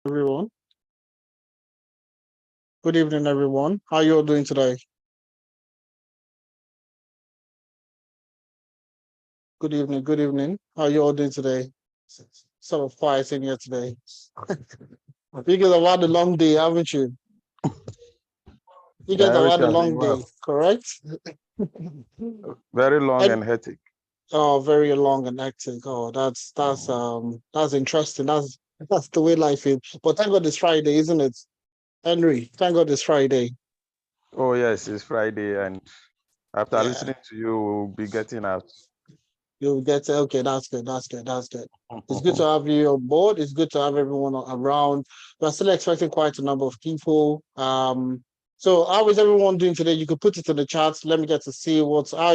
Everyone. Good evening, everyone. How you all doing today? Good evening. Good evening. How you all doing today? Sort of quiet in here today. You guys have had a long day, haven't you? You guys Yeah, have had everything a has been long day, well. correct? Very long And and hectic. oh, very long and hectic. Oh, that's interesting. That's the way life is. But thank God it's Friday, isn't it, Henry? Thank God it's Friday. Oh, yes, it's Friday, and after Yeah. listening to you, we'll be getting out. You'll get it. Okay, that's good. That's good. That's good. It's good to have you on board. It's good to have everyone around. We're still expecting quite a number of people. So how is everyone doing today? You could put it in the chat. Let me get to see how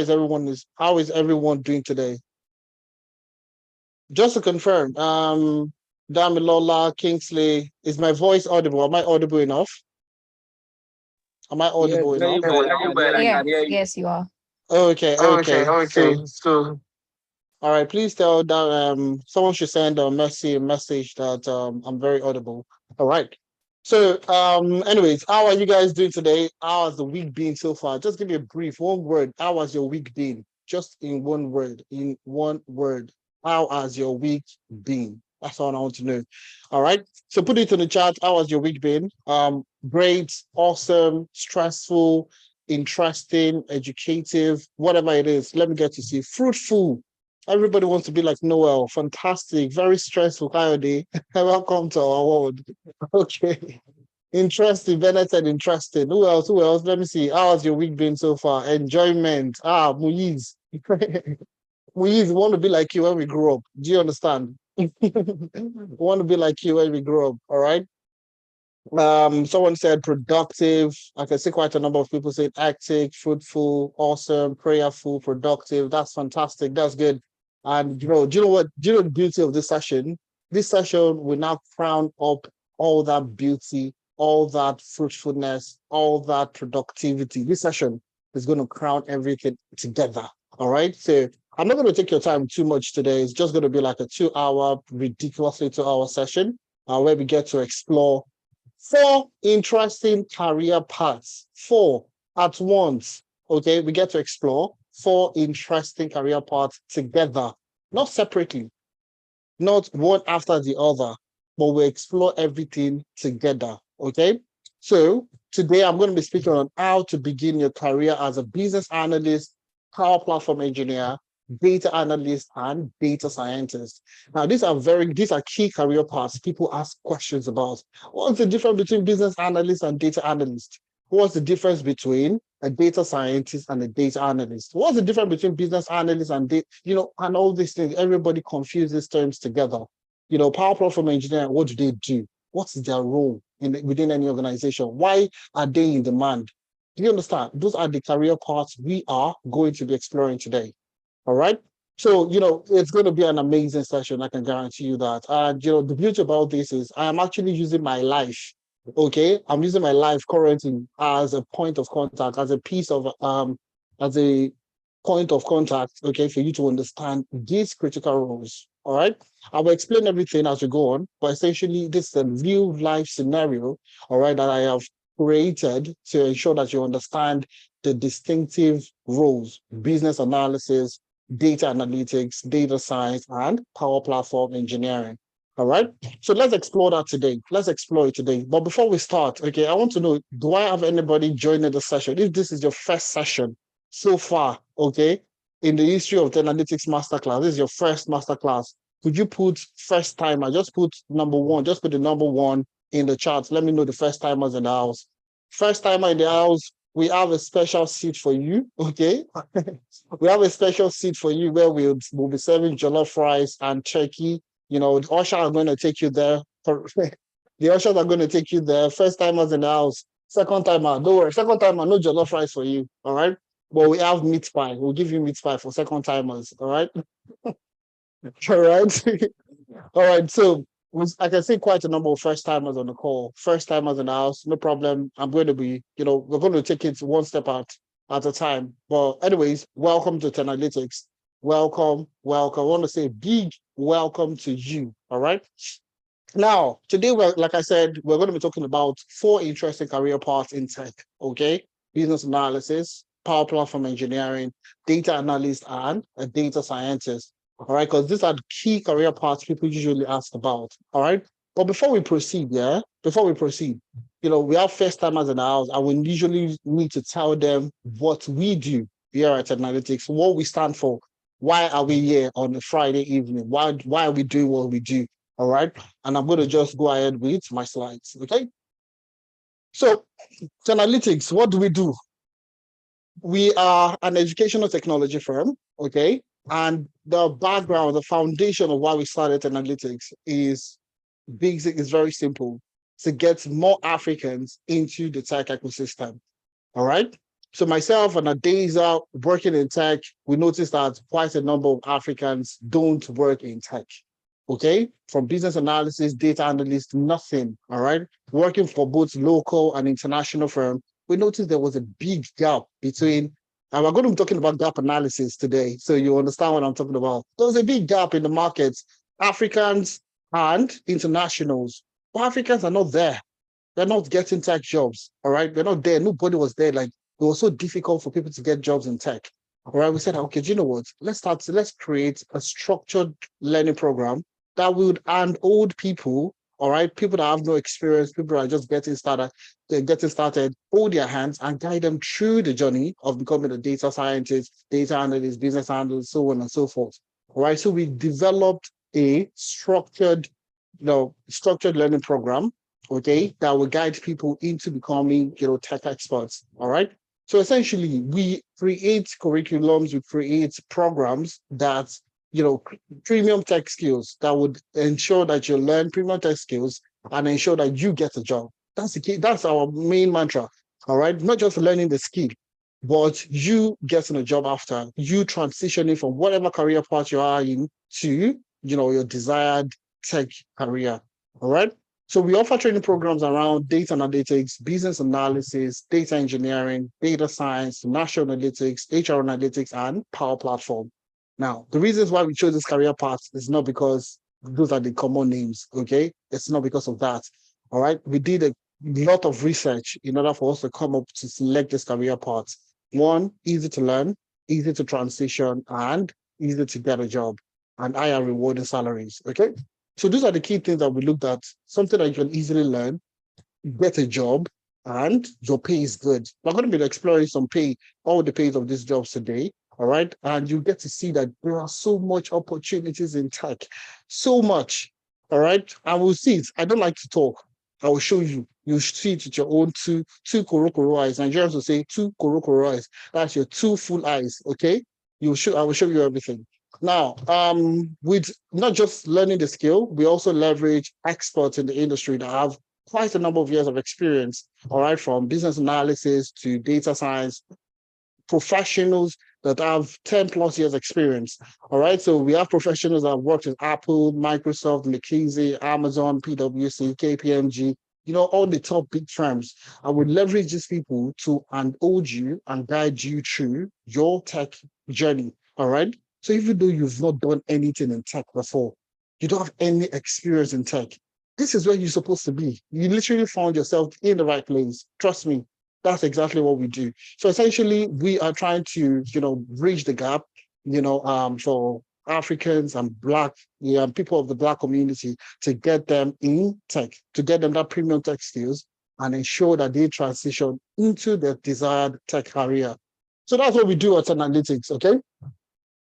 is everyone doing today? Just to confirm, Damilola, Kingsley, is my voice audible? Am I audible enough? Am I Yes, audible very enough? well. I can hear you. Yeah, yes, you are. Okay, Okay, okay. okay. So All right, please tell that someone should send a message that I'm very audible. All right. So anyways, how are you guys doing today? How has the week been so far? Just give me a brief, one word. How has your week been? Just in one word. In one word. How has your week been? That's all I want to know. All right. So put it in the chat. How has your week been? Great, awesome, stressful, interesting, educative, whatever it is. Let me get to see. Fruitful. Everybody wants to be like Noel. Fantastic. Very stressful, Coyote. Welcome to our world. Okay. Interesting. Bennett said interesting. Who else? Who else? Let me see. How has your week been so far? Enjoyment. Muiz. Muiz, want to be like you when we grow up. Do you understand? Want to be like you when we grow up. All right. Someone said productive. I can see quite a number of people saying active, fruitful, awesome, prayerful, productive. That's fantastic. That's good. And do you know what? Do you know the beauty of this session? This session will now crown up all that beauty, all that fruitfulness, all that productivity. This session is going to crown everything together. All right. So I'm not going to take your time too much today. It's just going to be like a 2 hour, ridiculously 2 hour session where we get to explore four interesting career paths, four at once. Okay, we get to explore four interesting career paths together, not separately, not one after the other, but we explore everything together. Okay, so today I'm going to be speaking on how to begin your career as a business analyst, power platform engineer, data analyst, and data scientist. Now, these are key career paths people ask questions about. What's the difference between business analyst and data analyst? What's the difference between a data scientist and a data analyst? What's the difference between business analyst and and all these things? Everybody confuses terms together. Power platform engineer, what do they do? What's their role within any organization? Why are they in demand? Do you understand? Those are the career paths we are going to be exploring today. All right. So, it's going to be an amazing session. I can guarantee you that. And, the beauty about this is I am actually using my life. Okay. I'm using my life currently as a point of contact, as a point of contact, okay, for you to understand these critical roles. All right. I will explain everything as we go on, but essentially, this is a real life scenario, all right, that I have created to ensure that you understand the distinctive roles: business analysis, data analytics, data science, and power platform engineering. All right. So let's explore that today. Let's explore it today. But before we start, okay, I want to know, do I have anybody joining the session? If this is your first session so far, okay, in the history of the analytics masterclass, this is your first masterclass. Could you put first timer? Just put number one, just put the number one in the chat. Let me know the first timers in the house. First timer in the house, we have a special seat for you, okay? We have a special seat for you where we'll be serving jollof rice and turkey. The ushers are going to take you there. The ushers are going to take you there. First timers in the house. Second timer, don't worry. Second timer, no jollof rice for you. All right. But we have meat pie. We'll give you meat pie for second timers. All right. All right. All right. So I can see quite a number of first timers on the call. First timers in the house, no problem. I'm going to be, we're going to take it one step at a time. But anyways, welcome to Analytics. Welcome, welcome. I want to say big welcome to you. All right. Now, today, like I said, we're going to be talking about four interesting career paths in tech. Okay, business analysis, power platform engineering, data analyst, and a data scientist. All right, because these are the key career paths people usually ask about. All right, but before we proceed, we have first timers in the house, and we usually need to tell them what we do here at Analytics, what we stand for. Why are we here on a Friday evening? Why are we doing what we do? All right. And I'm going to just go ahead with my slides. Okay. So, Analytics, what do we do? We are an educational technology firm. Okay. And the background, the foundation of why we started Analytics is basic, is very simple, to get more Africans into the tech ecosystem. All right. So myself and Adeza working in tech, we noticed that quite a number of Africans don't work in tech. Okay, from business analysis, data analyst, nothing. All right, working for both local and international firm, we noticed there was a big gap between. And we're going to be talking about gap analysis today, so you understand what I'm talking about. There was a big gap in the markets, Africans and internationals. But Africans are not there. They're not getting tech jobs. All right, they're not there. Nobody was there. Like it was so difficult for people to get jobs in tech. All right, we said, okay, do you know what? Let's create a structured learning program that would and old people, all right, people that have no experience, people that are just getting started, hold their hands and guide them through the journey of becoming a data scientist, data analyst, business analyst, so on and so forth. All right. So we developed a structured learning program, okay, that will guide people into becoming, tech experts. All right. So essentially, we create curriculums, we create programs that premium tech skills that would ensure that you learn premium tech skills and ensure that you get a job. That's the key. That's our main mantra. All right. Not just learning the skill, but you getting a job after, you transitioning from whatever career path you are in to, your desired tech career. All right. So we offer training programs around data analytics, business analysis, data engineering, data science, national analytics, HR analytics, and Power Platform. Now, the reasons why we chose this career path is not because those are the common names, okay? It's not because of that. All right. We did a lot of research in order for us to come up to select this career path. One, easy to learn, easy to transition, and easy to get a job, and higher rewarding salaries. Okay. So these are the key things that we looked at. Something that you can easily learn, get a job, and your pay is good. We're going to be exploring all the pays of these jobs today. All right. And you get to see that there are so much opportunities in tech. So much. All right. And we'll see it. I don't like to talk. I will show you. You see it with your own two korokoro eyes. Nigerians will say two korokoro eyes. That's your two full eyes. Okay. I will show you everything. Now, with not just learning the skill, we also leverage experts in the industry that have quite a number of years of experience, all right, from business analysis to data science, professionals that have 10 plus years experience. All right. So we have professionals that have worked with Apple, Microsoft, McKinsey, Amazon, PwC, KPMG, all the top big firms. I would leverage these people to hold you and guide you through your tech journey. All right. So even though you've not done anything in tech before, you don't have any experience in tech, this is where you're supposed to be. You literally found yourself in the right place. Trust me, that's exactly what we do. So essentially, we are trying to, bridge the gap, for Africans and people of the Black community to get them in tech, to get them that premium tech skills and ensure that they transition into their desired tech career. So that's what we do at Analytics, okay?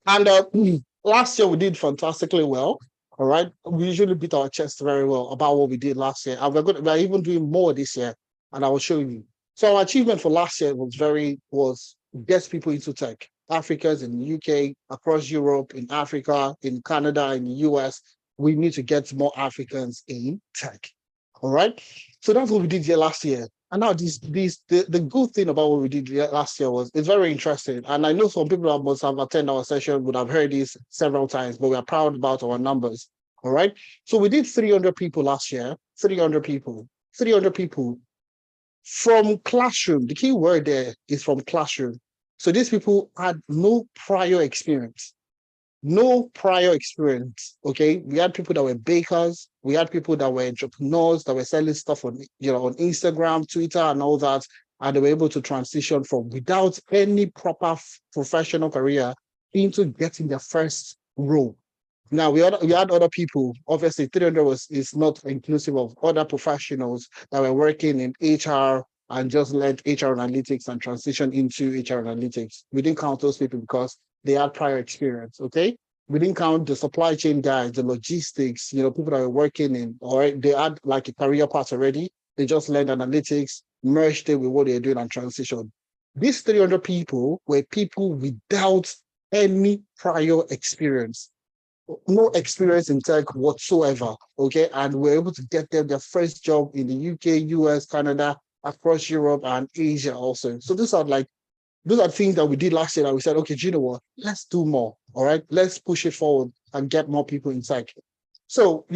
And last year we did fantastically well. All right. We usually beat our chest very well about what we did last year. And we're even doing more this year. And I will show you. So our achievement for last year was get people into tech. Africans in the UK, across Europe, in Africa, in Canada, in the US. We need to get more Africans in tech. All right. So that's what we did here last year. And now the good thing about what we did last year was it's very interesting. And I know some people that must have attended our session would have heard this several times, but we are proud about our numbers. All right. So we did 300 people last year, 300 people from classroom. The key word there is from classroom. So these people had no prior experience. no prior experience. Okay, we had people that were bakers, we had people that were entrepreneurs that were selling stuff on on Instagram, Twitter, and all that, and they were able to transition from without any proper professional career into getting their first role. Now we had other people. Obviously, 300 is not inclusive of other professionals that were working in HR and just led HR analytics and transition into HR analytics. We didn't count those people because they had prior experience. Okay, we didn't count the supply chain guys, the logistics. People that were working in or they had like a career path already. They just learned analytics, merged it with what they're doing, and transition. These 300 people were people without any prior experience, no experience in tech whatsoever. Okay. And we're able to get them their first job in the UK, US, Canada, across Europe and Asia also. So those are things that we did last year that we said, okay, do you know what? Let's do more. All right. Let's push it forward and get more people in tech. So,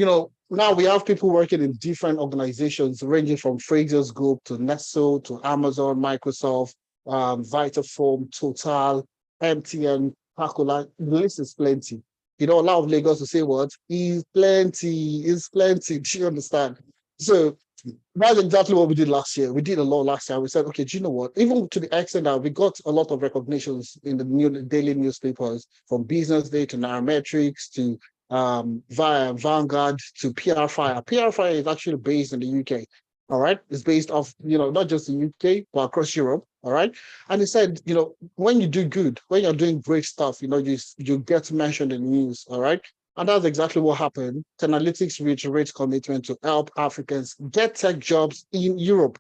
now we have people working in different organizations, ranging from Fraser's Group to Nestle to Amazon, Microsoft, Vitafoam, Total, MTN, Coca-Cola. The list is plenty. A lot of Lagos will say what? Is plenty. Do you understand? So that's exactly what we did last year. We did a lot last year. We said, okay, do you know what? Even to the extent that we got a lot of recognitions in the daily newspapers, from Business Day to Nairametrics to via Vanguard to PR Fire. PR Fire is actually based in the UK. All right. It's based off, not just the UK, but across Europe. All right. And he said, when you do good, when you're doing great stuff, you get mentioned in the news. All right. And that's exactly what happened. Analytics reiterates commitment to help Africans get tech jobs in Europe.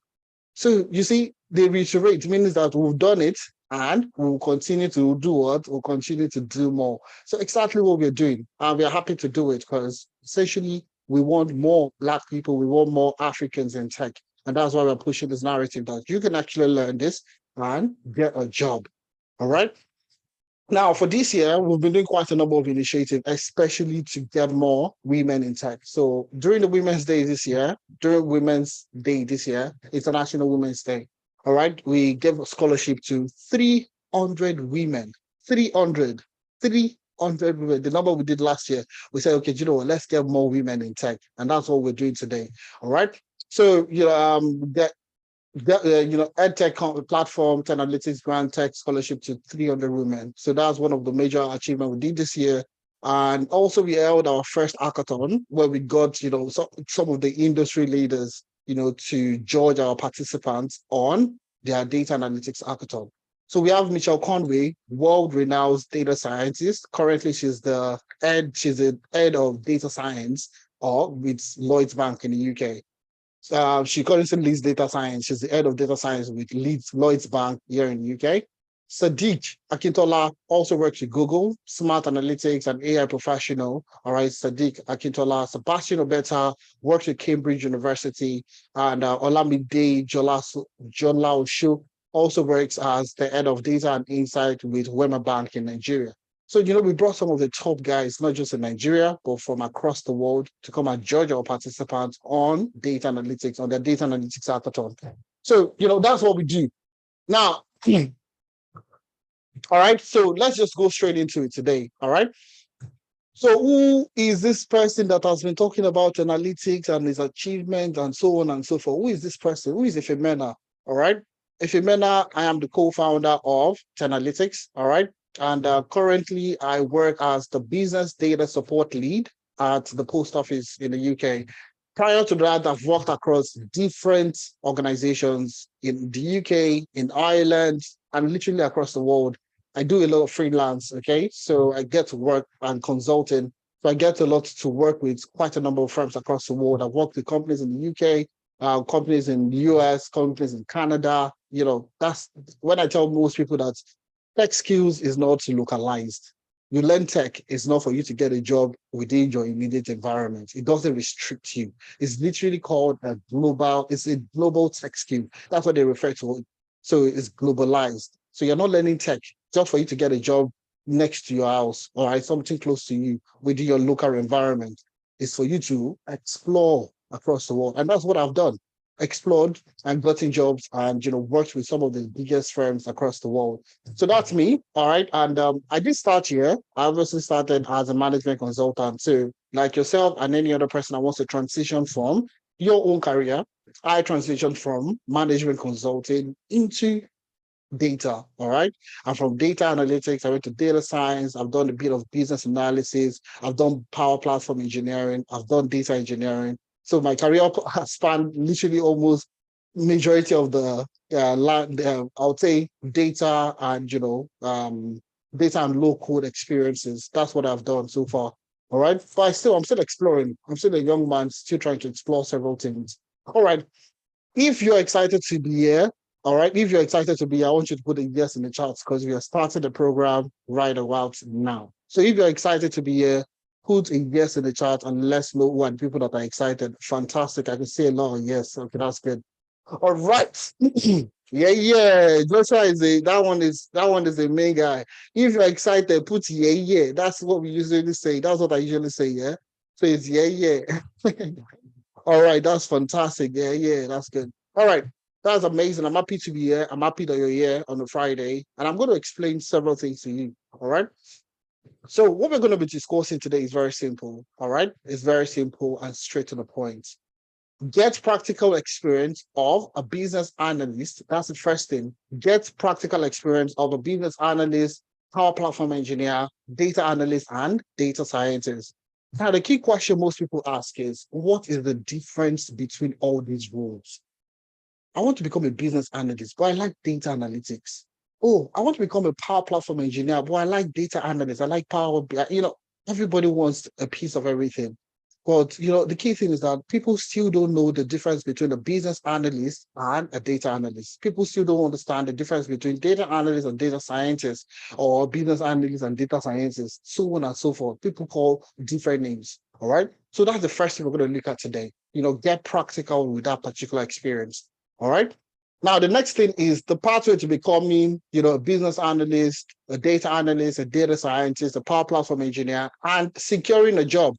So you see, they reiterate means that we've done it and we'll continue to do what? We'll continue to do more. So exactly what we're doing. And we're happy to do it because essentially we want more Black people, we want more Africans in tech. And that's why we're pushing this narrative that you can actually learn this and get a job. All right. Now, for this year, we've been doing quite a number of initiatives, especially to get more women in tech. So during the Women's Day this year, International Women's Day, all right, we gave a scholarship to 300 women, 300, 300 women, the number we did last year. We said, okay, let's get more women in tech. And that's what we're doing today, all right? So, EdTech platform, Analytics grant tech scholarship to 300 women. So that's one of the major achievements we did this year. And also we held our first hackathon where we got, some of the industry leaders, to judge our participants on their data analytics hackathon. So we have Michelle Conway, world-renowned data scientist. Currently, she's the head of data science with Lloyds Bank in the UK. She currently leads data science. She's the head of data science with Lloyds Bank here in the UK. Sadiq Akintola also works with Google, smart analytics and AI professional. All right, Sadiq Akintola. Sebastian Obeta works with Cambridge University, and Olamide Jola also works as the head of data and insight with Wema Bank in Nigeria. So, we brought some of the top guys, not just in Nigeria, but from across the world to come and judge our participants on data analytics, on their data analytics hackathon. So, that's what we do. Now, all right, so let's just go straight into it today. All right. So who is this person that has been talking about analytics and his achievements and so on and so forth? Who is this person? Who is Ifemena? All right. Ifemena, I am the co-founder of Analytics. All right. And currently I work as the business data support lead at the post office in the UK. Prior to that, I've worked across different organizations in the UK, in Ireland, and literally across the world. I do a lot of freelance, okay? So I get to work and consulting. So I get a lot to work with quite a number of firms across the world. I've worked with companies in the UK, companies in the US, companies in Canada. That's when I tell most people that tech skills is not localized. You learn tech is not for you to get a job within your immediate environment. It doesn't restrict you. It's literally called it's a global tech skill. That's what they refer to it. So it's globalized. So you're not learning tech just for you to get a job next to your house, all right, something close to you within your local environment. It's for you to explore across the world. And that's what I've done. explored and gotten jobs and worked with some of the biggest firms across the world. So that's me. All right. And I did start here. I obviously started as a management consultant. So like yourself and any other person that wants to transition from your own career, I transitioned from management consulting into data. All right. And from data analytics, I went to data science. I've done a bit of business analysis. I've done power platform engineering. I've done data engineering. So my career has spanned literally almost majority of the I would say data and data and low code experiences. That's what I've done so far. All right. But I'm still exploring. I'm still a young man, still trying to explore several things. All right. If you're excited to be here, all right, if you're excited to be here, I want you to put a yes in the chat because we are starting the program right about now. So if you're excited to be here, put a yes in the chat and let's know what people that are excited. Fantastic. I can see a lot of yes. Okay, that's good. All right. Yeah. Joshua that one is the main guy. If you're excited, put yeah. That's what we usually say. That's what I usually say, yeah. So it's yeah. All right, that's fantastic. Yeah, that's good. All right, that's amazing. I'm happy to be here. I'm happy that you're here on a Friday, and I'm going to explain several things to you. All right. So what we're going to be discussing today is very simple. All right, it's very simple and straight to the point. Get practical experience of a business analyst. That's the first thing. Get practical experience of a business analyst, power platform engineer, data analyst, and data scientist. Now, the key question most people ask is, what is the difference between all these roles? I want to become a business analyst, but I like data analytics. Oh, I want to become a power platform engineer, but I like data analyst. I like power. Everybody wants a piece of everything. But the key thing is that people still don't know the difference between a business analyst and a data analyst. People still don't understand the difference between data analyst and data scientist, or business analyst and data scientist, so on and so forth. People call different names. All right. So that's the first thing we're going to look at today. Get practical with that particular experience. All right. Now, the next thing is the pathway to becoming, a business analyst, a data analyst, a data scientist, a power platform engineer, and securing a job.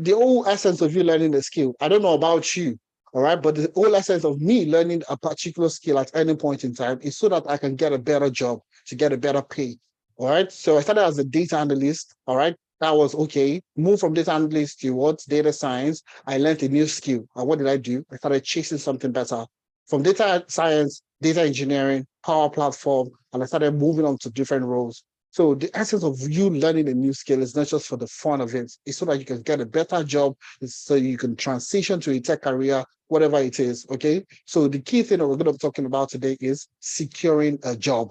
The whole essence of you learning a skill. I don't know about you, all right, but the whole essence of me learning a particular skill at any point in time is so that I can get a better job, to get a better pay. All right. So I started as a data analyst. All right. That was okay. Moved from data analyst to what? Data science. I learned a new skill. And what did I do? I started chasing something better. From data science, data engineering, power platform, and I started moving on to different roles. So the essence of you learning a new skill is not just for the fun of it. It's so that you can get a better job, so you can transition to a tech career, whatever it is. Okay. So the key thing that we're going to be talking about today is securing a job.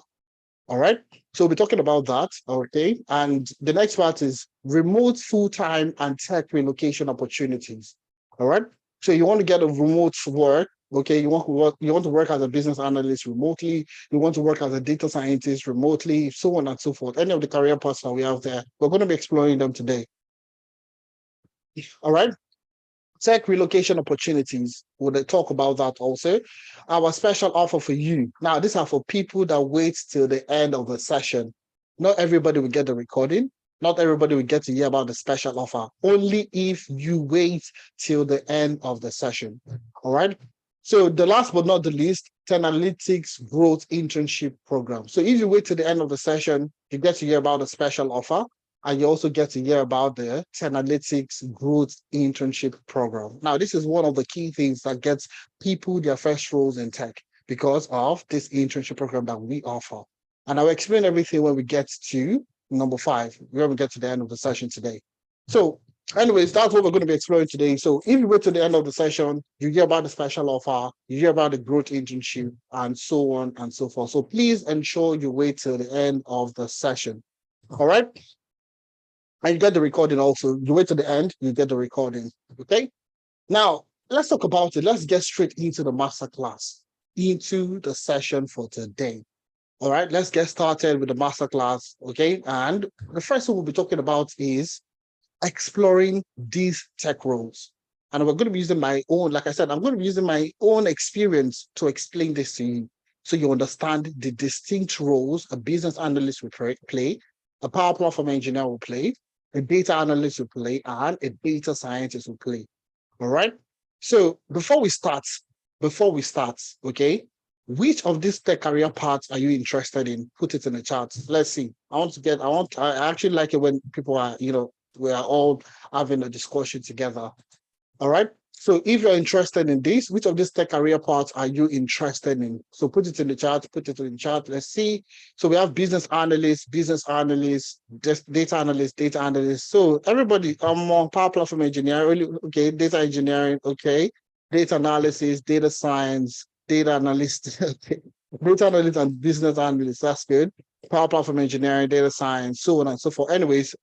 All right. So we'll be talking about that. Okay. And the next part is remote, full-time, and tech relocation opportunities. All right. So you want to get a remote work. Okay, you want to work as a business analyst remotely, you want to work as a data scientist remotely, so on and so forth. Any of the career paths that we have there, we're going to be exploring them today. All right. Tech relocation opportunities. We'll talk about that also. Our special offer for you. Now, these are for people that wait till the end of the session. Not everybody will get the recording. Not everybody will get to hear about the special offer. Only if you wait till the end of the session. All right. So the last but not the least, Analytics Growth Internship Program. So if you wait till the end of the session, you get to hear about the special offer, and you also get to hear about the Analytics Growth Internship Program. Now, this is one of the key things that gets people their first roles in tech because of this internship program that we offer. And I'll explain everything when we get to number 5, when we get to the end of the session today. So anyways, that's what we're going to be exploring today. So if you wait to the end of the session, you hear about the special offer, you hear about the growth internship, and so on and so forth. So please ensure you wait till the end of the session. All right. And you get the recording also. You wait to the end, you get the recording. Okay. Now, let's talk about it. Let's get straight into the masterclass, into the session for today. All right. Let's get started with the masterclass. Okay. And the first thing we'll be talking about is exploring these tech roles. And we're going to be using my own, like I said, I'm going to be using my own experience to explain this to you so you understand the distinct roles a business analyst will play, a power platform engineer will play, a data analyst will play, and a data scientist will play. All right. So before we start, before we start, okay, which of these tech career paths are you interested in? Put it in the chat. Let's see. I actually like it when people are, we are all having a discussion together. All right. So if you're interested in this, which of these tech career paths are you interested in? So put it in the chat, Let's see. So we have business analyst, just data analyst, data analyst. So everybody, I'm on power platform engineering, okay, data engineering, okay, data analysis, data science, data analyst, okay, data analyst and business analyst. That's good. Power platform engineering, data science, so on and so forth. Anyways,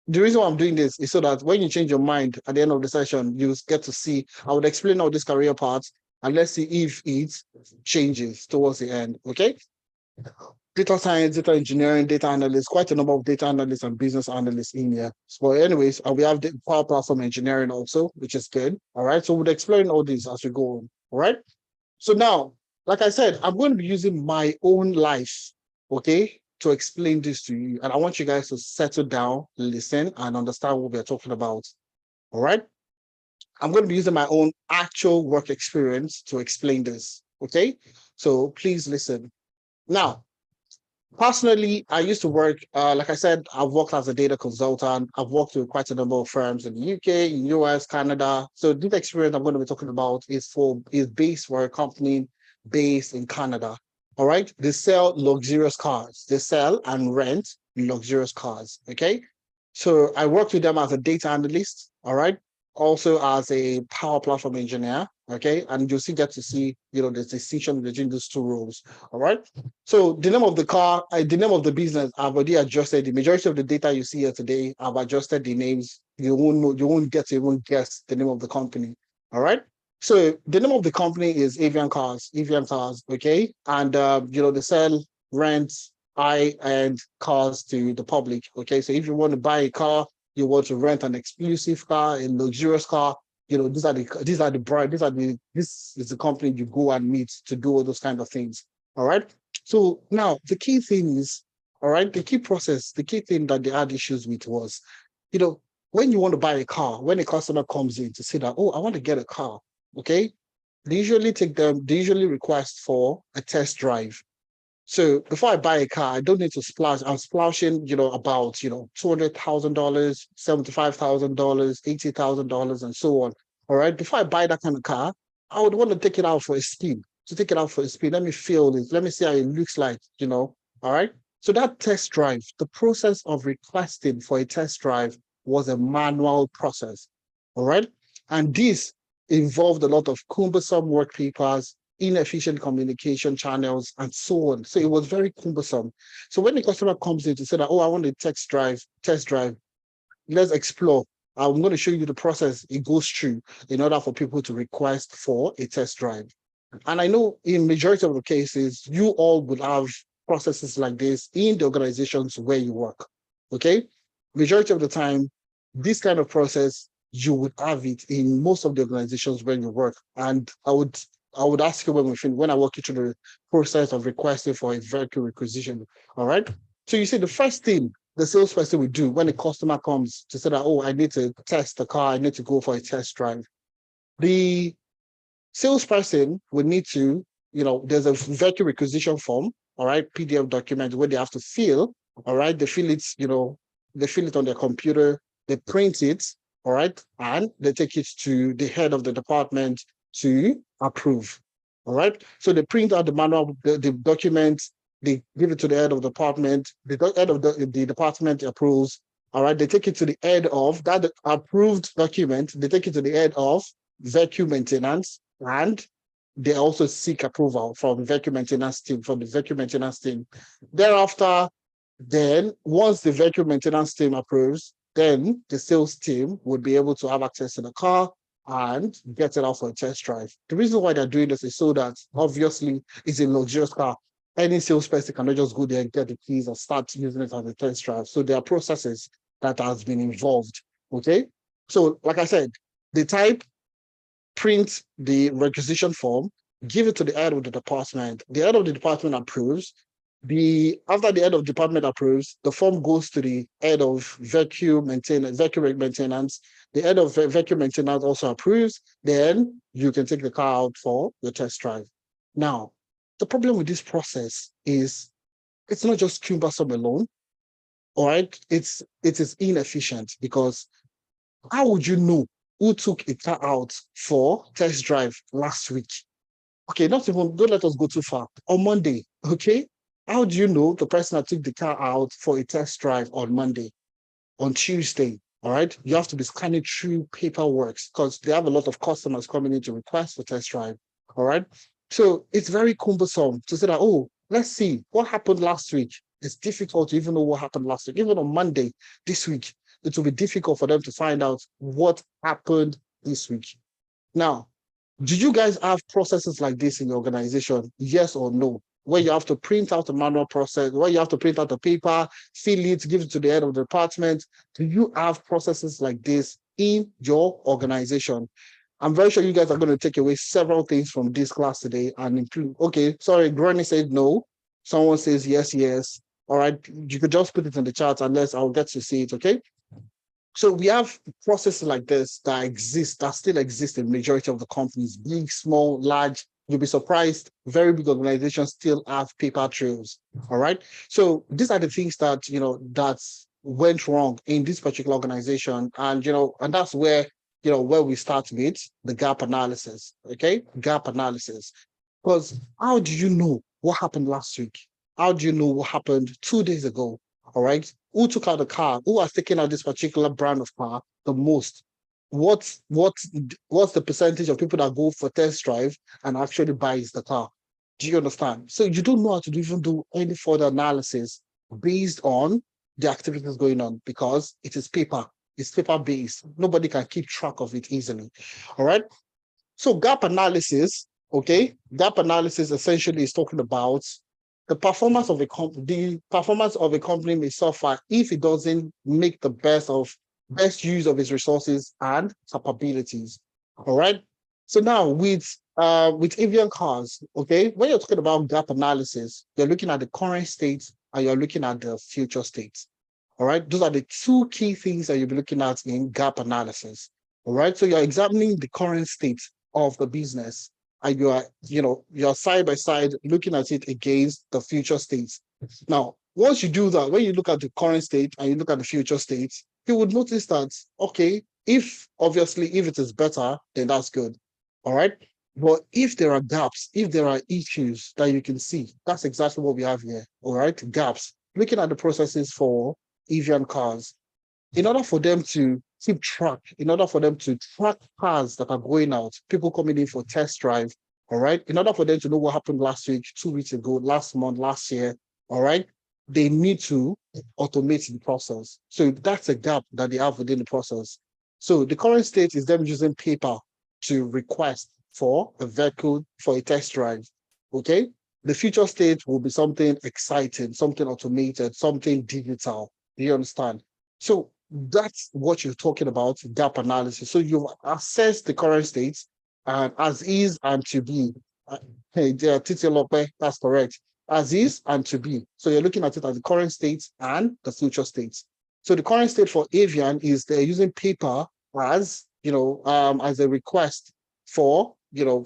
the reason why I'm doing this is so that when you change your mind at the end of the session, you get to see, I would explain all these career paths and let's see if it changes towards the end, okay? Data science, data engineering, data analysts, quite a number of data analysts and business analysts in here. So anyways, we have the power platform engineering also, which is good, all right? So we'll explain all these as we go on, all right? So now, like I said, I'm going to be using my own life, okay, to explain this to you. And I want you guys to settle down, listen, and understand what we're talking about. All right. I'm going to be using my own actual work experience to explain this. Okay. So please listen. Now, personally, I used to work, like I said, I've worked as a data consultant. I've worked with quite a number of firms in the UK, US, Canada. So this experience I'm going to be talking about is based for a company based in Canada. All right. They sell luxurious cars. They sell and rent luxurious cars. Okay. So I worked with them as a data analyst. All right. Also as a power platform engineer. Okay. And you still get to see, the distinction between those two roles. All right. So the name of the name of the business, I've already adjusted. The majority of the data you see here today, I've adjusted the names. You won't get to even guess the name of the company. All right. So the name of the company is Avian Cars, okay? And they sell, rent, high-end cars to the public. Okay. So if you want to buy a car, you want to rent an exclusive car, a luxurious car, this is the company you go and meet to do all those kind of things. All right. So now the key thing is, all right, the key thing that they had issues with was, when you want to buy a car, when a customer comes in to say that, oh, I want to get a car, okay, they usually request for a test drive. So before I buy a car, I don't need to splash. I'm splashing, about, $200,000, $75,000, $80,000, and so on. All right. Before I buy that kind of car, I would want to take it out for a spin. Let me feel it. Let me see how it looks like, All right. So that test drive, the process of requesting for a test drive was a manual process. All right. And this involved a lot of cumbersome work papers, inefficient communication channels, and so on. So it was very cumbersome. So when the customer comes in to say that, oh, I want a test drive, let's explore. I'm going to show you the process it goes through in order for people to request for a test drive. And I know in majority of the cases, you all would have processes like this in the organizations where you work. Okay. Majority of the time, this kind of process, you would have it in most of the organizations where you work. And I would ask you when I walk you through the process of requesting for a vehicle requisition. All right. So you see, the first thing the salesperson will do when a customer comes to say that, oh, I need to test the car, I need to go for a test drive. The salesperson would need to, there's a vehicle requisition form, all right, PDF document where they have to fill, all right, they fill it on their computer, they print it, all right, and they take it to the head of the department to approve, all right. So they print out the manual, the document, they give it to the head of the department, the head of the department approves, all right, they take it to the head of that approved document, they take it to the head of vehicle maintenance, and they also seek approval from the vehicle maintenance team. Thereafter, then once the vehicle maintenance team approves, then the sales team would be able to have access to the car and get it out for a test drive. The reason why they're doing this is so that obviously it's a luxurious car. Any salesperson cannot just go there and get the keys and start using it as a test drive. So there are processes that has been involved. Okay. So like I said, the type, print the requisition form, give it to the head of the department. The head of the department approves. After the head of department approves, the form goes to the head of vehicle maintenance. The head of vehicle maintenance also approves. Then you can take the car out for the test drive. Now, the problem with this process is it's not just cumbersome alone. All right, it is inefficient because how would you know who took a car out for test drive last week? Okay, don't let us go too far. On Monday, okay? How do you know the person that took the car out for a test drive on Monday, on Tuesday? All right, you have to be scanning through paperwork because they have a lot of customers coming in to request for test drive. All right, so it's very cumbersome to say that, oh, let's see what happened last week. It's difficult to even know what happened last week. Even on Monday this week, it will be difficult for them to find out what happened this week. Now, do you guys have processes like this in your organization? Yes or no? Where you have to print out a manual process, where you have to print out the paper, fill it, give it to the head of the department. Do you have processes like this in your organization? I'm very sure you guys are going to take away several things from this class today and include, okay, sorry, Granny said no. Someone says yes, yes. All right, you could just put it in the chat unless I'll get to see it, okay? So we have processes like this that still exist in majority of the companies, big, small, large. You'll be surprised. Very big organizations still have paper trails. All right. So these are the things that that went wrong in this particular organization, and and that's where where we start with the gap analysis. Okay, gap analysis. Because how do you know what happened last week? How do you know what happened 2 days ago? All right. Who took out the car? Who has taken out this particular brand of car the most? What's the percentage of people that go for test drive and actually buys the car? Do you understand? So you don't know how to even do any further analysis based on the activities going on because it is paper. It's paper based. Nobody can keep track of it easily. All right. So gap analysis, okay, gap analysis essentially is talking about the performance of a company. The performance of a company may suffer if it doesn't make the best use of its resources and capabilities. All right. So now with avian cars, okay, when you're talking about gap analysis, you're looking at the current state and you're looking at the future state. All right. Those are the two key things that you'll be looking at in gap analysis. All right. So you're examining the current state of the business and you're side by side looking at it against the future states. Now, once you do that, when you look at the current state and you look at the future state, you would notice that, okay, if it is better, then that's good. All right. But if there are gaps, if there are issues that you can see, that's exactly what we have here. All right. Gaps. Looking at the processes for EV cars, in order for them to keep track, in order for them to track cars that are going out, people coming in for test drive, all right, in order for them to know what happened last week, 2 weeks ago, last month, last year, all right, they need to automate the process. So that's a gap that they have within the process. So the current state is them using paper to request for a vehicle for a test drive, okay? The future state will be something exciting, something automated, something digital. Do you understand? So that's what you're talking about, gap analysis. So you assess the current state and as is and to be. Hey, Titi Lope, that's correct. As is and to be. So you're looking at it as the current state and the future state. So the current state for avian is they're using paper as as a request for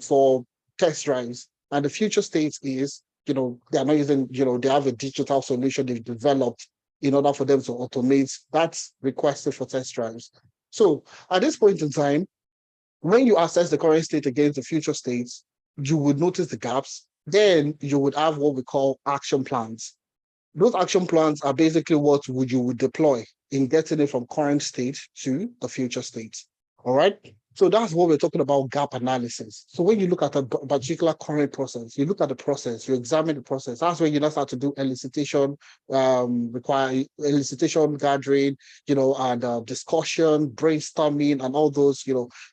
for test drives, and the future state is they're not using they have a digital solution they've developed in order for them to automate that's requested for test drives. So at this point in time, when you assess the current state against the future states, you would notice the gaps. Then you would have what we call action plans. Those action plans are basically what you would deploy in getting it from current state to the future state. All right. So that's what we're talking about, gap analysis. So when you look at a particular current process, you look at the process, you examine the process. That's when you now start to do elicitation, elicitation gathering, and discussion, brainstorming, and all those,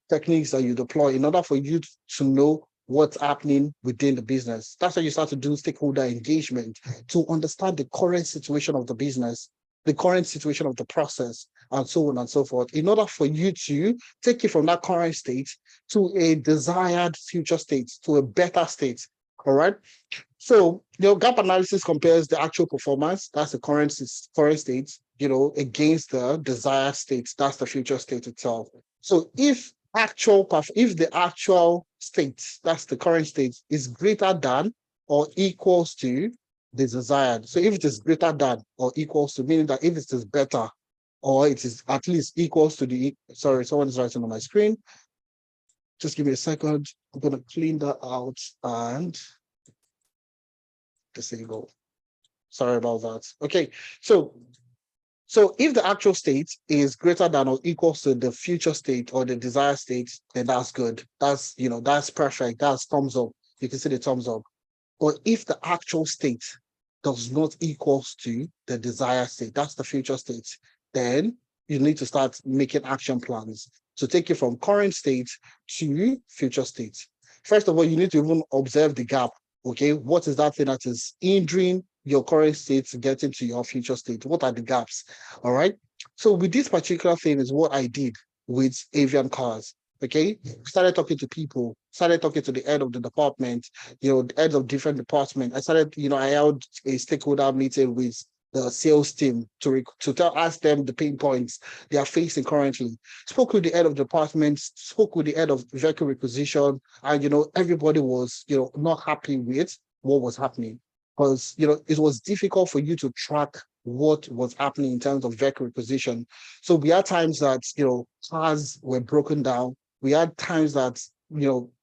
techniques that you deploy in order for you to know what's happening within the business. That's when you start to do stakeholder engagement to understand the current situation of the business, the current situation of the process, and so on and so forth, in order for you to take it from that current state to a desired future state, to a better state. All right. So, gap analysis compares the actual performance, that's the current state, against the desired state, that's the future state itself. So, if the actual state, that's the current state, is greater than or equals to the desired. So, if it is greater than or equals to, meaning that if it is better or it is at least equals to sorry, someone is writing on my screen. Just give me a second. I'm going to clean that out and disable. Sorry about that. Okay, so if the actual state is greater than or equals to the future state or the desired state, then that's good. That's perfect. That's thumbs up. You can see the thumbs up. But if the actual state does not equals to the desired state, that's the future state, then you need to start making action plans to take you from current state to future state. First of all, you need to even observe the gap. Okay, what is that thing that is hindering your current state to get into your future state? What are the gaps? All right. So with this particular thing is what I did with avian cars. Okay, started talking to people, started talking to the head of the department, the heads of different departments. I held a stakeholder meeting with the sales team to ask them the pain points they are facing currently. Spoke with the head of department, spoke with the head of vehicle requisition, and everybody was not happy with what was happening because it was difficult for you to track what was happening in terms of vehicle requisition. So we had times that cars were broken down. We had times that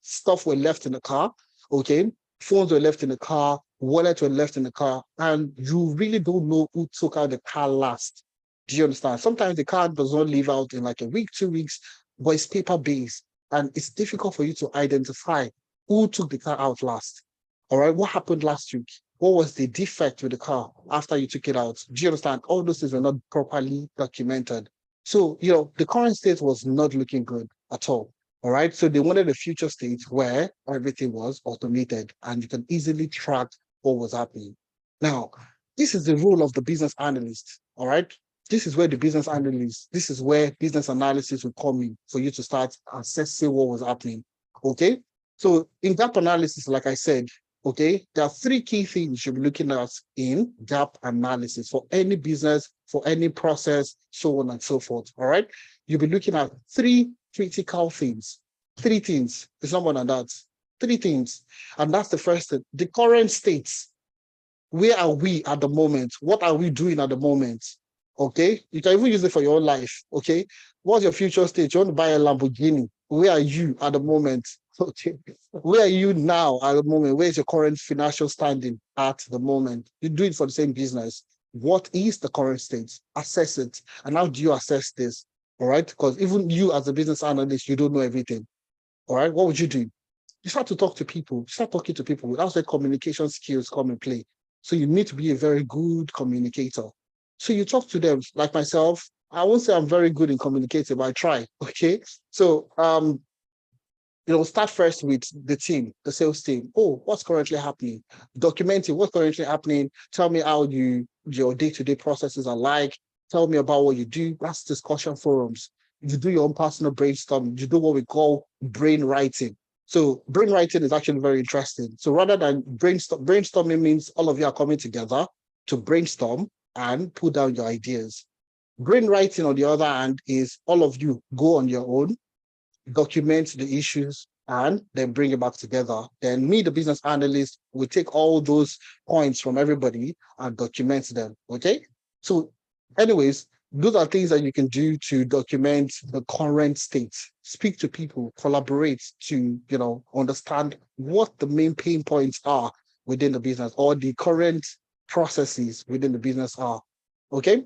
stuff were left in the car. Okay, phones were left in the car, wallets were left in the car, and you really don't know who took out the car last. Do you understand? Sometimes the car does not leave out in like a week, 2 weeks, but it's paper based, and it's difficult for you to identify who took the car out last. All right, what happened last week? What was the defect with the car after you took it out? Do you understand? All those things were not properly documented. So, the current state was not looking good at all. All right. So they wanted a future state where everything was automated and you can easily track what was happening. Now, this is the role of the business analyst. All right. This is where this is where business analysis will come in for you to start assessing what was happening. Okay. So in gap analysis, like I said, okay, there are three key things you should be looking at in gap analysis for any business, for any process, so on and so forth. All right. You'll be looking at three critical things. Three things. It's not more than that. Three things. And that's the first thing. The current state. Where are we at the moment? What are we doing at the moment? Okay. You can even use it for your own life. Okay. What's your future state? You want to buy a Lamborghini. Where are you at the moment? Okay. Where are you now at the moment? Where is your current financial standing at the moment? You do it for the same business. What is the current state? Assess it. And how do you assess this? All right. Because even you as a business analyst, you don't know everything. All right. What would you do? You start to talk to people. Start talking to people. That's where communication skills come in play. So you need to be a very good communicator. So you talk to them, like myself. I won't say I'm very good in communicating, but I try. Okay. So start first with the team, the sales team. Oh, what's currently happening? Documenting what's currently happening. Tell me how your day-to-day processes are like. Tell me about what you do. That's discussion forums. You do your own personal brainstorming. You do what we call brain writing. So brain writing is actually very interesting. So rather than brainstorming means all of you are coming together to brainstorm and put down your ideas. Brain writing, on the other hand, is all of you go on your own, document the issues, and then bring it back together. Then me, the business analyst, will take all those points from everybody and document them. Okay. So, anyways, those are things that you can do to document the current state. Speak to people, collaborate to, understand what the main pain points are within the business or the current processes within the business are. Okay.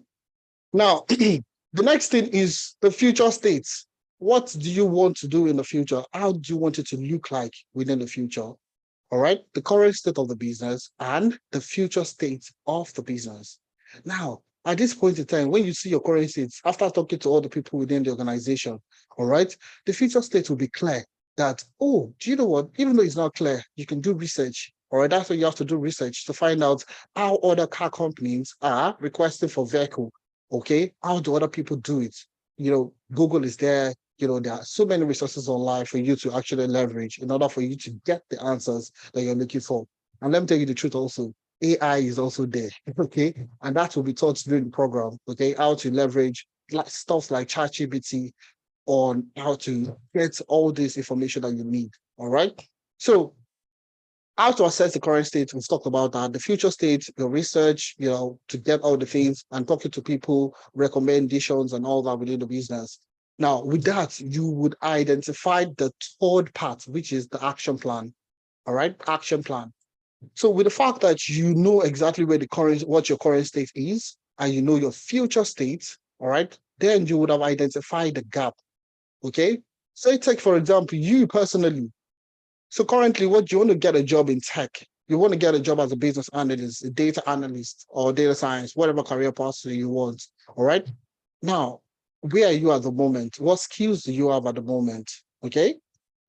Now, the next thing is the future states. What do you want to do in the future? How do you want it to look like within the future? All right, the current state of the business and the future state of the business. Now, at this point in time, when you see your current state, after talking to all the people within the organization, all right, the future state will be clear that, oh, do you know what? Even though it's not clear, you can do research. All right, that's what you have to do research to find out how other car companies are requesting for vehicle. Okay, how do other people do it? Google is there. There are so many resources online for you to actually leverage in order for you to get the answers that you're looking for. And let me tell you the truth also. AI is also there, okay? And that will be taught during the program, okay? How to leverage like stuff like ChatGPT on how to get all this information that you need, all right? So how to assess the current state, we've talked about that. The future state, your research, to get all the things and talking to people, recommendations and all that within the business. Now, with that, you would identify the third part, which is the action plan. All right, action plan. So with the fact that you know exactly what your current state is, and you know your future state, all right, then you would have identified the gap. Okay. So take, for example, you personally, so currently, what you want to get a job in tech, you want to get a job as a business analyst, a data analyst, or data science, whatever career path you want. All right. Now, where are you at the moment? What skills do you have at the moment? Okay.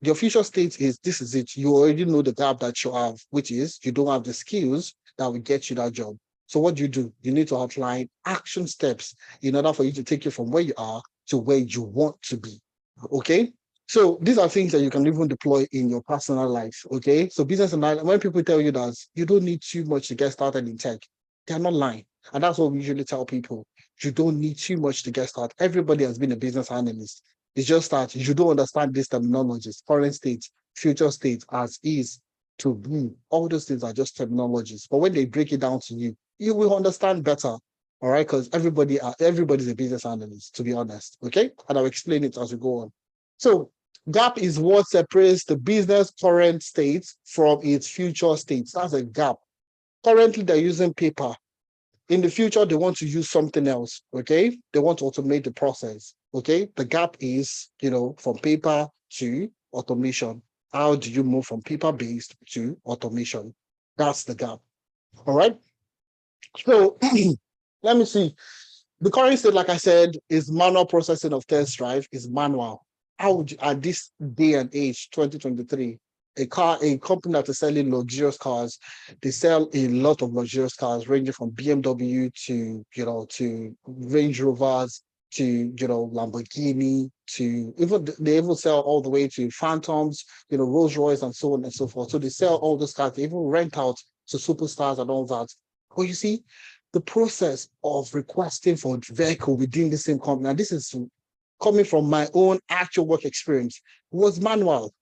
Your future state is this is it. You already know the gap that you have, which is you don't have the skills that will get you that job. So what do? You need to outline action steps in order for you to take you from where you are to where you want to be. Okay. So these are things that you can even deploy in your personal life. Okay. So business and when people tell you that you don't need too much to get started in tech, they're not lying. And that's what we usually tell people. You don't need too much to get started. Everybody has been a business analyst. It's just that you don't understand these terminologies, current state, future state, as is, to be. All those things are just terminologies. But when they break it down to you, you will understand better. All right, because everybody's a business analyst, to be honest. Okay, and I'll explain it as we go on. So gap is what separates the business current state from its future states. That's a gap. Currently, they're using paper. In the future, they want to use something else. Okay, they want to automate the process. Okay, the gap is, from paper to automation. How do you move from paper-based to automation? That's the gap. All right. So let me see. The current state, like I said, is manual processing of test drive, is manual. How would you, at this day and age, 2023, a company that is selling luxurious cars, they sell a lot of luxurious cars ranging from BMW to Range Rovers to, Lamborghini to they even sell all the way to Phantoms, Rolls Royce and so on and so forth. So they sell all those cars, they even rent out to superstars and all that. But you see, the process of requesting for a vehicle within the same company, and this is coming from my own actual work experience, was manual.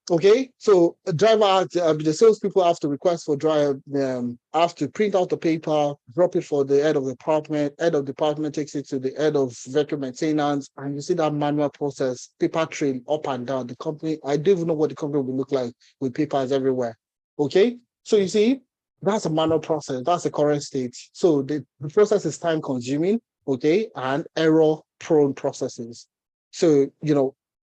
Okay, so a driver, the salespeople have to request for drive, have to print out the paper, drop it for the head of department. Head of department takes it to the head of vehicle maintenance, and you see that manual process, paper trail up and down. The company, I don't even know what the company will look like with papers everywhere. Okay, so you see, that's a manual process. That's the current state. So the process is time consuming, okay, and error prone processes. So,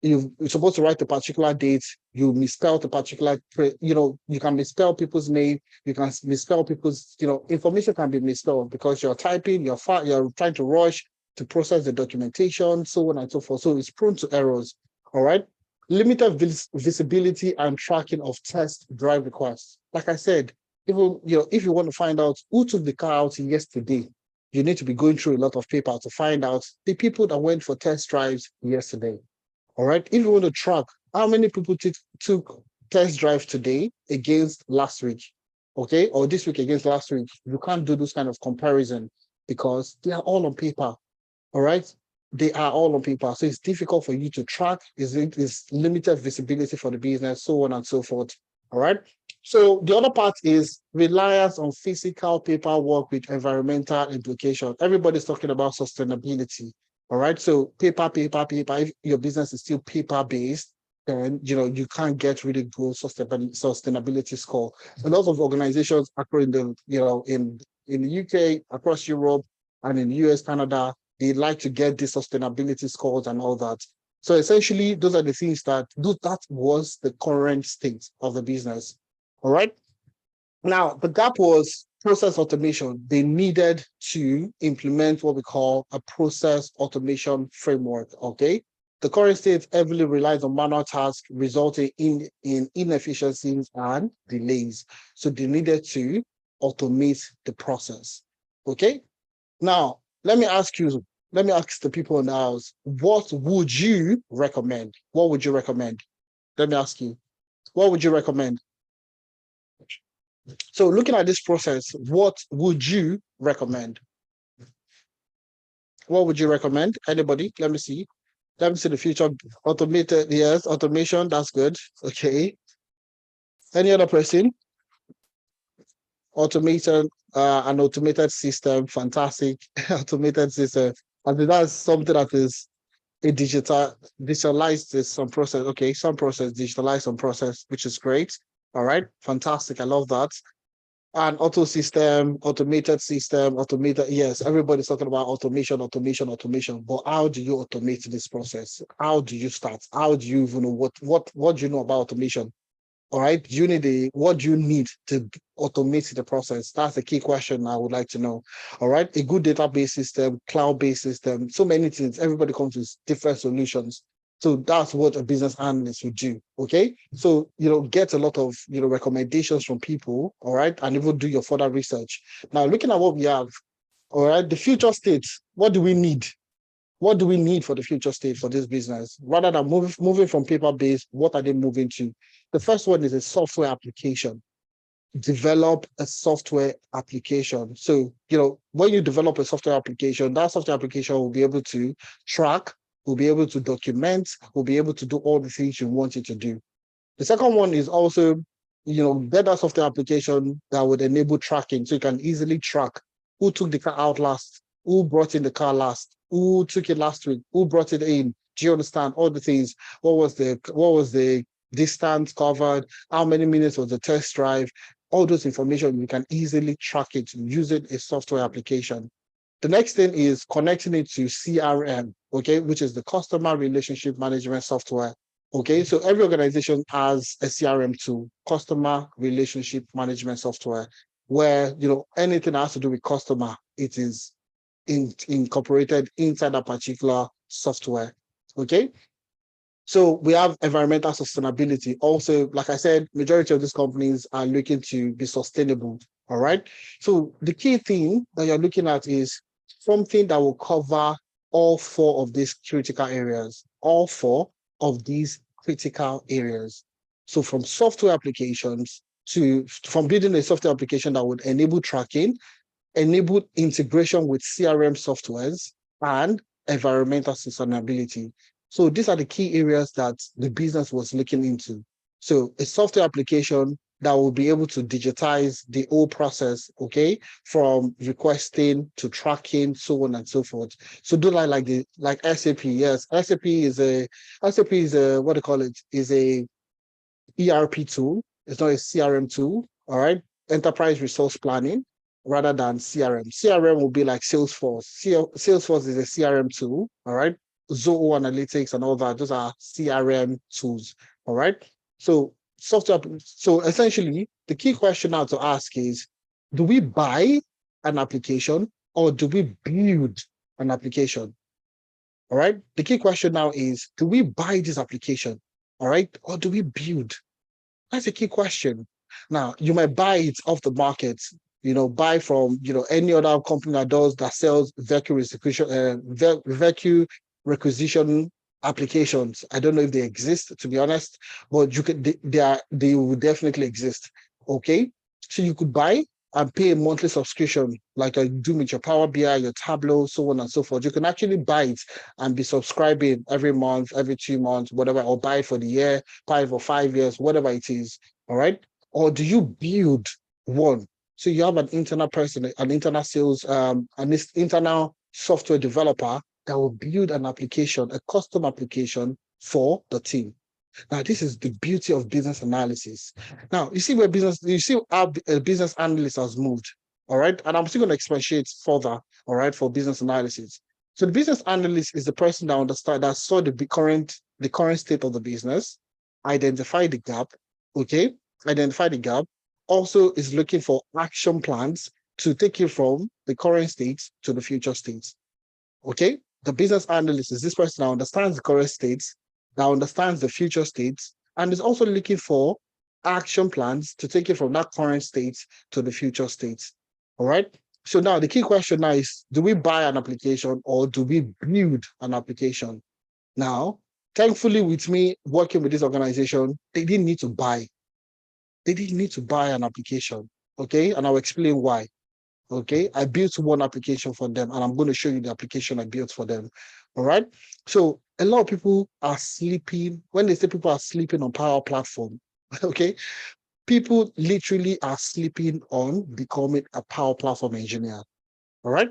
you're supposed to write a particular date, you misspell the particular, you can misspell people's name, you can misspell people's, information can be misspelled because you're typing, you're trying to rush to process the documentation, so on and so forth. So it's prone to errors. All right. Limited visibility and tracking of test drive requests. Like I said, even, if you want to find out who took the car out yesterday, you need to be going through a lot of paper to find out the people that went for test drives yesterday. All right. If you want to track how many people took test drive today against last week, okay, or this week against last week, you can't do this kind of comparison because they are all on paper. All right. They are all on paper. So it's difficult for you to track. It's limited visibility for the business, so on and so forth. All right. So the other part is reliance on physical paperwork with environmental implication. Everybody's talking about sustainability. All right. So paper. If your business is still paper based, then you can't get really good sustainability score. A lot of organizations across in the UK, across Europe, and in the US, Canada, they like to get the sustainability scores and all that. So essentially, those are the things that was the current state of the business. All right. Now, the gap was process automation. They needed to implement what we call a process automation framework. Okay. The current state heavily relies on manual tasks, resulting in inefficiencies and delays. So they needed to automate the process. Okay. Now, let me ask the people in the house, what would you recommend? What would you recommend? Let me ask you, what would you recommend? So looking at this process, what would you recommend? What would you recommend? Anybody? Let me see. Let me see the future. Automated, yes, automation, that's good. Okay. Any other person? Automated, an automated system, fantastic. Automated system. I think that's something that is a digitalized is some process. Okay, some process, digitalized some process, which is great. All right, fantastic. I love that. An auto system, automated. Yes, everybody's talking about automation, automation, automation. But how do you automate this process? How do you start? How do you even know what do you know about automation? All right, you need what do you need to automate the process? That's the key question I would like to know. All right, a good database system, cloud-based system, so many things. Everybody comes with different solutions. So that's what a business analyst would do. Okay. So, get a lot of, recommendations from people. All right. And even do your further research. Now, looking at what we have, all right, the future state, what do we need? What do we need for the future state for this business? Rather than moving from paper-based, what are they moving to? The first one is a software application. Develop a software application. So, when you develop a software application, that software application will be able to track, will be able to document, will be able to do all the things you want it to do. The second one is also, better software application that would enable tracking. So you can easily track who took the car out last, who brought in the car last, who took it last week, who brought it in. Do you understand all the things? What was the distance covered? How many minutes was the test drive? All those information, you can easily track it using a software application. The next thing is connecting it to CRM, okay, which is the customer relationship management software. Okay, so every organization has a CRM tool, customer relationship management software, where anything that has to do with customer, it is incorporated inside a particular software. Okay, so we have environmental sustainability. Also, like I said, majority of these companies are looking to be sustainable. All right. So the key thing that you're looking at is something that will cover all four of these critical areas. All four of these critical areas. So from software applications from building a software application that would enable tracking, enable integration with CRM softwares, and environmental sustainability. So these are the key areas that the business was looking into. So a software application that will be able to digitize the whole process, okay, from requesting to tracking, so on and so forth. So do like SAP. Yes, SAP is a what do you call it? Is a ERP tool. It's not a CRM tool. All right. Enterprise resource planning rather than CRM. CRM will be like Salesforce. Salesforce is a CRM tool. All right. Zoho Analytics and all that. Those are CRM tools. All right. So so essentially, the key question now to ask is, do we buy an application or do we build an application? All right. The key question now is, do we buy this application? All right. Or do we build? That's a key question. Now, you might buy it off the market, buy from, any other company that sells vacuum requisition applications. I don't know if they exist, to be honest, but they will definitely exist. Okay. So you could buy and pay a monthly subscription, like I do with your Power BI, your Tableau, so on and so forth. You can actually buy it and be subscribing every month, every 2 months, whatever, or buy it for the year, 5 or 5 years, whatever it is. All right. Or do you build one? So you have an internal person, an internal sales, an internal software developer that will build an application, a custom application for the team. Now, this is the beauty of business analysis. Now, you see how a business analyst has moved. All right. And I'm still going to expatiate further, all right, for business analysis. So the business analyst is the person that saw the current state of the business, identify the gap, okay, identify the gap, also is looking for action plans to take you from the current state to the future state. Okay, the business analyst is this person that understands the current state, that understands the future state, and is also looking for action plans to take it from that current state to the future state. All right. So now the key question now is, do we buy an application or do we build an application? Now, thankfully, with me working with this organization, they didn't need to buy. They didn't need to buy an application. Okay. And I'll explain why. Okay. I built one application for them, and I'm going to show you the application I built for them. All right. So a lot of people are sleeping. When they say people are sleeping on Power Platform, okay, people literally are sleeping on becoming a Power Platform engineer. All right.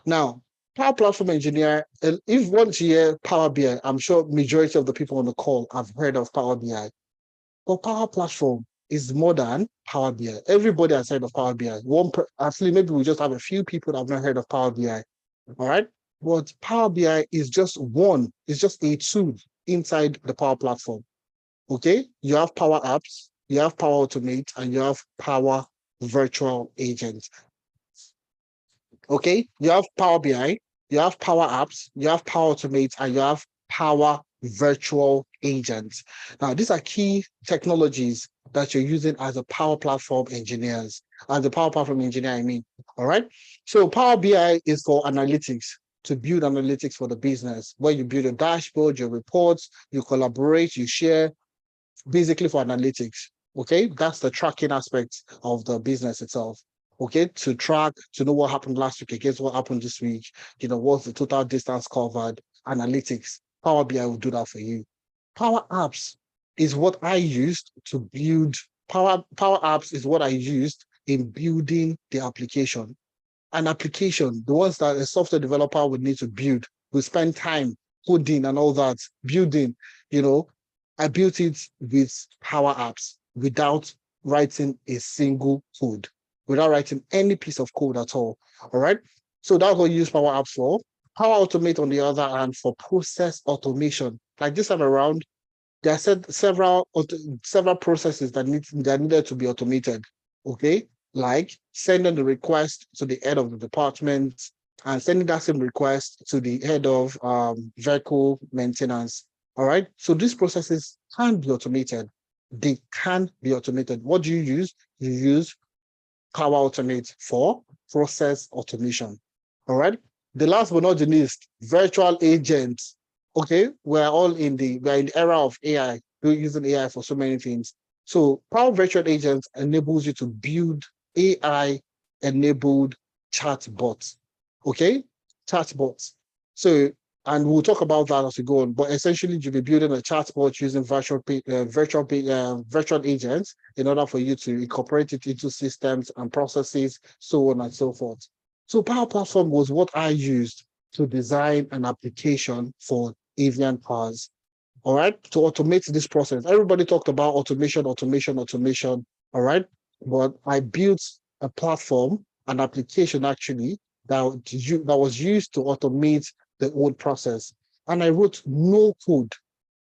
Now, Power Platform engineer, if once you hear Power BI, I'm sure majority of the people on the call have heard of Power BI. But Power Platform is more than Power BI. Everybody has heard of Power BI. Actually, maybe we just have a few people that have not heard of Power BI. All right. But Power BI is just one, it's just a tool inside the Power Platform. Okay. You have Power Apps, you have Power Automate, and you have Power Virtual Agent. Okay, you have Power BI, you have Power Apps, you have Power Automate, and you have Power Virtual Agents. Now, these are key technologies that you're using as a Power Platform engineers, as a Power Platform engineer, I mean. All right. So Power BI is for analytics, to build analytics for the business, where you build a dashboard, your reports, you collaborate, you share, basically for analytics. Okay, that's the tracking aspect of the business itself. Okay, to track, to know what happened last week against what happened this week, what's the total distance covered, analytics. Power BI will do that for you. Power Apps is what I used to build. Power Apps is what I used in building the application. An application, the ones that a software developer would need to build, will spend time coding and all that, building, you know, I built it with Power Apps without writing a single code, without writing any piece of code at all. All right. So that's what you use Power Apps for. Power Automate, on the other hand, for process automation. Like this time around, there are several processes that needed to be automated. Okay, like sending the request to the head of the department and sending that same request to the head of vehicle maintenance. All right, so these processes can be automated. They can be automated. What do you use? You use Power Automate for process automation. All right. The last but not the least, virtual agents. Okay, we're in the era of AI. We're using AI for so many things. So Power Virtual Agents enables you to build AI enabled chatbots. Okay, chatbots. So, and we'll talk about that as we go on. But essentially, you'll be building a chatbot using virtual agents in order for you to incorporate it into systems and processes, so on and so forth. So Power Platform was what I used to design an application for Avian Cars. All right, to automate this process. Everybody talked about automation, automation, automation. All right, but I built a platform, an application actually that was used to automate the whole process, and I wrote no code.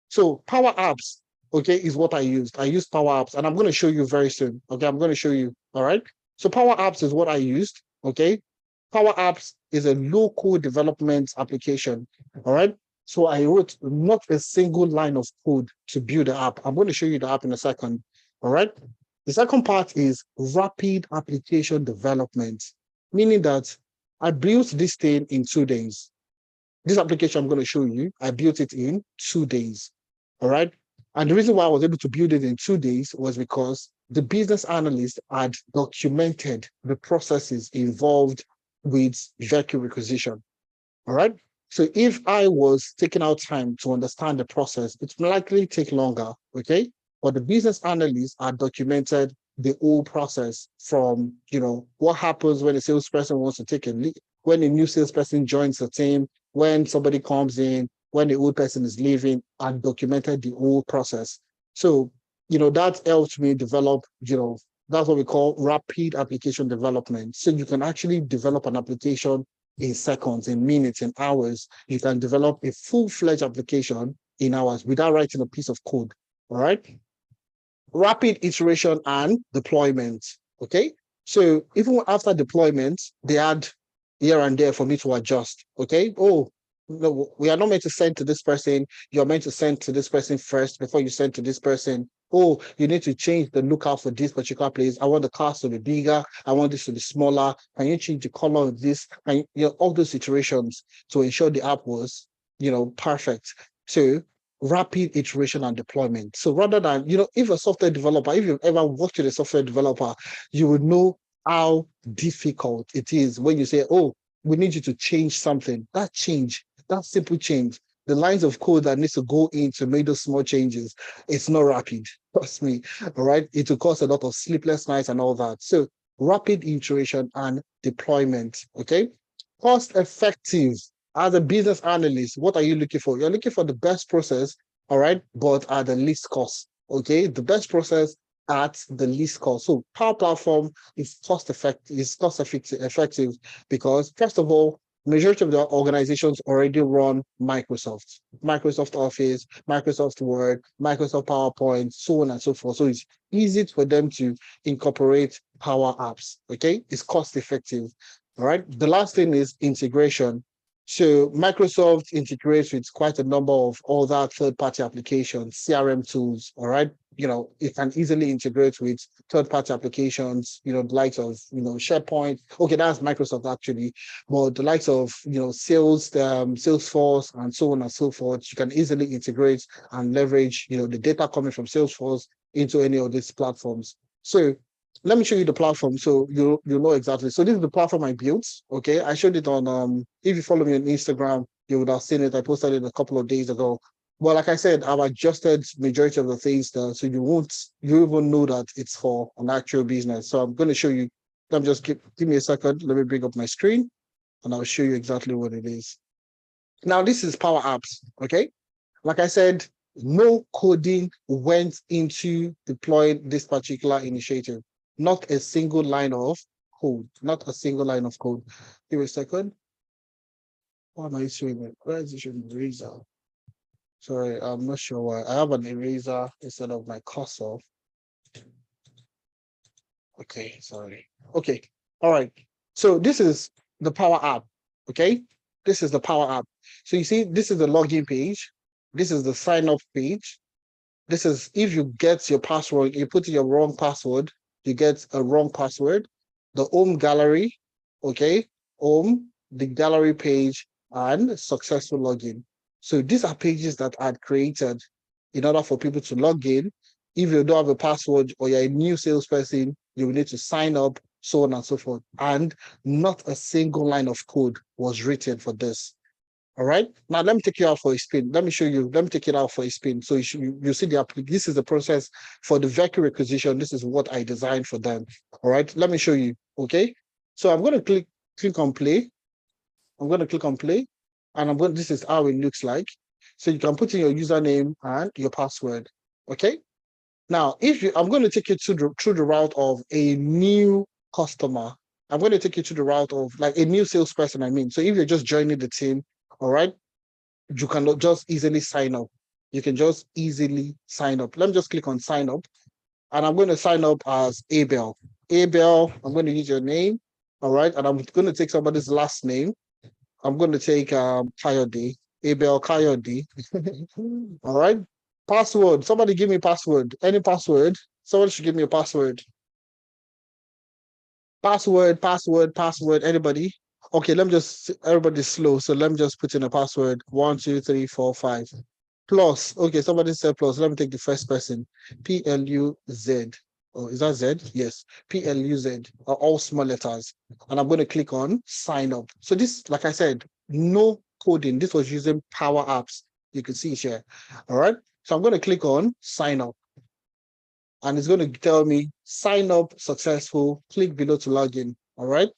So Power Apps, okay, is what I used. I used Power Apps, and I'm going to show you very soon. Okay, I'm going to show you. All right. So Power Apps is what I used. Okay, Power Apps is a low-code development application. All right. So I wrote not a single line of code to build the app. I'm going to show you the app in a second. All right. The second part is rapid application development, meaning that I built this thing in 2 days. This application I'm going to show you, I built it in 2 days. All right. And the reason why I was able to build it in 2 days was because the business analyst had documented the processes involved with vehicle requisition. All right. So if I was taking out time to understand the process, it will likely take longer. Okay. But the business analyst had documented the whole process from, what happens when a salesperson wants to take a lead, when a new salesperson joins the team, when somebody comes in, when the old person is leaving, and documented the whole process. So, that helped me develop, that's what we call rapid application development. So you can actually develop an application in seconds, in minutes, in hours. You can develop a full-fledged application in hours without writing a piece of code. All right. Rapid iteration and deployment. Okay. So even after deployment, they had here and there for me to adjust. Okay. Oh, no, we are not meant to send to this person. You're meant to send to this person first before you send to this person. Oh, you need to change the lookout for this particular place. I want the cars to be bigger. I want this to be smaller. Can you change the color of this? And all those iterations to ensure the app was, perfect. So rapid iteration and deployment. So rather than, if a software developer, if you've ever worked with a software developer, you would know how difficult it is when you say, oh, we need you to change something. That simple change, the lines of code that needs to go in to make those small changes, it's not rapid. Trust me. All right. It will cause a lot of sleepless nights and all that. So rapid iteration and deployment. Okay. Cost effective. As a business analyst, what are you looking for? You're looking for the best process, all right, but at the least cost. Okay. The best process at the least cost. So Power Platform is cost effective because first of all, majority of the organizations already run Microsoft Office, Microsoft Word, Microsoft PowerPoint, so on and so forth. So it's easy for them to incorporate Power Apps. Okay, it's cost effective. All right. The last thing is integration. So Microsoft integrates with quite a number of other third-party applications, CRM tools. All right. It can easily integrate with third-party applications, the likes of, SharePoint. Okay, that's Microsoft actually, but the likes of, Salesforce and so on and so forth, you can easily integrate and leverage, the data coming from Salesforce into any of these platforms. So let me show you the platform so you know exactly. So this is the platform I built. Okay, I showed it on if you follow me on Instagram, you would have seen it. I posted it a couple of days ago. Well, like I said, I've adjusted majority of the things there, so you even know that it's for an actual business. So I'm going to show you. Let me just give me a second. Let me bring up my screen, and I'll show you exactly what it is. Now, this is Power Apps. Okay, like I said, no coding went into deploying this particular initiative. Not a single line of code. Not a single line of code. Give me a second. Why am I showing it? Where is it showing eraser? Sorry, I'm not sure why. I have an eraser instead of my cursor. Okay, sorry. Okay, all right. So this is the Power App. Okay, this is the Power App. So you see, this is the login page. This is the sign up page. This is if you get your password, you put in your wrong password, you get a wrong password. The home gallery, okay, home, the gallery page, and successful login. So these are pages that I'd created in order for people to log in. If you don't have a password or you're a new salesperson, you will need to sign up, so on and so forth. And not a single line of code was written for this. All right. Now let me take you out for a spin. Let me show you. Let me take it out for a spin. So you see this is the process for the vector requisition. This is what I designed for them. All right. Let me show you. Okay. So I'm going to click on play. I'm going to click on play, and this is how it looks like. So you can put in your username and your password. Okay. Now, I'm going to take you through the route of a new customer. I'm going to take you to the route of like a new salesperson. I mean, so if you're just joining the team, all right, you can just easily sign up. You can just easily sign up. Let me just click on sign up, and I'm going to sign up as Abel. Abel, I'm going to use your name, all right, and I'm going to take somebody's last name. I'm going to take Coyote, Abel Coyote. All right. Password. Somebody give me password. Any password. Someone should give me a password. Password. Anybody? Okay, everybody's slow. So let me just put in a password. 1, 2, 3, 4, 5. Plus. Okay, somebody said plus. Let me take the first person. PLUZ. Oh, is that Z? Yes. PLUZ are all small letters. And I'm going to click on sign up. So this, like I said, no coding. This was using Power Apps. You can see it here. All right. So I'm going to click on sign up. And it's going to tell me sign up successful. Click below to log in. All right.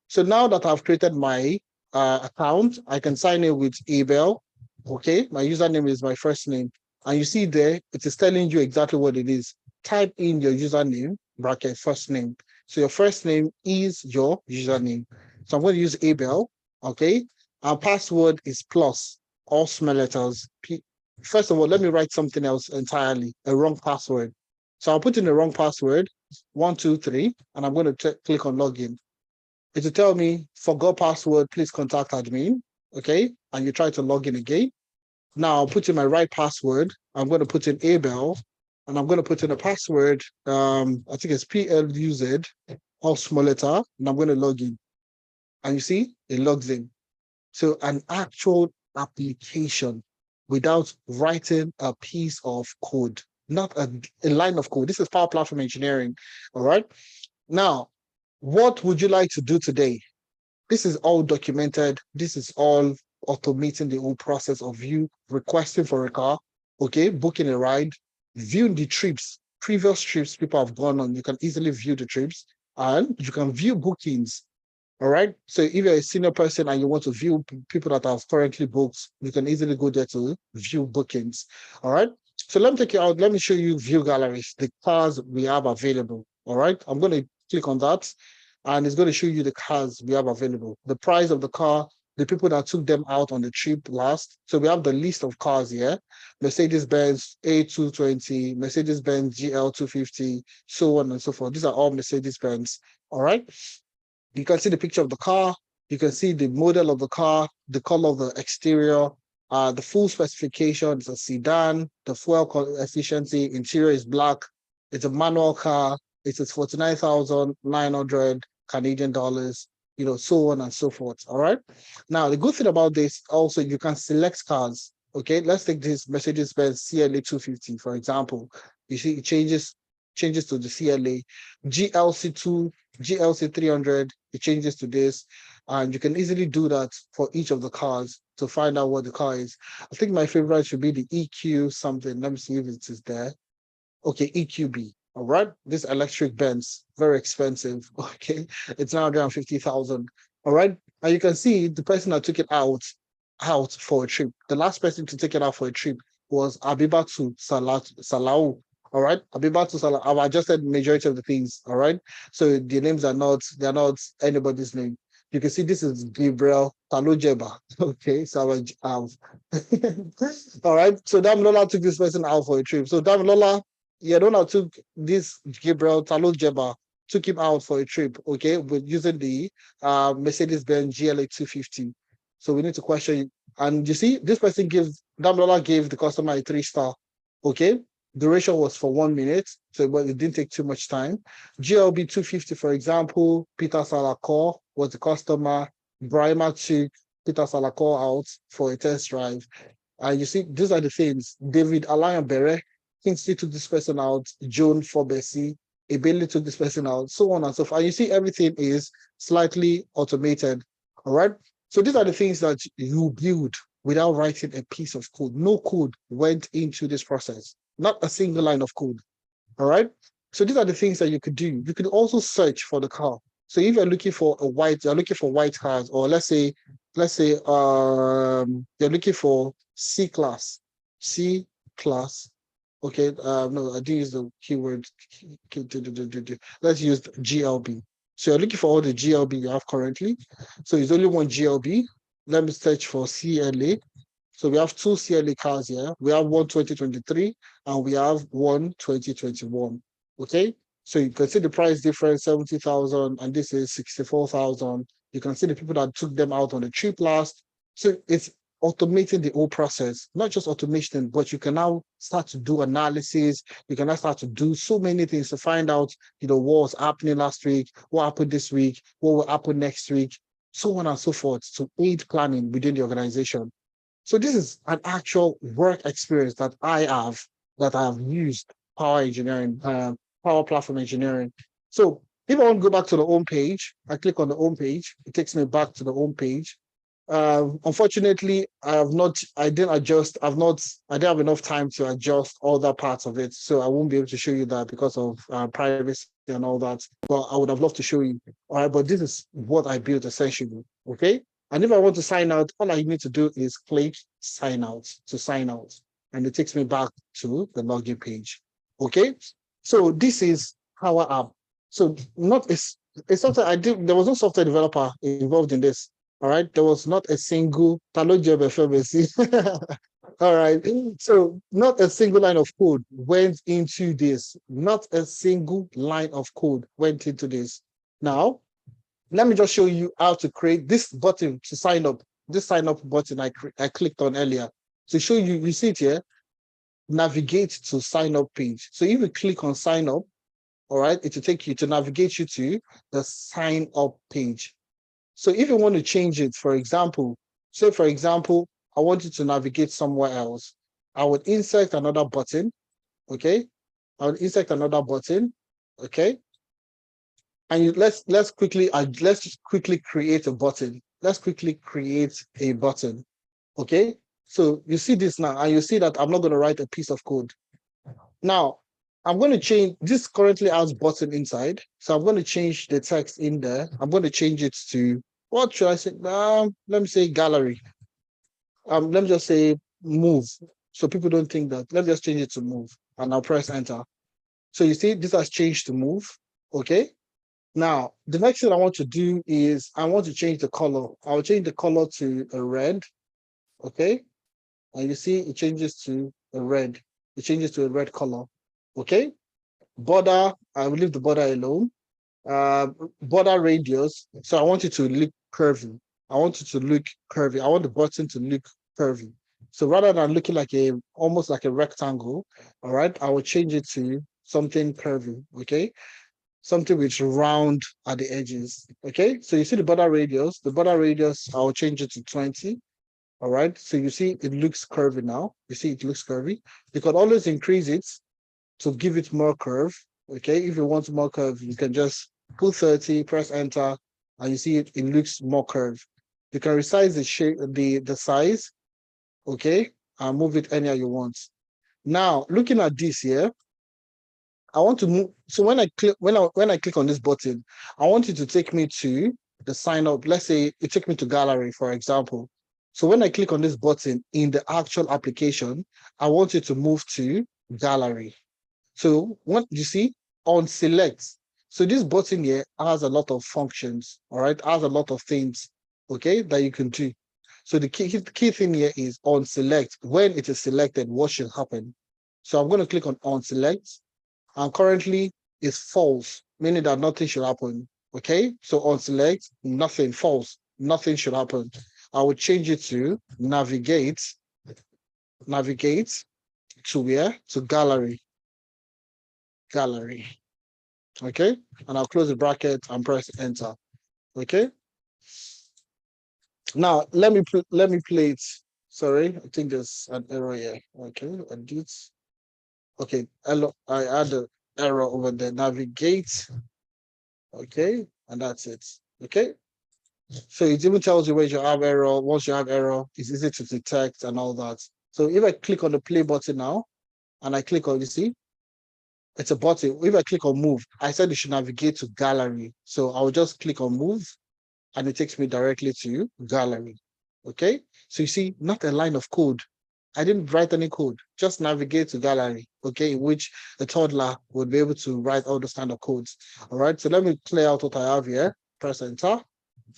So now that I've created my account, I can sign in with Abel. Okay. My username is my first name. And you see there, it is telling you exactly what it is. Type in your username, bracket first name. So your first name is your username. So I'm going to use Abel. Okay. Our password is plus, all small letters. First of all, let me write something else entirely, a wrong password. So I'll put in the wrong password, 1, 2, 3, and I'm going to click on login. It will tell me, forgot password, please contact admin. Okay, and you try to log in again. Now I'll put in my right password. I'm going to put in Abel, and I'm going to put in a password. I think it's PLUZ, all small letter, and I'm going to log in. And you see, it logs in. So an actual application without writing a piece of code, not a line of code. This is Power Platform Engineering. All right. Now, what would you like to do today? This is all documented. This is all automating the whole process of you requesting for a car, okay, booking a ride, viewing the trips, previous trips people have gone on. You can easily view the trips and you can view bookings. All right. So if you're a senior person and you want to view people that have currently booked, you can easily go there to view bookings. All right. So let me take you out. Let me show you view galleries, the cars we have available. All right. I'm going to click on that and it's going to show you the cars we have available, the price of the car, the people that took them out on the trip last. So we have the list of cars here: Mercedes-Benz A220, Mercedes-Benz GL250, so on and so forth. These are all Mercedes-Benz. All right. You can see the picture of the car. You can see the model of the car, the color of the exterior, the full specification. It's a sedan. The fuel efficiency, interior is black. It's a manual car. It's 49,900 Canadian dollars. So on and so forth. All right. Now the good thing about this also, you can select cars. Okay, let's take this Mercedes-Benz CLA 250 for example. You see, it changes to the CLA. GLC2, GLC 300, it changes to this. And you can easily do that for each of the cars to find out what the car is. I think my favorite should be the EQ something. Let me see if it is there. Okay, EQB. All right, this electric Benz, very expensive. Okay, it's 950,000. All right, and you can see the person that took it out for a trip. The last person to take it out for a trip was Abibatu Salau. All right, Abibatu Salau. I've adjusted majority of the things. All right, so the names they're not anybody's name. You can see this is Gabriel Talojeba. Okay, so I've all right. So Damilola took this person out for a trip. So Damilola, yeah, Dona took this Gabriel Talojeba, took him out for a trip, okay, with using the Mercedes-Benz GLA 250. So we need to question, and you see, this person Damilola gave the customer a 3-star, okay. Duration was for 1 minute, so but it didn't take too much time. GLB 250, for example, Peter Salakor was the customer. Brahima took Peter Salakor out for a test drive. And you see, these are the things. David Alain Bere, Kingsley took this person out. Joan Forbesi, Ebele took this person out, so on and so forth. And you see, everything is slightly automated. All right. So these are the things that you build without writing a piece of code. No code went into this process. Not a single line of code. All right. So these are the things that you could do. You could also search for the car. So if you're looking for you're looking for white cars, or let's say you're looking for C class. Okay. No, I didn't use the keyword. Let's use GLB. So you're looking for all the GLB you have currently. So it's only one GLB. Let me search for CLA. So we have 2 CLA cars here. We have one 2023 and we have one 2021. Okay. So you can see the price difference, 70,000, and this is 64,000. You can see the people that took them out on the trip last. So it's automating the whole process, not just automation, but you can now start to do analysis. You can now start to do so many things to find out, what was happening last week, what happened this week, what will happen next week, so on and so forth, to aid planning within the organization. So this is an actual work experience that I have used Power Engineering, Power Platform Engineering. So if I want to go back to the home page, I click on the home page. It takes me back to the home page. Unfortunately, I didn't have enough time to adjust all that parts of it. So I won't be able to show you that because of privacy and all that. But I would have loved to show you. All right, but this is what I built essentially. Okay. And if I want to sign out, all I need to do is click sign out to sign out. And it takes me back to the login page. Okay. So this is Power App. So it's something I did. There was no software developer involved in this. All right. There was not a single all right. So not a single line of code went into this. Not a single line of code went into this. Now, let me just show you how to create this button to sign up. This sign up button I clicked on earlier. To show you, you see it here, navigate to sign up page. So if you click on sign up, all right, it will take you to navigate you to the sign up page. So if you want to change it, for example, say for example, I want you to navigate somewhere else. I would insert another button, okay? I would insert another button, okay? And let's just quickly create a button. Let's quickly create a button, okay? So you see this now, and you see that I'm not going to write a piece of code. Now, I'm going to change, this currently has button inside. So I'm going to change the text in there. I'm going to change it to, what should I say? Let me say gallery. Let me just say move. So people don't think that. Let's just change it to move. And I'll press enter. So you see, this has changed to move. Okay. Now, the next thing I want to do is I want to change the color. I'll change the color to a red. Okay. And you see it changes to a red. It changes to a red color. Okay. Border, I will leave the border alone. Border radius. So I want it to look curvy. I want it to look curvy. I want the button to look curvy. So rather than looking like almost like a rectangle, all right, I will change it to something curvy. Okay. Something which round at the edges. Okay. So you see the border radius. The border radius, I'll change it to 20. All right. So you see it looks curvy now. You see it looks curvy. You can always increase it to give it more curve. Okay. If you want more curve, you can just put 30, press enter, and you see it looks more curved. You can resize the shape, the size, okay, and move it anywhere you want. Now, looking at this here, I want to move. So when I click on this button, I want it to take me to the sign up. Let's say it take me to gallery, for example. So when I click on this button in the actual application, I want it to move to gallery. So what you see on select. So this button here has a lot of functions, all right, has a lot of things, okay, that you can do. So the key thing here is on select. When it is selected, what should happen? So I'm going to click on select, and currently it's false, meaning that nothing should happen. Okay, so on select, nothing, false, nothing should happen. I will change it to navigate to where? To gallery. Okay, and I'll close the bracket and press enter. Okay, now let me play it. Sorry, I think there's an error here. Okay, edit. Okay, I add an error over there. Navigate. Okay, and that's it. Okay, so it even tells you where you have error. Once you have error, it's easy to detect and all that. So if I click on the play button now, and I click on, you see, it's a button. If I click on move, I said you should navigate to gallery. So I'll just click on move, and it takes me directly to gallery. Okay, so you see, not a line of code. I didn't write any code, just navigate to gallery, okay, in which a toddler would be able to write all those kind of codes. All right, so let me clear out what I have here, press enter,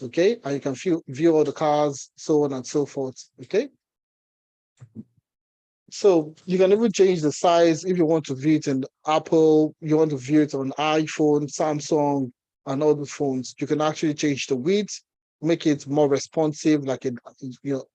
okay, and you can view all the cars, so on and so forth, okay. So you can even change the size if you want to view it in Apple, you want to view it on iPhone, Samsung, and other phones. You can actually change the width, make it more responsive, like it,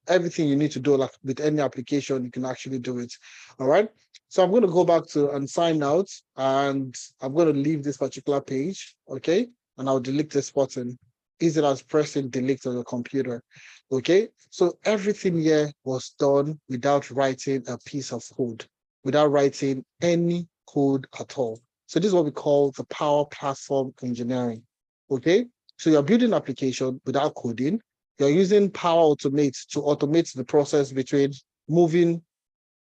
everything you need to do, like with any application, you can actually do it. All right. So I'm going to go back to and sign out, and I'm going to leave this particular page. Okay. And I'll delete this button. Easy as pressing delete on your computer. Okay, so everything here was done without writing a piece of code, without writing any code at all. So this is what we call the Power Platform engineering. Okay, so you're building an application without coding. You're using Power Automate to automate the process between moving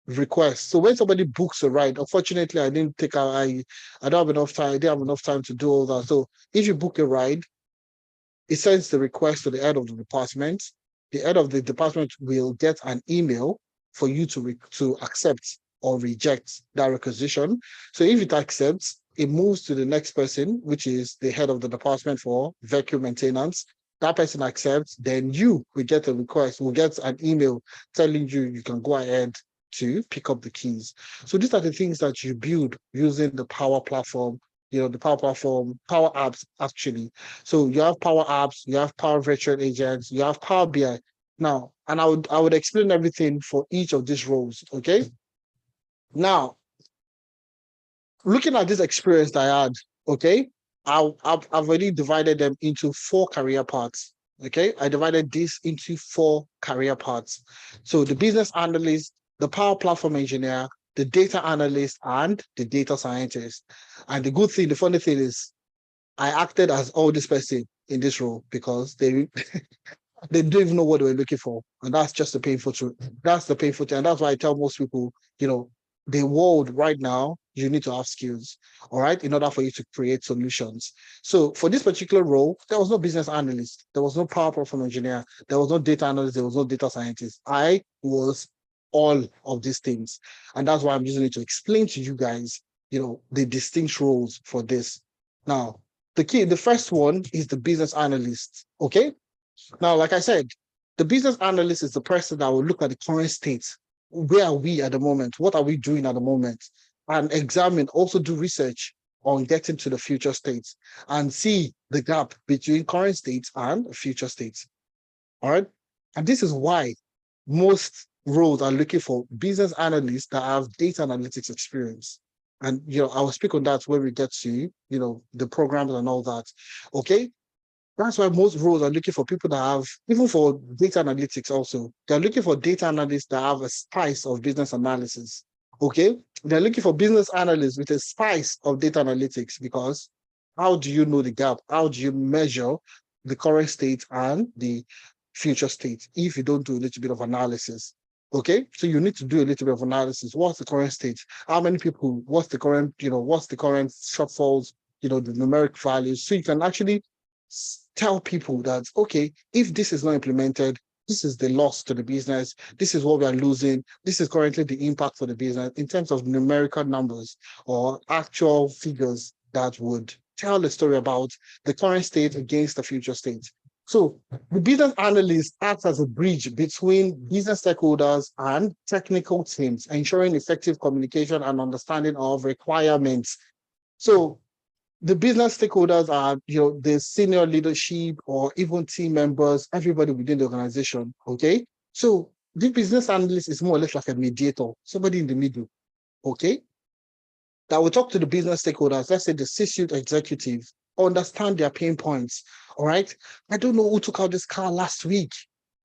requests. So when somebody books a ride, unfortunately, I don't have enough time. I didn't have enough time to do all that. So if you book a ride, it sends the request to the head of the department. The head of the department will get an email for you to accept or reject that requisition. So if it accepts, it moves to the next person, which is the head of the department for vehicle maintenance. That person accepts, then you will get a request, will get an email telling you you can go ahead to pick up the keys. So these are the things that you build using the Power Platform, the Power Platform, Power Apps, actually. So you have Power Apps, you have Power Virtual Agents, you have Power BI. Now, and I would explain everything for each of these roles, okay? Now, looking at this experience that I had, okay, I've already divided them into 4 career paths. Okay, I divided this into 4 career paths. So the business analyst, the power platform engineer, the data analyst, and the data scientist. And the good thing, the funny thing is, I acted as all this person in this role because they they don't even know what they were looking for. And that's just the painful truth. That's the painful thing. And that's why I tell most people, you know, the world right now, you need to have skills, all right, in order for you to create solutions. So for this particular role, there was no business analyst, there was no power platform engineer, there was no data analyst, there was no data scientist. I was all of these things. And that's why I'm using it to explain to you guys, the distinct roles for this. Now, the first one is the business analyst. Okay. Now, like I said, the business analyst is the person that will look at the current state. Where are we at the moment? What are we doing at the moment? And examine, also do research on getting to the future states and see the gap between current states and future states. All right. And this is why most roles are looking for business analysts that have data analytics experience. And I will speak on that when we get to the programs and all that. Okay. That's why most roles are looking for people that have, even for data analytics also, they're looking for data analysts that have a spice of business analysis. Okay? They're looking for business analysts with a spice of data analytics because how do you know the gap? How do you measure the current state and the future state if you don't do a little bit of analysis? Okay, so you need to do a little bit of analysis. What's the current state? How many people? What's the current shortfalls? The numeric values, so you can actually tell people that, okay, if this is not implemented, this is the loss to the business, this is what we are losing, this is currently the impact for the business in terms of numerical numbers or actual figures that would tell the story about the current state against the future state. So the business analyst acts as a bridge between business stakeholders and technical teams, ensuring effective communication and understanding of requirements. So the business stakeholders are, the senior leadership or even team members, everybody within the organization. Okay. So the business analyst is more or less like a mediator, somebody in the middle. Okay. That will talk to the business stakeholders, let's say the C-suite executive, understand their pain points. All right. I don't know who took out this car last week.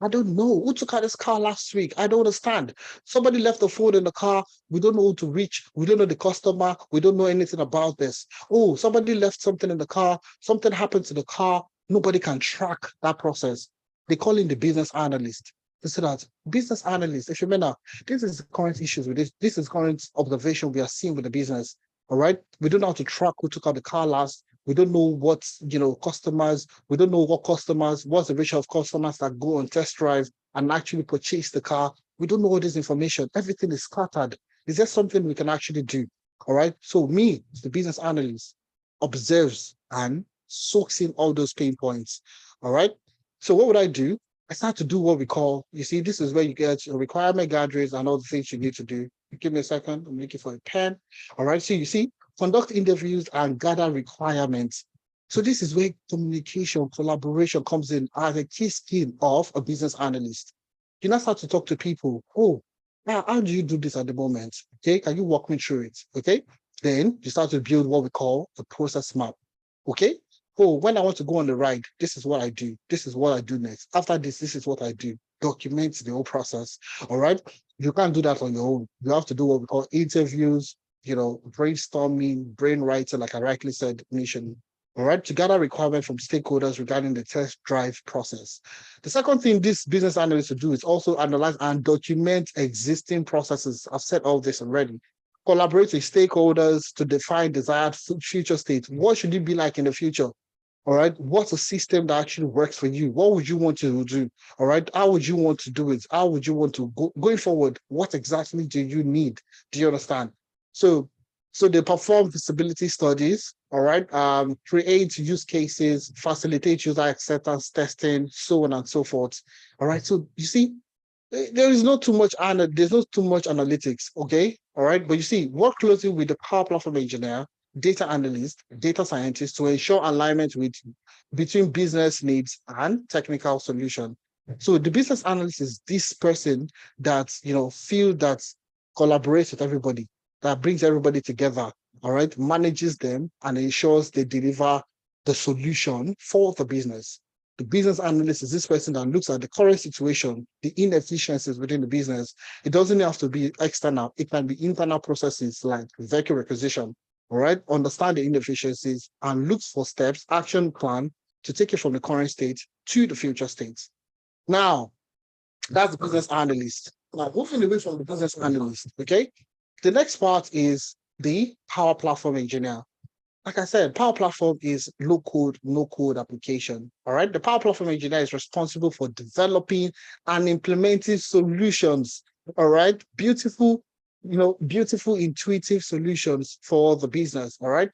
I don't know who took out this car last week. I don't understand. Somebody left the phone in the car. We don't know who to reach. We don't know the customer. We don't know anything about this. Oh, somebody left something in the car. Something happened to the car. Nobody can track that process. They call in the business analyst. They say that business analyst, if you remember, this is the current issues with this. This is current observation we are seeing with the business. All right. We don't know how to track who took out the car last. We don't know what, customers, we don't know what customers, what's the ratio of customers that go on test drive and actually purchase the car. We don't know all this information. Everything is scattered. Is there something we can actually do? All right. So me, the business analyst, observes and soaks in all those pain points. All right. So what would I do? I start to do what we call, you see, this is where you get your requirement gatherings and all the things you need to do. Give me a second. I'm looking for a pen. All right. So you see, conduct interviews and gather requirements. So this is where communication, collaboration comes in as a key skill of a business analyst. You now start to talk to people. Oh, now how do you do this at the moment? Okay, can you walk me through it? Okay, then you start to build what we call a process map. Okay, oh, when I want to go on the ride, this is what I do. This is what I do next. After this, this is what I do. Document the whole process. All right, you can't do that on your own. You have to do what we call interviews, brainstorming, brainwriting, like I rightly said initially. All right, to gather requirements from stakeholders regarding the test drive process. The second thing this business analyst to do is also analyze and document existing processes. I've said all this already. Collaborate with stakeholders to define desired future state. What should it be like in the future? All right. What's a system that actually works for you? What would you want to do? All right. How would you want to do it? How would you want to go going forward? What exactly do you need? Do you understand? So they perform feasibility studies. All right. Create use cases, facilitate user acceptance testing, so on and so forth. All right. So you see, there is not too much there's not too much analytics. Okay. All right. But you see, work closely with the power platform engineer, data analyst, data scientist to ensure alignment between business needs and technical solution. So the business analyst is this person that feel that collaborates with everybody, that brings everybody together, all right, manages them and ensures they deliver the solution for the business. The business analyst is this person that looks at the current situation, the inefficiencies within the business. It doesn't have to be external. It can be internal processes like vehicle requisition. All right. Understand the inefficiencies and look for steps, action plan to take it from the current state to the future state. Now, that's the business analyst. Now, moving away from the business analyst, okay? The next part is the Power Platform engineer. Like I said, Power Platform is low code, no code application. All right. The Power Platform engineer is responsible for developing and implementing solutions. All right. Beautiful, beautiful, intuitive solutions for the business. All right.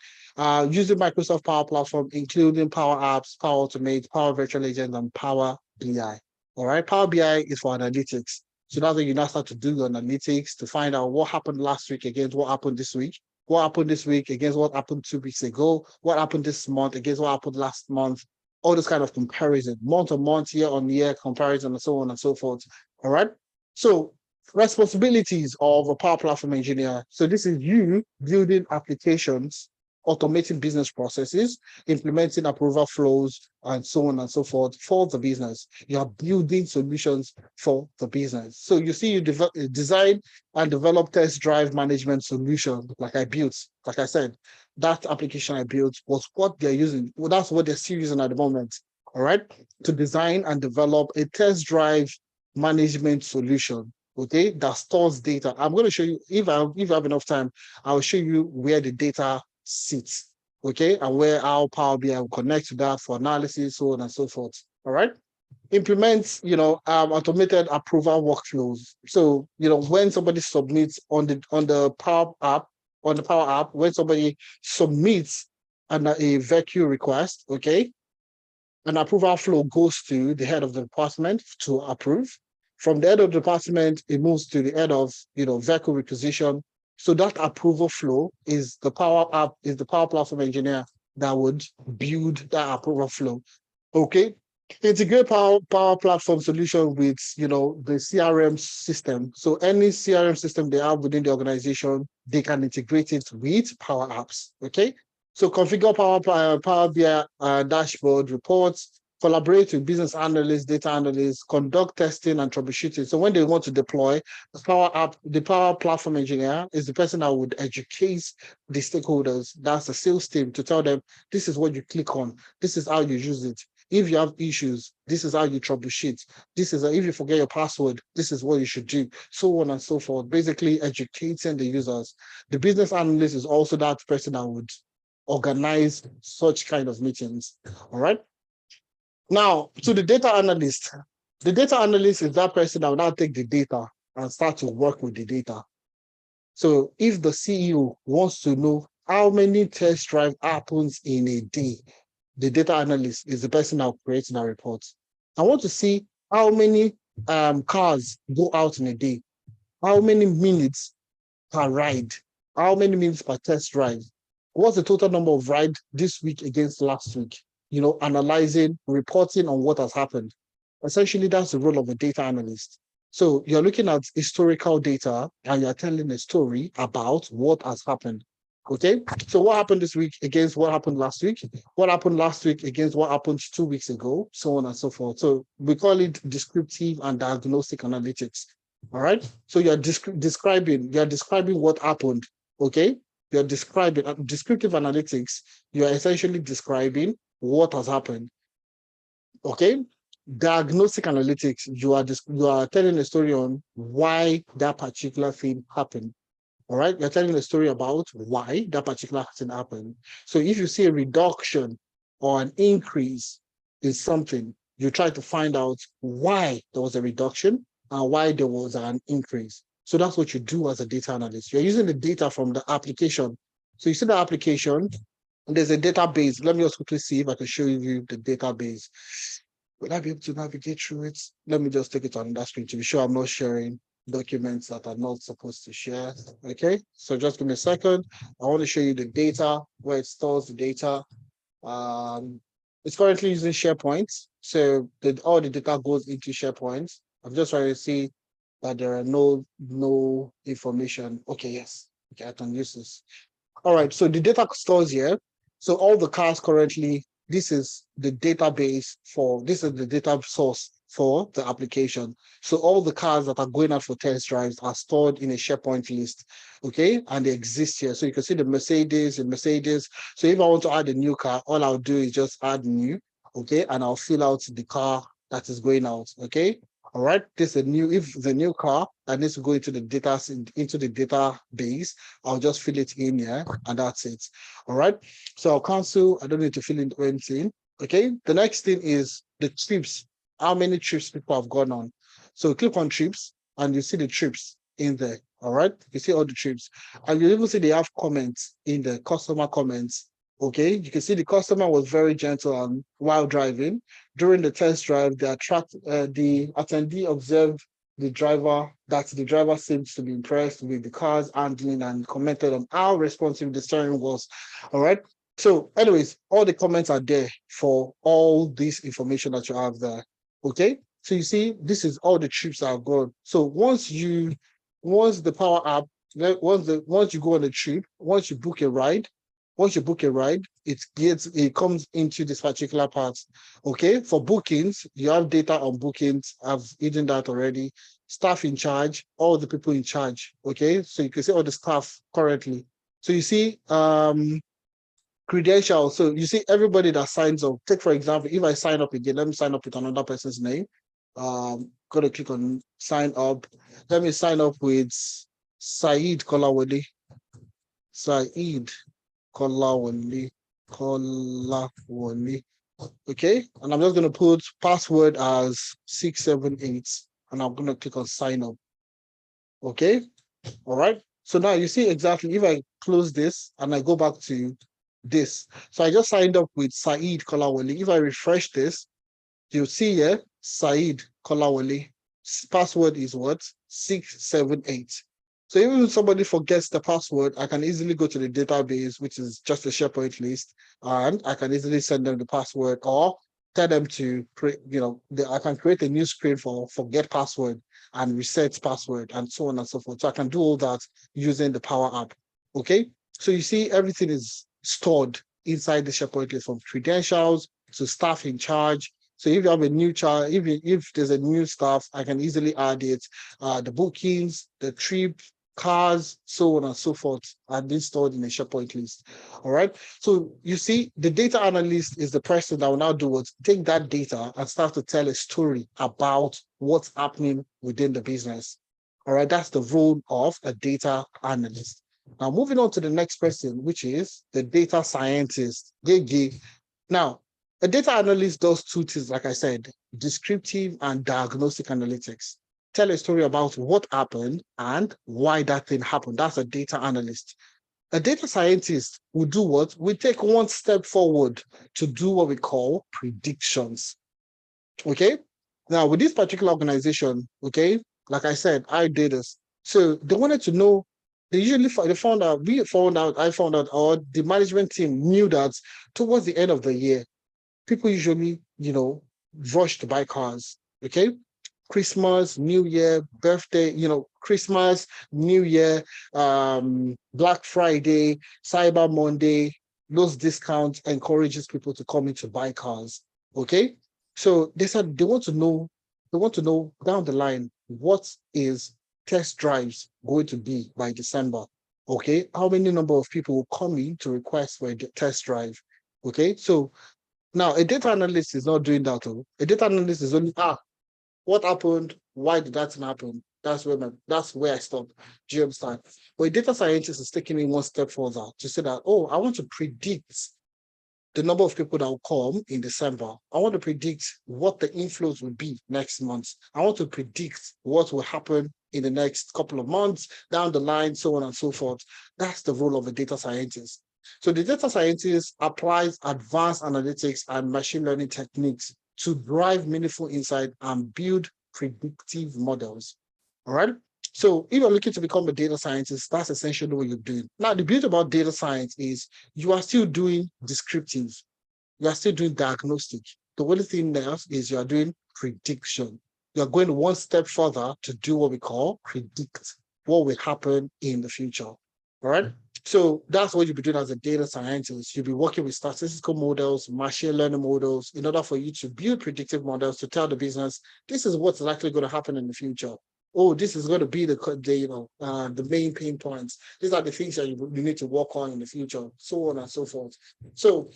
Using Microsoft Power Platform, including Power Apps, Power Automate, Power Virtual Agent, and Power BI. All right. Power BI is for analytics. So that's when you now start to do your analytics to find out what happened last week against what happened this week, what happened this week against what happened 2 weeks ago, what happened this month against what happened last month, all this kind of comparison, month on month, year on year comparison, and so on and so forth. All right. So responsibilities of a Power Platform engineer. So this is you building applications, automating business processes, implementing approval flows, and so on and so forth for the business. You are building solutions for the business. So you see, you design and develop test drive management solution like I built. Like I said, that application I built was what they're using. Well, that's what they're still using at the moment. All right. To design and develop a test drive management solution. Okay, that stores data. I'm going to show you, if I have enough time, I'll show you where the data sits, okay, and where our Power BI will connect to that for analysis, so on and so forth. All right. Implement, automated approval workflows. So, when somebody submits on the Power App, when somebody submits a vehicle request, okay, an approval flow goes to the head of the department to approve. From the head of the department, it moves to the head of, vehicle requisition. So that approval flow is the Power Platform engineer that would build that approval flow. Okay. Integrate power Platform solution with, the CRM system. So any CRM system they have within the organization, they can integrate it with Power Apps. Okay. So configure Power BI dashboard reports, collaborate with business analysts, data analysts, conduct testing and troubleshooting. So when they want to deploy the Power Platform engineer is the person that would educate the stakeholders. That's the sales team to tell them, this is what you click on. This is how you use it. If you have issues, this is how you troubleshoot. If you forget your password, this is what you should do, so on and so forth. Basically educating the users. The business analyst is also that person that would organize such kind of meetings. All right. Now, to the data analyst. The data analyst is that person that will now take the data and start to work with the data. So if the CEO wants to know how many test drive happens in a day, the data analyst is the person that creates that report. I want to see how many cars go out in a day, how many minutes per ride, how many minutes per test drive, what's the total number of rides this week against last week, analyzing, reporting on what has happened. Essentially, that's the role of a data analyst. So you're looking at historical data and you're telling a story about what has happened. Okay, so what happened this week against what happened last week? What happened last week against what happened 2 weeks ago? So on and so forth. So we call it descriptive and diagnostic analytics. All right. So you're describing what happened. Okay. You're describing descriptive analytics. You're essentially describing what has happened. Okay. Diagnostic analytics. You are telling a story on why that particular thing happened. All right, you're telling a story about why that particular thing happened. So if you see a reduction or an increase in something, you try to find out why there was a reduction and why there was an increase. So that's what you do as a data analyst. You're using the data from the application. So you see the application, and there's a database. Let me just quickly see if I can show you the database. Will I be able to navigate through it? Let me just take it on that screen to be sure I'm not sharing documents that are not supposed to share. Okay, so just give me a second. I want to show you the data, where it stores the data. It's currently using SharePoint. So all the data goes into SharePoint. I'm just trying to see that there are no information. Okay, yes. Okay, I can use this. All right, so the data stores here. So all the cars currently this is the database this is the data source for the application. So all the cars that are going out for test drives are stored in a SharePoint list, okay? And they exist here. So you can see the Mercedes. So if I want to add a new car, all I'll do is just add new, okay? And I'll fill out the car that is going out, okay? All right, if the new car that needs to go into the database, I'll just fill it in here and that's it. All right, so I'll cancel. I don't need to fill in anything. Okay, the next thing is the trips. How many trips people have gone on? So click on trips and you see the trips in there. All right, you see all the trips, and you even see they have comments in the customer comments. Okay, you can see the customer was very gentle and while driving. During the test drive, the attendee observed the driver seems to be impressed with the car's handling and commented on how responsive the steering was. All right. So, anyways, all the comments are there for all this information that you have there. Okay. So you see, this is all the trips that have gone. So once the Power App, once you go on a trip, once you book a ride, it comes into this particular part. Okay, for bookings, you have data on bookings. I've hidden that already. Staff in charge, all the people in charge. Okay, so you can see all the staff currently. So you see credentials. So you see everybody that signs up. Take for example, if I sign up again, let me sign up with another person's name. Gotta click on sign up. Let me sign up with Saeed Kolawole. Saeed Kolawole. Okay, and I'm just going to put password as 678 and I'm going to click on sign up. Okay, all right. So now you see exactly if I close this and I go back to this. So I just signed up with Saeed Kolawole. If I refresh this, you'll see here Saeed Kolawole. Password is what? 678. So even if somebody forgets the password, I can easily go to the database, which is just a SharePoint list, and I can easily send them the password or tell them to create, I can create a new screen for forget password and reset password and so on and so forth. So I can do all that using the Power App. Okay. So you see everything is stored inside the SharePoint list from credentials to staff in charge. So if you have a new child, if there's a new staff, I can easily add it. The bookings, the trip, cars, so on and so forth, are being stored in a SharePoint list. All right. So you see, the data analyst is the person that will now do what? Take that data and start to tell a story about what's happening within the business. All right. That's the role of a data analyst. Now, moving on to the next person, which is the data scientist. Now, a data analyst does two things, like I said, descriptive and diagnostic analytics. Tell a story about what happened and why that thing happened. That's a data analyst. A data scientist will do what? We take one step forward to do what we call predictions. Okay? Now, with this particular organization, okay, like I said, I did this. So they wanted to know, I found out, or the management team knew that towards the end of the year, people usually, rush to buy cars. Okay. Christmas, New Year, birthday, Christmas, New Year, Black Friday, Cyber Monday, those discounts encourages people to come in to buy cars. Okay. So they said they want to know down the line what is test drives going to be by December. Okay. How many number of people will come in to request for a test drive? Okay. So now, a data analyst is not doing that. A data analyst is only, what happened? Why did that happen? That's where I stop. Do you understand? But a data scientist is taking it one step further to say that, I want to predict the number of people that will come in December. I want to predict what the inflows will be next month. I want to predict what will happen in the next couple of months, down the line, so on and so forth. That's the role of a data scientist. So the data scientist applies advanced analytics and machine learning techniques to drive meaningful insight and build predictive models. All right. So if you're looking to become a data scientist, that's essentially what you're doing. Now, the beauty about data science is you are still doing descriptive. You are still doing diagnostic. The only thing there is you are doing prediction. You are going one step further to do what we call predict what will happen in the future. All right. So that's what you'll be doing as a data scientist. You'll be working with statistical models, machine learning models, in order for you to build predictive models to tell the business, this is what's likely going to happen in the future. Oh, this is going to be the main pain points. These are the things that you need to work on in the future, so on and so forth. So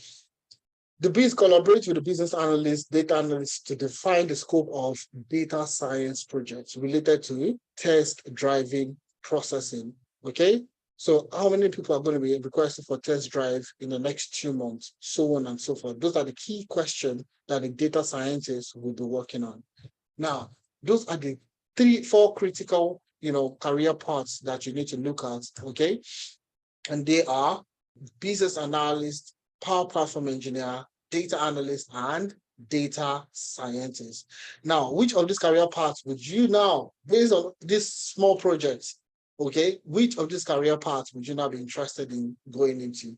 the biz collaborates with the business analysts, data analysts to define the scope of data science projects related to test driving processing. Okay. So how many people are going to be requested for test drive in the next 2 months, so on and so forth. Those are the key questions that the data scientists will be working on. Now, those are the 4 critical, career paths that you need to look at. Okay. And they are business analyst, power platform engineer, data analyst, and data scientist. Now, which of these career paths would you now, based on this small project, okay, which of these career paths would you now be interested in going into?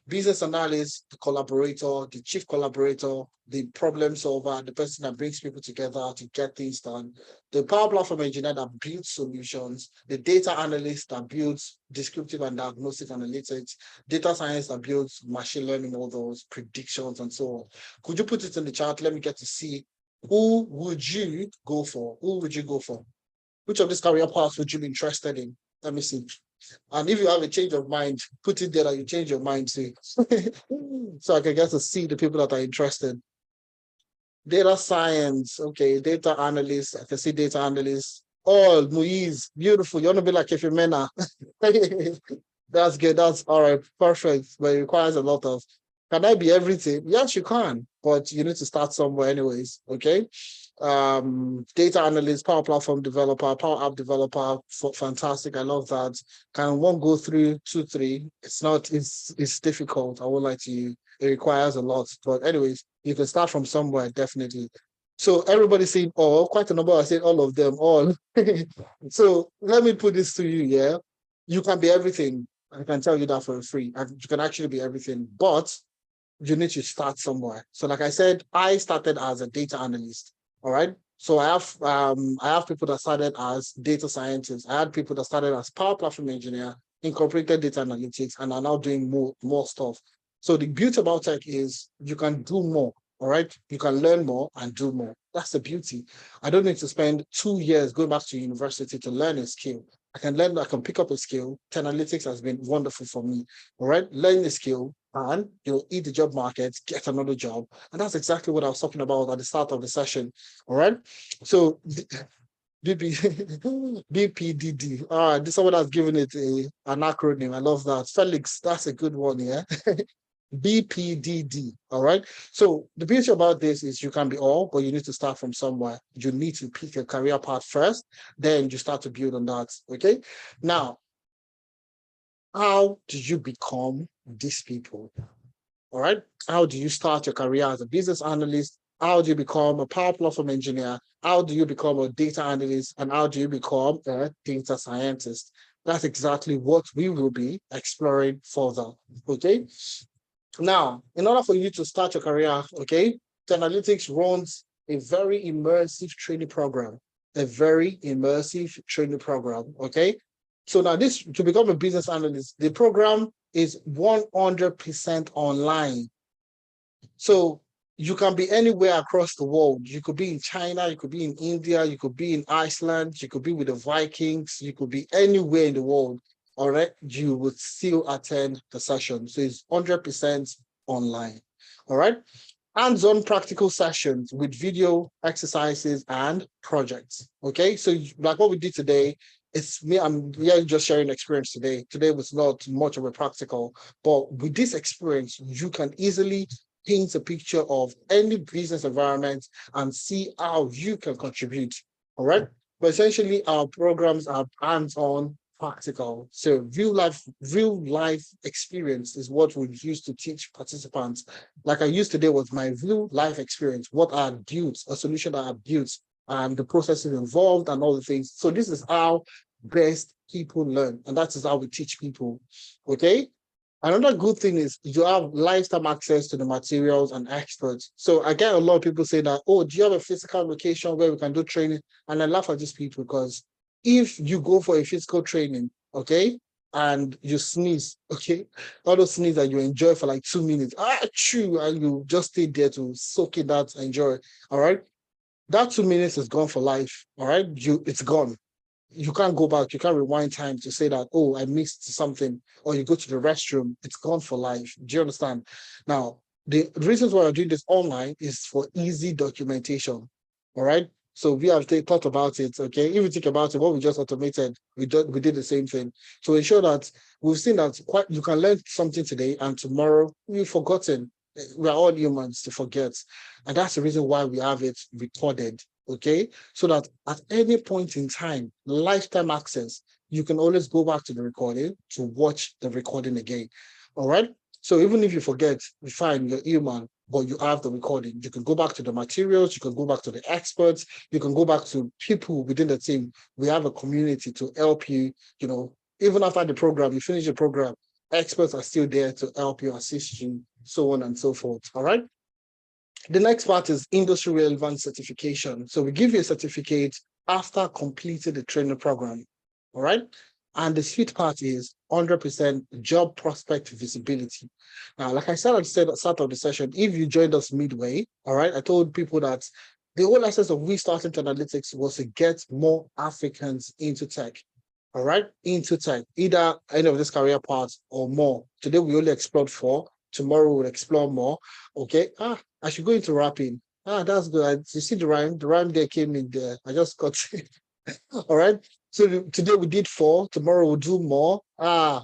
Business analyst, the collaborator, the chief collaborator, the problem solver, the person that brings people together to get things done, the power platform engineer that builds solutions, the data analyst that builds descriptive and diagnostic analytics, data science that builds machine learning models, predictions, and so on. Could you put it in the chat? Let me get to see who would you go for? Who would you go for? Which of these career paths would you be interested in? Let me see. And if you have a change of mind, put it there that you change your mind to. So I can get to see the people that are interested. Data science, okay, data analyst. I can see data analyst. Oh, Muiz, beautiful. You want to be like Ifemena. That's good. That's all right. Perfect. But it requires a lot of. Can I be everything? Yes, you can, but you need to start somewhere, anyways. Okay. Data analyst, power platform developer, power app developer, fantastic. I love that. Can one go through 2, 3? It's not, it's difficult. I won't lie to you. It requires a lot. But anyways, you can start from somewhere, definitely. So everybody saying all, quite a number are saying all of them, all. So let me put this to you, yeah. You can be everything. I can tell you that for free. You can actually be everything, but you need to start somewhere. So like I said, I started as a data analyst. All right. So I have people that started as data scientists. I had people that started as power platform engineer, incorporated data analytics, and are now doing more stuff. So the beauty about tech is you can do more. All right. You can learn more and do more. That's the beauty. I don't need to spend 2 years going back to university to learn a skill. I can pick up a skill. Analytics has been wonderful for me. All right. Learn the skill and you'll eat the job market, get another job. And that's exactly what I was talking about at the start of the session. All right. So BPDD. This someone has given it an acronym. I love that. Felix, that's a good one, yeah. BPDD. All right. So the beauty about this is you can be all, but you need to start from somewhere. You need to pick a career path first, then you start to build on that. Okay. Now, how do you become these people? All right. How do you start your career as a business analyst? How do you become a power platform engineer? How do you become a data analyst? And how do you become a data scientist? That's exactly what we will be exploring further. Okay. Now, in order for you to start your career, okay, Analytics runs a very immersive training program. A very immersive training program. Okay. So now this to become a business analyst, the program is 100% online. So you can be anywhere across the world. You could be in China, you could be in India, you could be in Iceland, you could be with the Vikings, you could be anywhere in the world. All right, you would still attend the session. So it's 100% online. All right. Hands-on practical sessions with video exercises and projects. Okay, so like what we did today, it's me, I'm just sharing experience today. Today was not much of a practical, but with this experience, you can easily paint a picture of any business environment and see how you can contribute. All right. But essentially, our programs are hands-on practical. So real life experience is what we use to teach participants. Like I used today was my real life experience, what I built, a solution that I built, and the processes involved and all the things. So this is how best people learn. And that is how we teach people. Okay. Another good thing is you have lifetime access to the materials and experts. So I get a lot of people say that, oh, do you have a physical location where we can do training? And I laugh at these people because if you go for a physical training, okay, and you sneeze, okay? All those sneeze that you enjoy for like 2 minutes, chew, and you just stay there to soak it out, enjoy, all right? That 2 minutes is gone for life, all right? It's gone. You can't go back. You can't rewind time to say that, oh, I missed something, or you go to the restroom. It's gone for life. Do you understand? Now, the reasons why we're doing this online is for easy documentation. All right. So we have thought about it. Okay. If you think about it, what we just automated, we did the same thing. To ensure that we've seen that you can learn something today and tomorrow you've forgotten. We're all humans to forget. And that's the reason why we have it recorded. Okay. So that at any point in time, lifetime access, you can always go back to the recording to watch the recording again. All right. So even if you forget, fine, you're human, but you have the recording. You can go back to the materials, you can go back to the experts, you can go back to people within the team. We have a community to help you, even after the program, you finish the program, experts are still there to help you, assist you, so on and so forth. All right. The next part is industry relevant certification. So we give you a certificate after completing the training program. All right. And the sweet part is 100% job prospect visibility. Now, like I said at the start of the session, if you joined us midway, all right, I told people that the whole essence of we starting to analytics was to get more Africans into tech. All right, into tech, either any of this career path or more. Today we only explored 4. Tomorrow we'll explore more. Okay. I should go into rapping. That's good. You see the rhyme? The rhyme there came in there. I just got it. All right. So today we did 4. Tomorrow we'll do more. I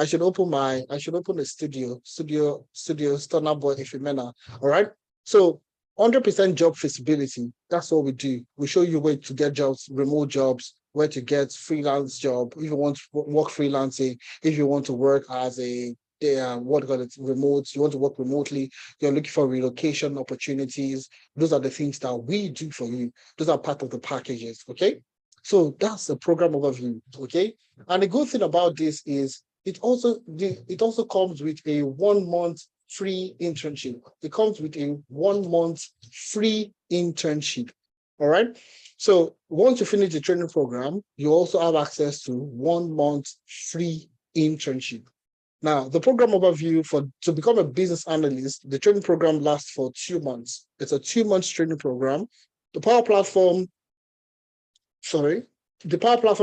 should open a studio, Stunner Boy Ifemena. All right. So 100% job feasibility. That's what we do. We show you where to get jobs, remote jobs, where to get freelance job. If you want to work freelancing, if you want to work as a remote, you want to work remotely, you're looking for relocation opportunities. Those are the things that we do for you. Those are part of the packages. Okay. So that's the program overview. Okay. And the good thing about this is it also comes with a 1 month free internship. It comes with a 1 month free internship. All right. So once you finish the training program, you also have access to 1 month free internship. Now, the program overview to become a business analyst, the training program lasts for 2 months. It's a 2 month training program. The Power Platform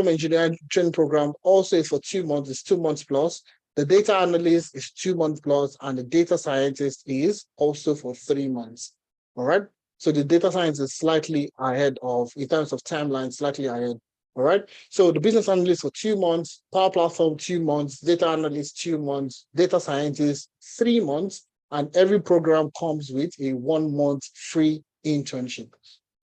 Engineering Training Program also is for 2 months. It's 2 months plus. The Data Analyst is 2 months plus, and the Data Scientist is also for 3 months. All right. So the Data Science is slightly ahead in terms of timeline, slightly ahead. All right. So the Business Analyst for 2 months, Power Platform 2 months, Data Analyst 2 months, Data Scientist 3 months, and every program comes with a 1 month free internship.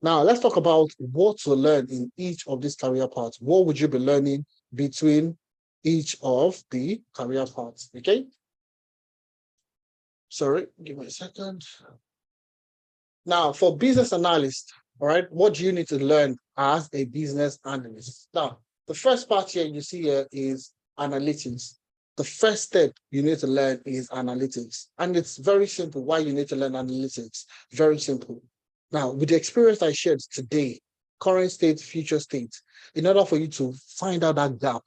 Now, let's talk about what to learn in each of these career paths. What would you be learning between each of the career paths? Okay. Sorry, give me a second. Now, for business analyst, all right, what do you need to learn as a business analyst? Now, the first part here you see here is analytics. The first step you need to learn is analytics. And it's very simple why you need to learn analytics. Very simple. Now, with the experience I shared today, current state, future state, in order for you to find out that gap,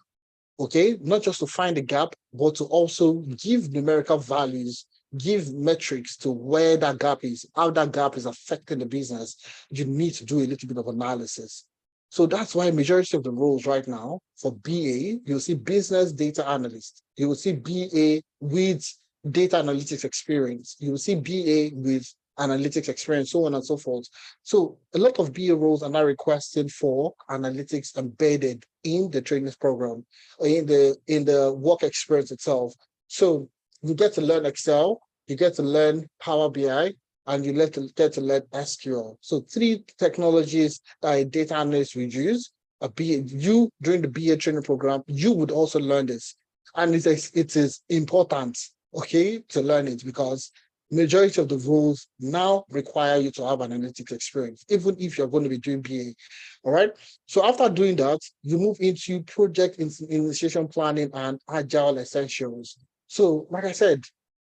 okay, not just to find the gap, but to also give numerical values, give metrics to where that gap is, how that gap is affecting the business, you need to do a little bit of analysis. So that's why majority of the roles right now for BA, you'll see business data analyst, you will see BA with data analytics experience, you will see BA with analytics experience, so on and so forth. So a lot of BA roles are now requesting for analytics embedded in the training program, or in the work experience itself. So you get to learn Excel, you get to learn Power BI, and you get to learn SQL. So 3 technologies that a data analyst will use. You during the BA training program, you would also learn this, and it is important, okay, to learn it, because majority of the roles now require you to have an analytics experience, even if you're going to be doing BA. All right. So after doing that, you move into project initiation planning and agile essentials. So, like I said,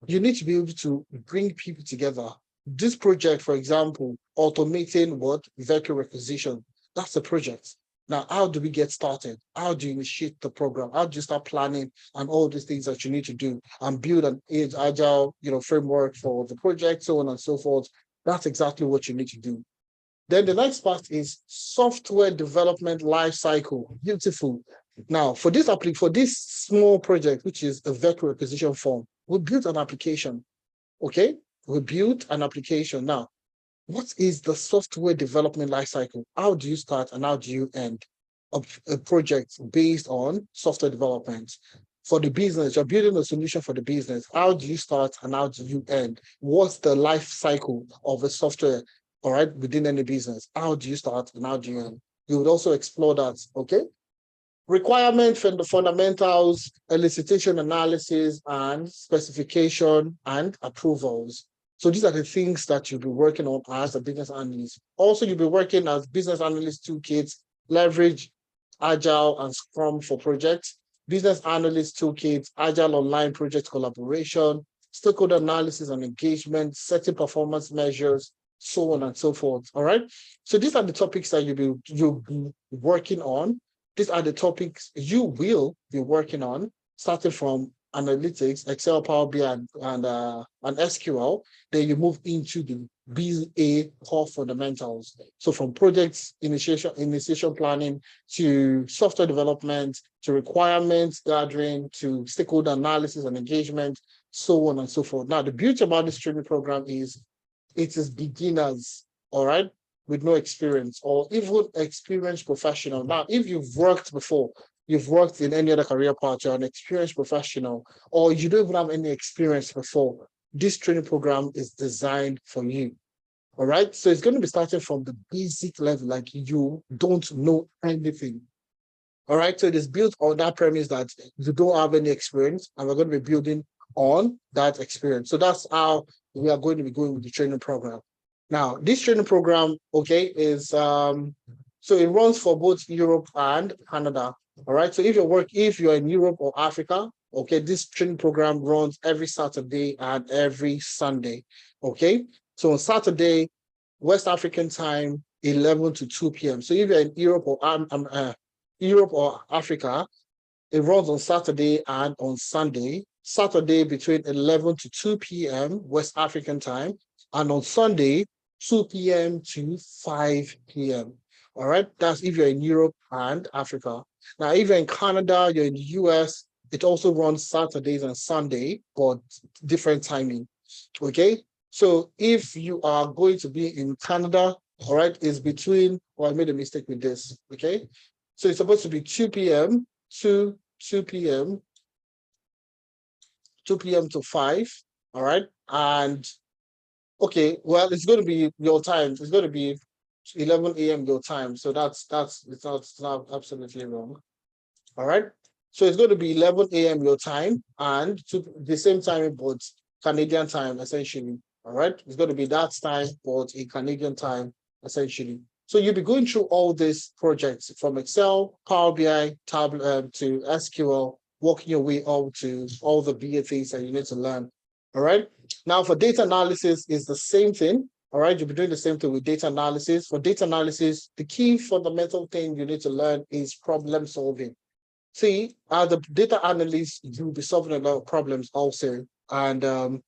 you need to be able to bring people together. This project, for example, automating vehicle requisition, that's a project. Now, how do we get started? How do you initiate the program? How do you start planning and all these things that you need to do and build an agile, framework for the project, so on and so forth? That's exactly what you need to do. Then the next part is software development life cycle. Beautiful. Now, for this small project, which is a vector acquisition form, we built an application. Okay, we built an application. Now, what is the software development lifecycle? How do you start and how do you end a project based on software development? For the business, you're building a solution for the business. How do you start and how do you end? What's the life cycle of a software, all right, within any business? How do you start and how do you end? You would also explore that, okay? Requirement from the fundamentals, elicitation analysis, and specification and approvals. So these are the things that you'll be working on as a business analyst. Also, you'll be working as business analyst toolkits, leverage Agile and Scrum for projects, business analyst toolkits, Agile online project collaboration, stakeholder analysis and engagement, setting performance measures, so on and so forth. All right. So these are the topics that you'll be working on. These are the topics you will be working on, starting from analytics, Excel, Power BI, and SQL. Then you move into the BA core fundamentals. So from projects initiation planning to software development to requirements gathering to stakeholder analysis and engagement, so on and so forth. Now, the beauty about this training program is it is beginners, all right, with no experience or even experienced professional. Now, if you've worked before, you've worked in any other career path, you're an experienced professional, or you don't even have any experience before, this training program is designed for you. All right. So it's going to be starting from the basic level, like you don't know anything. All right. So it is built on that premise that you don't have any experience, and we're going to be building on that experience. So that's how we are going to be going with the training program. Now, this training program, okay, is so it runs for both Europe and Canada. All right. So if you're in Europe or Africa, okay, this training program runs every Saturday and every Sunday. Okay. So on Saturday, West African time, 11 to 2 p.m. So if you're in Europe or Africa, it runs on Saturday and on Sunday. Saturday between 11 to 2 p.m. West African time, and on Sunday, 2 p.m. to 5 p.m. All right, that's if you're in Europe and Africa. Now, if you're in Canada, you're in the US, it also runs Saturdays and Sunday, but different timing. Okay, so if you are going to be in Canada, all right, it's between, I made a mistake with this. Okay, so it's supposed to be 2 p.m. to 2 p.m. 2 p.m. to 5. All right. And okay, well, it's going to be your time. It's going to be 11 a.m. your time. So it's not absolutely wrong. All right. So it's going to be 11 a.m. your time and to the same time, but Canadian time, essentially. All right. It's going to be that time, but a Canadian time, essentially. So you'll be going through all these projects from Excel, Power BI, Tableau to SQL, working your way up to all the BA things that you need to learn. All right. Now for data analysis is the same thing. All right. You'll be doing the same thing with data analysis. For data analysis, the key fundamental thing you need to learn is problem solving. See, as a data analyst, you'll be solving a lot of problems also. And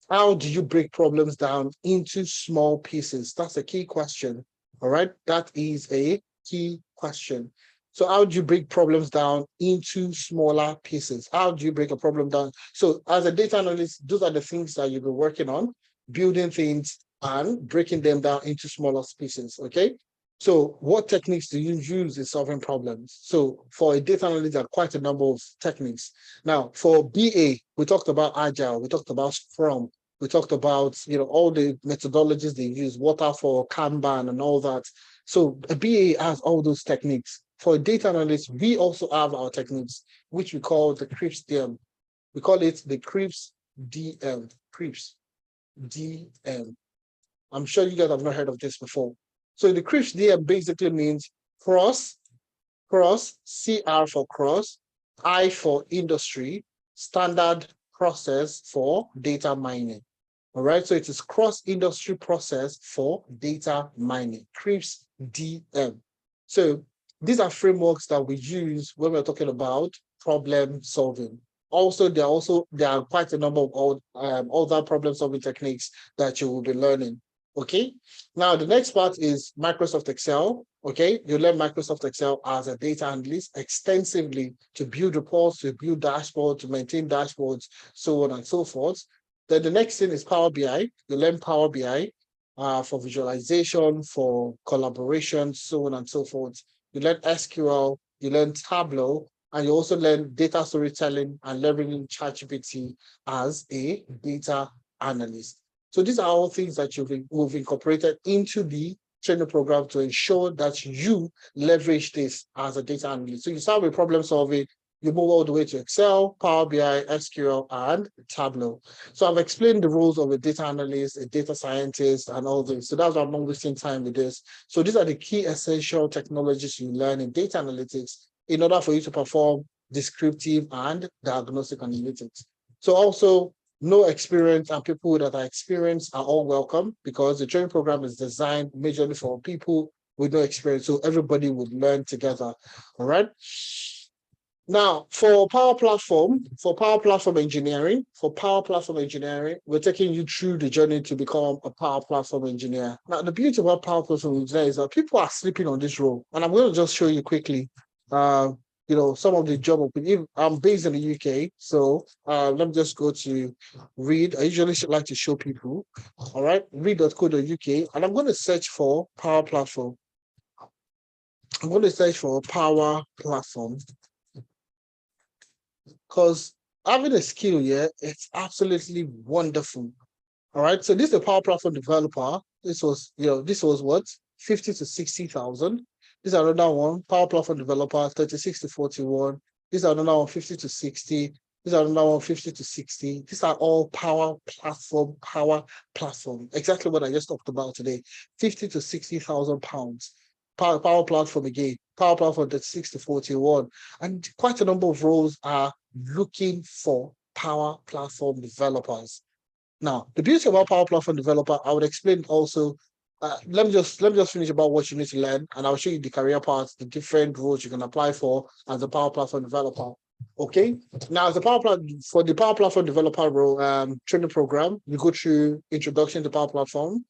how do you break problems down into small pieces? That's a key question. All right. That is a key question. So how do you break problems down into smaller pieces? How do you break a problem down? So as a data analyst, those are the things that you'll be working on, building things and breaking them down into smaller pieces. Okay. So what techniques do you use in solving problems? So for a data analyst, there are quite a number of techniques. Now, for BA, we talked about Agile, we talked about Scrum, we talked about, all the methodologies they use, waterfall, Kanban, and all that. So a BA has all those techniques. For a data analyst, we also have our techniques, which we call the CRIPS DM. We call it the CRIPS DM, CRIPS DM. I'm sure you guys have not heard of this before. So the CRIPS DM basically means cross, CR for cross, I for industry, standard process for data mining. All right, so it is cross-industry process for data mining, CRIPS DM. So These are frameworks that we use when we're talking about problem solving. Also, there are quite a number of other problem solving techniques that you will be learning. Okay. Now the next part is Microsoft Excel. Okay, you learn Microsoft Excel as a data analyst extensively to build reports, to build dashboards, to maintain dashboards, so on and so forth. Then the next thing is Power BI. You learn Power BI for visualization, for collaboration, so on and so forth. You learn SQL, you learn Tableau, and you also learn data storytelling and leveraging ChatGPT as a data analyst. So these are all things that we've incorporated into the training program to ensure that you leverage this as a data analyst. So you start with problem solving, you move all the way to Excel, Power BI, SQL, and Tableau. So I've explained the roles of a data analyst, a data scientist, and all this. So that's why I'm not wasting time with this. So these are the key essential technologies you learn in data analytics in order for you to perform descriptive and diagnostic analytics. So also, no experience and people that are experienced are all welcome because the training program is designed majorly for people with no experience. So everybody would learn together. All right. Now, for Power Platform Engineering, we're taking you through the journey to become a Power Platform engineer. Now, the beauty about Power Platform engineer is that people are sleeping on this role, and I'm going to just show you quickly. Some of the job openings. I'm based in the UK, so let me just go to read. I usually like to show people. All right, read.co.uk, and I'm going to search for Power Platform. I'm going to search for Power Platform because having a skill, it's absolutely wonderful. All right, so this is a Power Platform developer. This was what 50 to 60,000. This is another one, Power Platform developer, 36 to 41. This is another one, 50 to 60. This is another one, 50 to 60. These are all Power Platform. Exactly what I just talked about today. 50 to 60,000 pounds. Power Platform again. Power Platform 36 to 41. And quite a number of roles are looking for Power Platform developers. Now, the beauty about Power Platform Developer, I would explain also. Let me just finish about what you need to learn, and I'll show you the career paths, the different roles you can apply for as a Power Platform Developer. Okay. Now, as a for the Power Platform Developer role training program, you go through Introduction to Power Platform.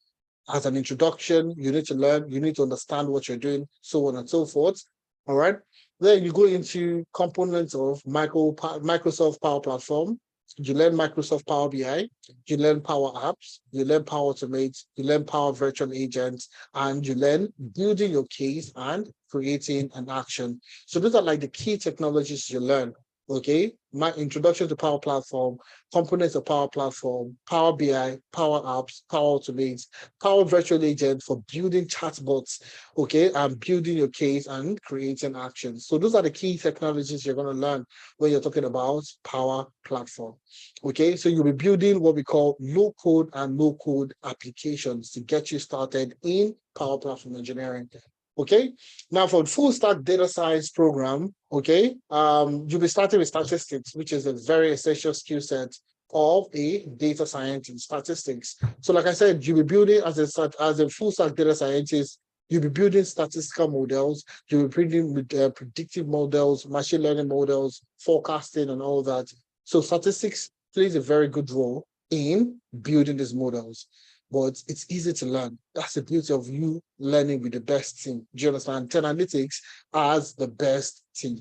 As an introduction, you need to learn, you need to understand what you're doing, so on and so forth. All right. Then you go into components of Microsoft Power Platform. You learn Microsoft Power BI, you learn Power Apps, you learn Power Automate, you learn Power Virtual Agents, and you learn building your case and creating an action. So those are like the key technologies you learn. Okay, my introduction to Power Platform, components of Power Platform, Power BI, Power Apps, Power Automate, Power Virtual Agent for building chatbots, okay, and building your case and creating actions. So those are the key technologies you're going to learn when you're talking about Power Platform. Okay, so you'll be building what we call low code and no code applications to get you started in Power Platform engineering. Okay, now for the full stack data science program, okay, you'll be starting with statistics, which is a very essential skill set of a data scientist, statistics. So like I said, you'll be building as a full stack data scientist, you'll be building statistical models, you'll be building predictive models, machine learning models, forecasting and all that. So statistics plays a very good role in building these models, but it's easy to learn. That's the beauty of you learning with the best team. Do you understand? 10 Analytics as the best team.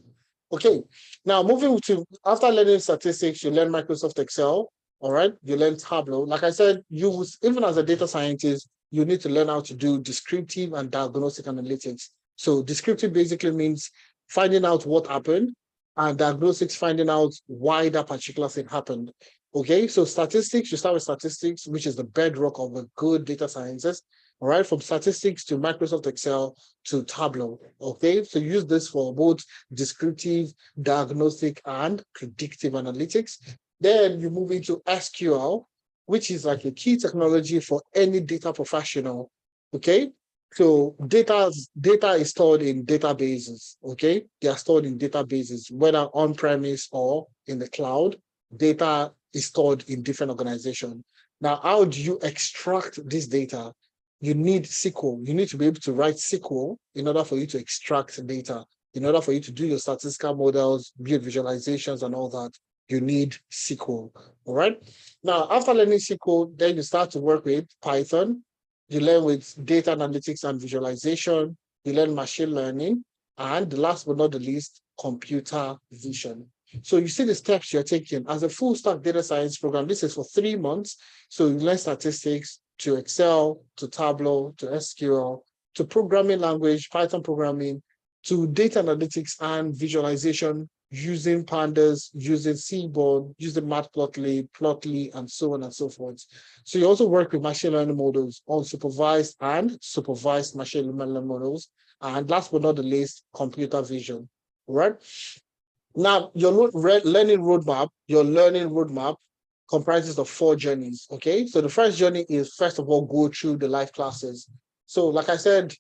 Okay, now moving to, after learning statistics, you learn Microsoft Excel, all right? You learn Tableau. Like I said, even as a data scientist, you need to learn how to do descriptive and diagnostic analytics. So descriptive basically means finding out what happened, and diagnostics finding out why that particular thing happened. Okay, so statistics, you start with statistics, which is the bedrock of a good data scientist. All right, from statistics to Microsoft Excel to Tableau. Okay, so use this for both descriptive, diagnostic, and predictive analytics. Then you move into SQL, which is like a key technology for any data professional. Okay, so data is stored in databases. Okay, they are stored in databases, whether on premise or in the cloud. Data is stored in different organizations. Now, how do you extract this data? you need SQL. You need to be able to write SQL in order for you to extract data, in order for you to do your statistical models, build visualizations, and all that. You need SQL. All right. Now, after learning SQL, then you start to work with Python. You learn with data analytics and visualization. You learn machine learning. And last but not the least, computer vision. So you see the steps you're taking as a full stack data science program. This is for 3 months. So you learn statistics to Excel, to Tableau, to SQL, to programming language, Python programming, to data analytics and visualization using pandas, using Seaborn, using Matplotlib, Plotly, and so on and so forth. So you also work with machine learning models, unsupervised and supervised machine learning models. And last but not the least, computer vision, right? Now, your learning roadmap comprises of 4 journeys, okay? So the first journey is, first of all, go through the live classes. So like I said,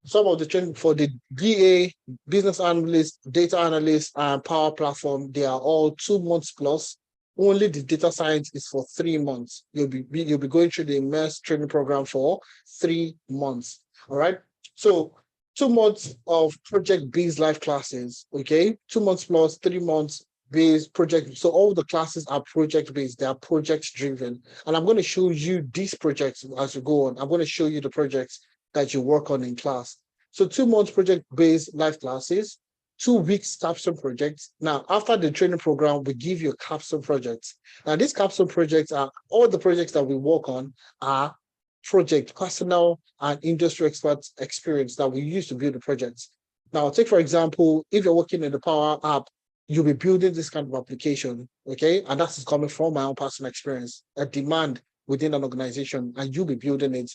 some of the training for the BA, business analyst, data analyst, and power platform, they are all 2 months plus. Only the data science is for 3 months. You'll be going through the immerse training program for 3 months. All right. So 2 months of project-based live classes. Okay, 2 months plus 3 months based project. So all the classes are project-based. They are project-driven, and I'm going to show you these projects as we go on. I'm going to show you the projects that you work on in class. So 2 months project-based live classes, 2 weeks capstone projects. Now, after the training program, we give you capstone projects. Now, these capstone projects are all the projects that we work on are project, personal and industry expert experience that we use to build the projects. Now, take for example, if you're working in the Power App, you'll be building this kind of application, okay? And that is coming from my own personal experience, a demand within an organization, and you'll be building it.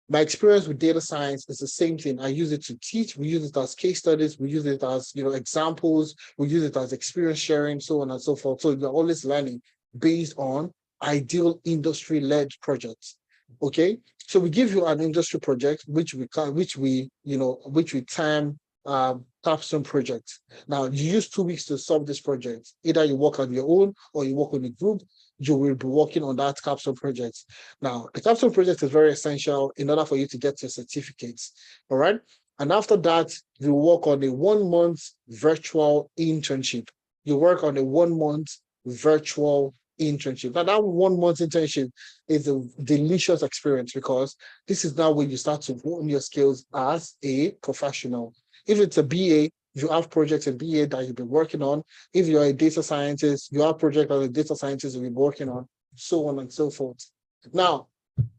My experience with data science is the same thing. I use it to teach. We use it as case studies. We use it as examples. We use it as experience sharing, so on and so forth. So you're always learning based on ideal industry-led projects. Okay, so we give you an industry project, which we term capstone project. Now you use 2 weeks to solve this project. Either you work on your own or you work with a group. You will be working on that capstone project. Now, the capstone project is very essential in order for you to get your certificates. All right. And after that, you work on a 1 month virtual internship. You work on a 1 month virtual internship. Now, that 1 month internship is a delicious experience because this is now when you start to hone your skills as a professional. If it's a BA, you have projects in BA that you've been working on. If you're a data scientist, you have projects as a data scientist you've been working on, so on and so forth. Now,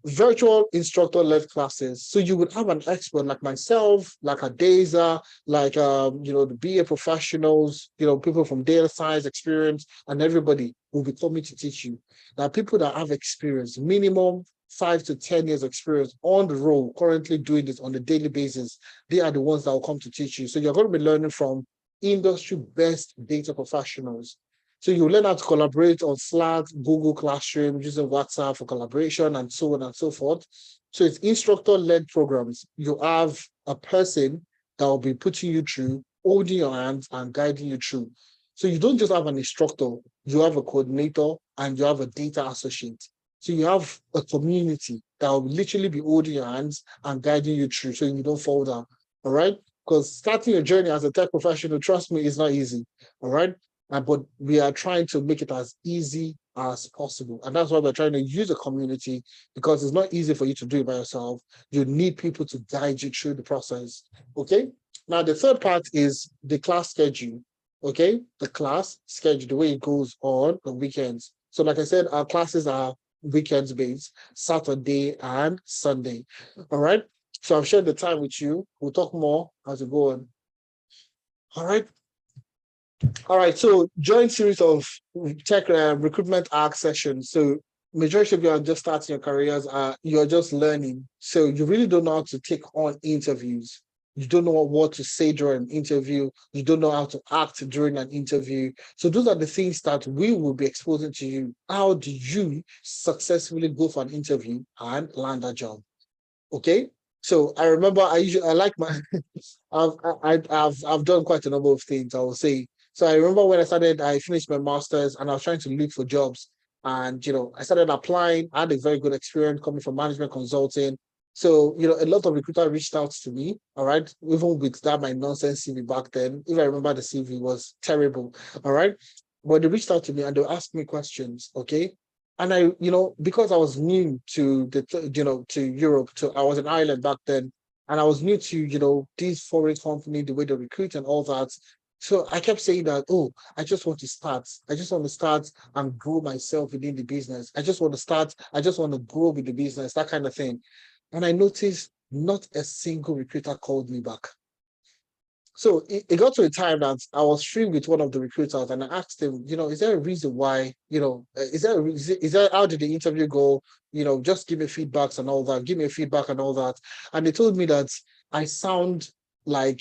virtual instructor-led classes. So you would have an expert like myself, like Adeza, like the BA professionals, people from data science experience, and everybody will be coming to teach you. Now, people that have experience, minimum 5 to 10 years experience on the road, currently doing this on a daily basis, they are the ones that will come to teach you. So you're going to be learning from industry best data professionals. So you learn how to collaborate on Slack, Google Classroom, using WhatsApp for collaboration, and so on and so forth. So it's instructor-led programs. You have a person that will be putting you through, holding your hands and guiding you through. So you don't just have an instructor, you have a coordinator and you have a data associate. So you have a community that will literally be holding your hands and guiding you through so you don't fall down. All right? Because starting your journey as a tech professional, trust me, is not easy. All right? But we are trying to make it as easy as possible. And that's why we're trying to use a community, because it's not easy for you to do it by yourself. You need people to guide you through the process. Okay? Now, the third part is the class schedule. Okay? The class schedule, the way it goes on the weekends. So like I said, our classes are weekends based, Saturday and Sunday. All right? So I've shared the time with you. We'll talk more as we go on. All right? All right, so joint series of tech recruitment arc sessions. So majority of you are just starting your careers, you're just learning. So you really don't know how to take on interviews. You don't know what to say during an interview. You don't know how to act during an interview. So those are the things that we will be exposing to you. How do you successfully go for an interview and land a job? Okay. So I remember I like my I've done quite a number of things, I will say. So I remember when I finished my master's and I was trying to look for jobs. And I started applying. I had a very good experience coming from management consulting. So, a lot of recruiters reached out to me, all right, even with that my nonsense CV back then. If I remember, the CV was terrible, all right. But they reached out to me and they asked me questions, okay. And I, because I was new to to Europe, I was in Ireland back then, and I was new to, these foreign company, the way they recruit and all that. So I kept saying that, oh, I just want to start. I just want to start and grow myself within the business. I just want to start. I just want to grow with the business, that kind of thing. And I noticed not a single recruiter called me back. So it got to a time that I was free with one of the recruiters and I asked him, is there a reason why, is there, how did the interview go? Just give me feedbacks and all that, give me a feedback and all that. And they told me that I sound like,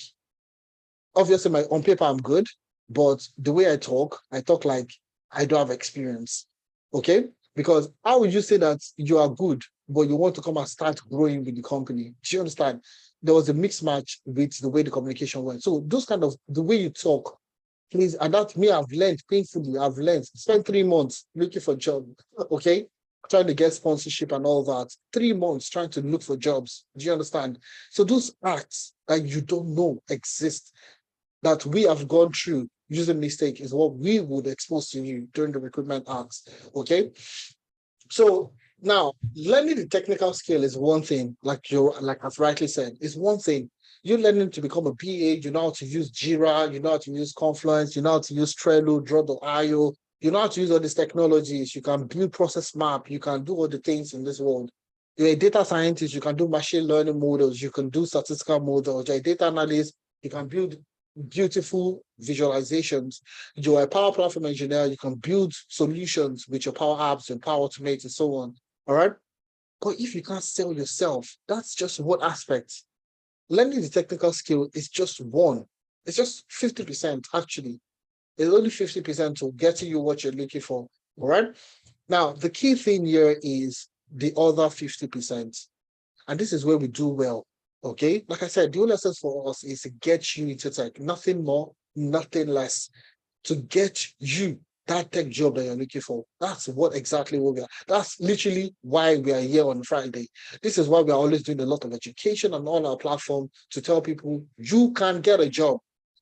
obviously on paper I'm good, but the way I talk like I don't have experience. Okay? Because how would you say that you are good, but you want to come and start growing with the company? Do you understand? There was a mixed match with the way the communication went. So those kind of the way you talk, please, and that me, I've learned painfully, I've learned, spent 3 months looking for job, okay? Trying to get sponsorship and all that. 3 months trying to look for jobs. Do you understand? So those acts that you don't know exist, that we have gone through using mistake, is what we would expose to you during the recruitment acts. Okay. So now learning the technical skill is one thing, like I've rightly said, is one thing. You're learning to become a BA, you know how to use Jira, you know how to use Confluence, you know how to use Trello, Draw.io, you know how to use all these technologies, you can build process map, you can do all the things in this world. You're a data scientist, you can do machine learning models, you can do statistical models, you're a data analyst, you can build beautiful visualizations. You're a Power Platform engineer, you can build solutions with your Power Apps and Power Automate and so on. All right. But if you can't sell yourself, that's just one aspect. Learning the technical skill is just one. It's just 50% actually. It's only 50% to getting you what you're looking for. All right. Now, the key thing here is the other 50%. And this is where we do well. Okay. Like I said, the only essence for us is to get you into tech, nothing more, nothing less, to get you that tech job that you're looking for. That's what we are. That's literally why we are here on Friday. This is why we are always doing a lot of education on all our platform to tell people you can get a job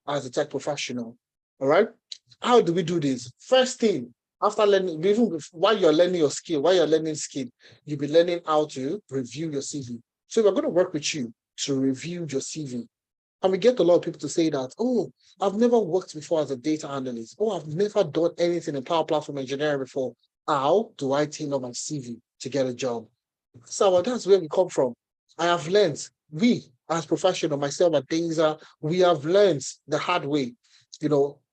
as a tech professional. All right. How do we do this? First thing, after learning, even while you're learning your skill, while you're learning skill, you'll be learning how to review your CV. So we're going to work with you to review your CV. And we get a lot of people to say that, oh, I've never worked before as a data analyst. Oh, I've never done anything in Power Platform engineering before. How do I tailor my CV to get a job? So that's where we come from. I have learned, we as professionals, myself at Deza, we have learned the hard way,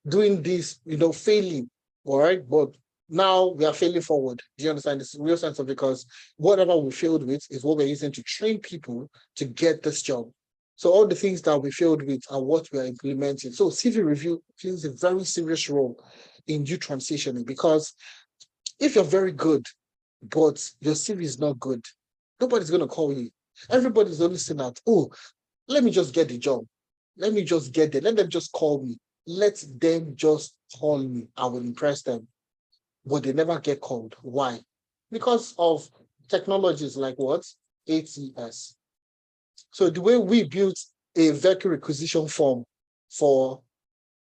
doing this, failing, all right? But now we are failing forward. Do you understand? This real sense of, because whatever we failed with is what we're using to train people to get this job. So all the things that we failed with are what we are implementing. So CV review plays a very serious role in you transitioning, because if you're very good, but your CV is not good, nobody's going to call you. Everybody's only saying that, oh, let me just get the job. Let me just get there. Let them just call me. Let them just call me. I will impress them. But they never get called. Why? Because of technologies like what? ATS. So the way we built a vehicle requisition form for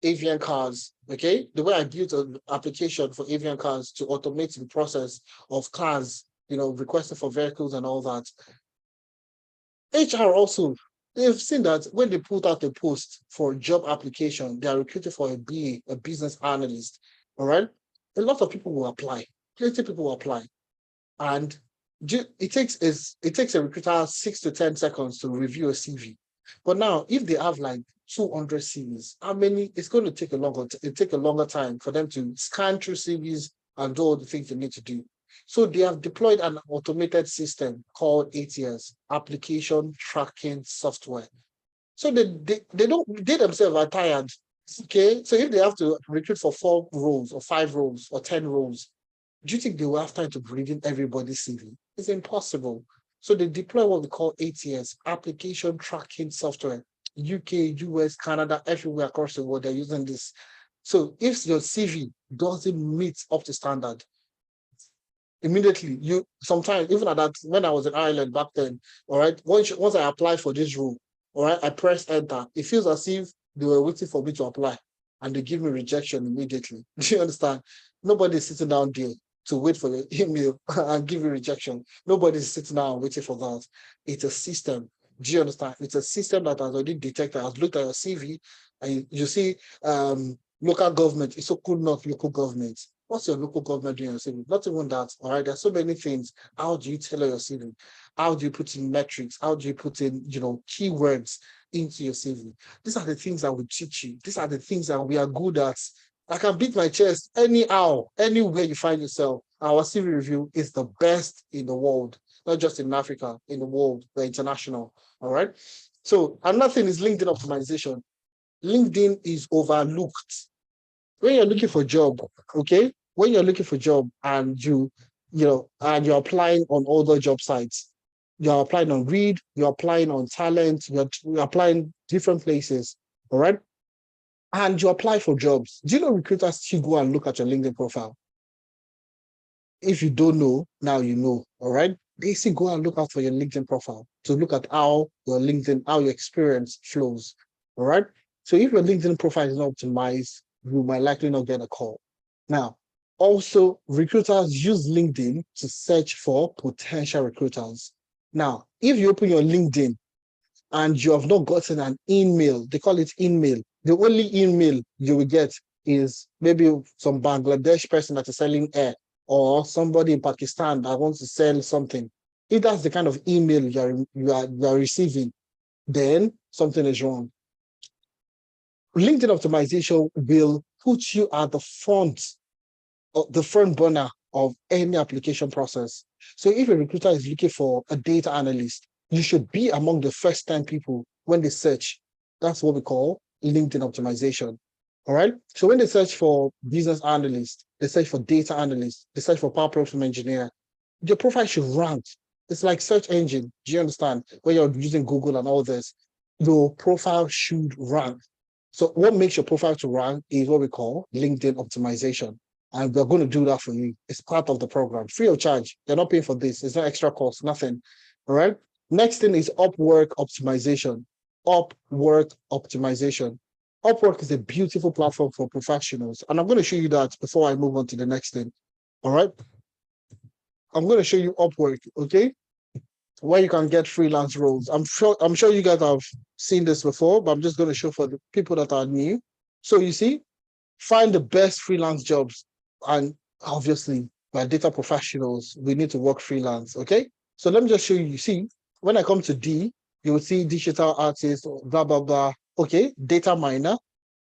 avian cars, okay? The way I built an application for avian cars to automate the process of cars, requesting for vehicles and all that. HR also, they've seen that when they put out a post for job application, they are recruiting for a BA, a business analyst, all right? A lot of people will apply. Plenty of people will apply. And it takes a recruiter 6 to 10 seconds to review a CV. But now, if they have like 200 CVs, how many? It's going to take a longer time for them to scan through CVs and do all the things they need to do. So they have deployed an automated system called ATS, Application Tracking Software. So they themselves are tired. Okay, so if they have to recruit for 4 roles or 5 roles or 10 roles, do you think they will have time to bring in everybody's CV? It's impossible. So they deploy what we call ATS, Application Tracking Software. UK, US, Canada, everywhere across the world, they're using this. So if your CV doesn't meet up to standard, immediately. You sometimes even at that when I was in Ireland back then, all right. Once I applied for this role, all right, I pressed enter. It feels as if they were waiting for me to apply, and they give me rejection immediately. Do you understand? Nobody's sitting down there to wait for your email and give you rejection. Nobody's sitting down waiting for that. It's a system. Do you understand? It's a system that has already detected, has looked at your CV, and you see local government. It's so cool, not local government. What's your local government doing on your CV? Not even that. All right. There's so many things. How do you tailor your CV? How do you put in metrics? How do you put in, keywords into your CV? These are the things that we teach you. These are the things that we are good at. I can beat my chest anyhow, anywhere you find yourself. Our CV review is the best in the world, not just in Africa, in the world. We're international. All right. So another thing is LinkedIn optimization. LinkedIn is overlooked when you're looking for a job. Okay, when you're looking for a job and and you're applying on other job sites, you're applying on Reed, you're applying on Talent, you're applying different places. All right, and you apply for jobs. Do you know recruiters still go and look at your LinkedIn profile? If you don't know, now you know. All right. They still go and look out for your LinkedIn profile to look at how your experience flows. All right. So if your LinkedIn profile is not optimized, you might likely not get a call. Now, also, recruiters use LinkedIn to search for potential recruiters. Now, if you open your LinkedIn and you have not gotten an email, they call it email. The only email you will get is maybe some Bangladesh person that is selling air or somebody in Pakistan that wants to sell something. If that's the kind of email you are receiving, then something is wrong. LinkedIn optimization will put you at the front burner of any application process. So if a recruiter is looking for a data analyst, you should be among the first 10 people when they search. That's what we call LinkedIn optimization. All right. So when they search for business analyst, they search for data analyst, they search for power platform engineer, your profile should rank. It's like search engine. Do you understand? When you're using Google and all this, your profile should rank. So what makes your profile to rank is what we call LinkedIn optimization. And we're going to do that for you. It's part of the program, free of charge. They're not paying for this. It's not extra cost, nothing. All right. Next thing is Upwork optimization. Upwork optimization. Upwork is a beautiful platform for professionals. And I'm going to show you that before I move on to the next thing. All right. I'm going to show you Upwork, okay? Where you can get freelance roles. I'm sure you guys have seen this before, but I'm just going to show for the people that are new. So you see, find the best freelance jobs. And obviously, we're data professionals. We need to work freelance, okay? So let me just show you. You see, when I come to D, you will see digital artist, blah, blah, blah. Okay, data miner,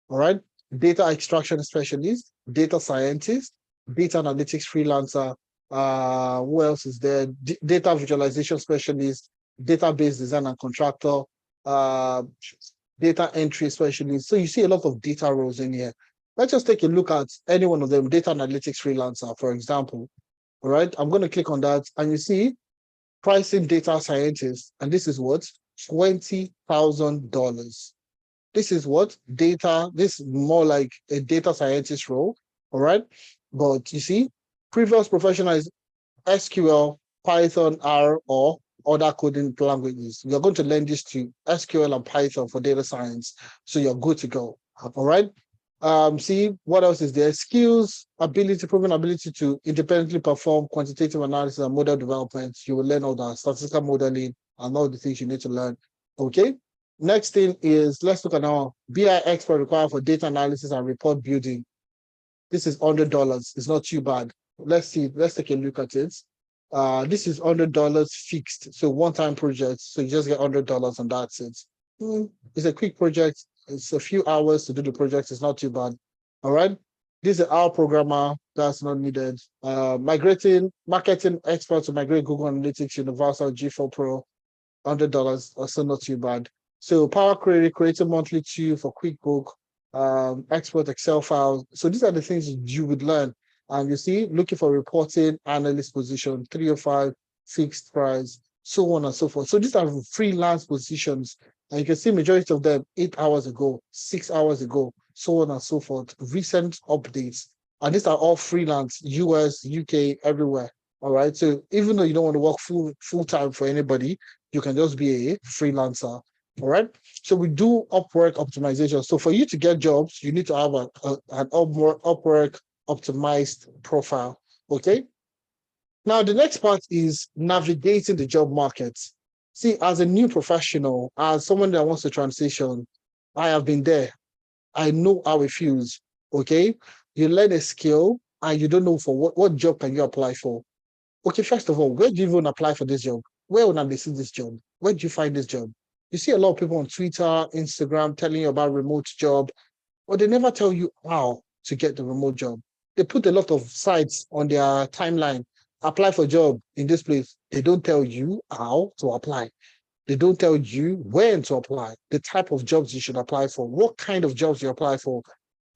all right? Data extraction specialist, data scientist, data analytics freelancer. Who else is there? Data visualization specialist, database design and contractor, uh, data entry specialist. So you see a lot of data roles in here. Let's just take a look at any one of them. Data analytics freelancer, for example. All right, I'm going to click on that, and you see pricing data scientist, and this is what $20,000. This is what data. This is more like a data scientist role. All right, but you see, previous professional is SQL, Python, R, or other coding languages. You're going to learn this to SQL and Python for data science. So you're good to go. All right. See what else is there? Skills, proven ability to independently perform quantitative analysis and model development. You will learn all that, statistical modeling, and all the things you need to learn. Okay. Next thing is, let's look at now BI expert required for data analysis and report building. This is $100. It's not too bad. Let's see. Let's take a look at it. This is $100 fixed. So one-time project. So you just get $100 and that's it. It's a quick project. It's a few hours to do the project. It's not too bad. All right. This is our programmer. That's not needed. Migrating marketing expert to migrate Google Analytics Universal G4 Pro. $100. Also not too bad. So Power Query, creating monthly tool for QuickBook, export Excel files. So these are the things you would learn. And you see, looking for reporting analyst position, 305, fixed price, so on and so forth. So these are freelance positions. And you can see majority of them 8 hours ago, 6 hours ago, so on and so forth. Recent updates. And these are all freelance, US, UK, everywhere. All right. So even though you don't want to work full time for anybody, you can just be a freelancer. All right. So we do Upwork optimization. So for you to get jobs, you need to have an Upwork optimized profile. Okay. Now the next part is navigating the job market. See, as a new professional, as someone that wants to transition, I have been there. I know how it feels. Okay. You learn a skill and you don't know for what job can you apply for. Okay, first of all, where do you even apply for this job? Where would I see this job? Where do you find this job? You see a lot of people on Twitter, Instagram telling you about remote job, but they never tell you how to get the remote job. They put a lot of sites on their timeline. Apply for job in this place. They don't tell you how to apply. They don't tell you when to apply, the type of jobs you should apply for, what kind of jobs you apply for.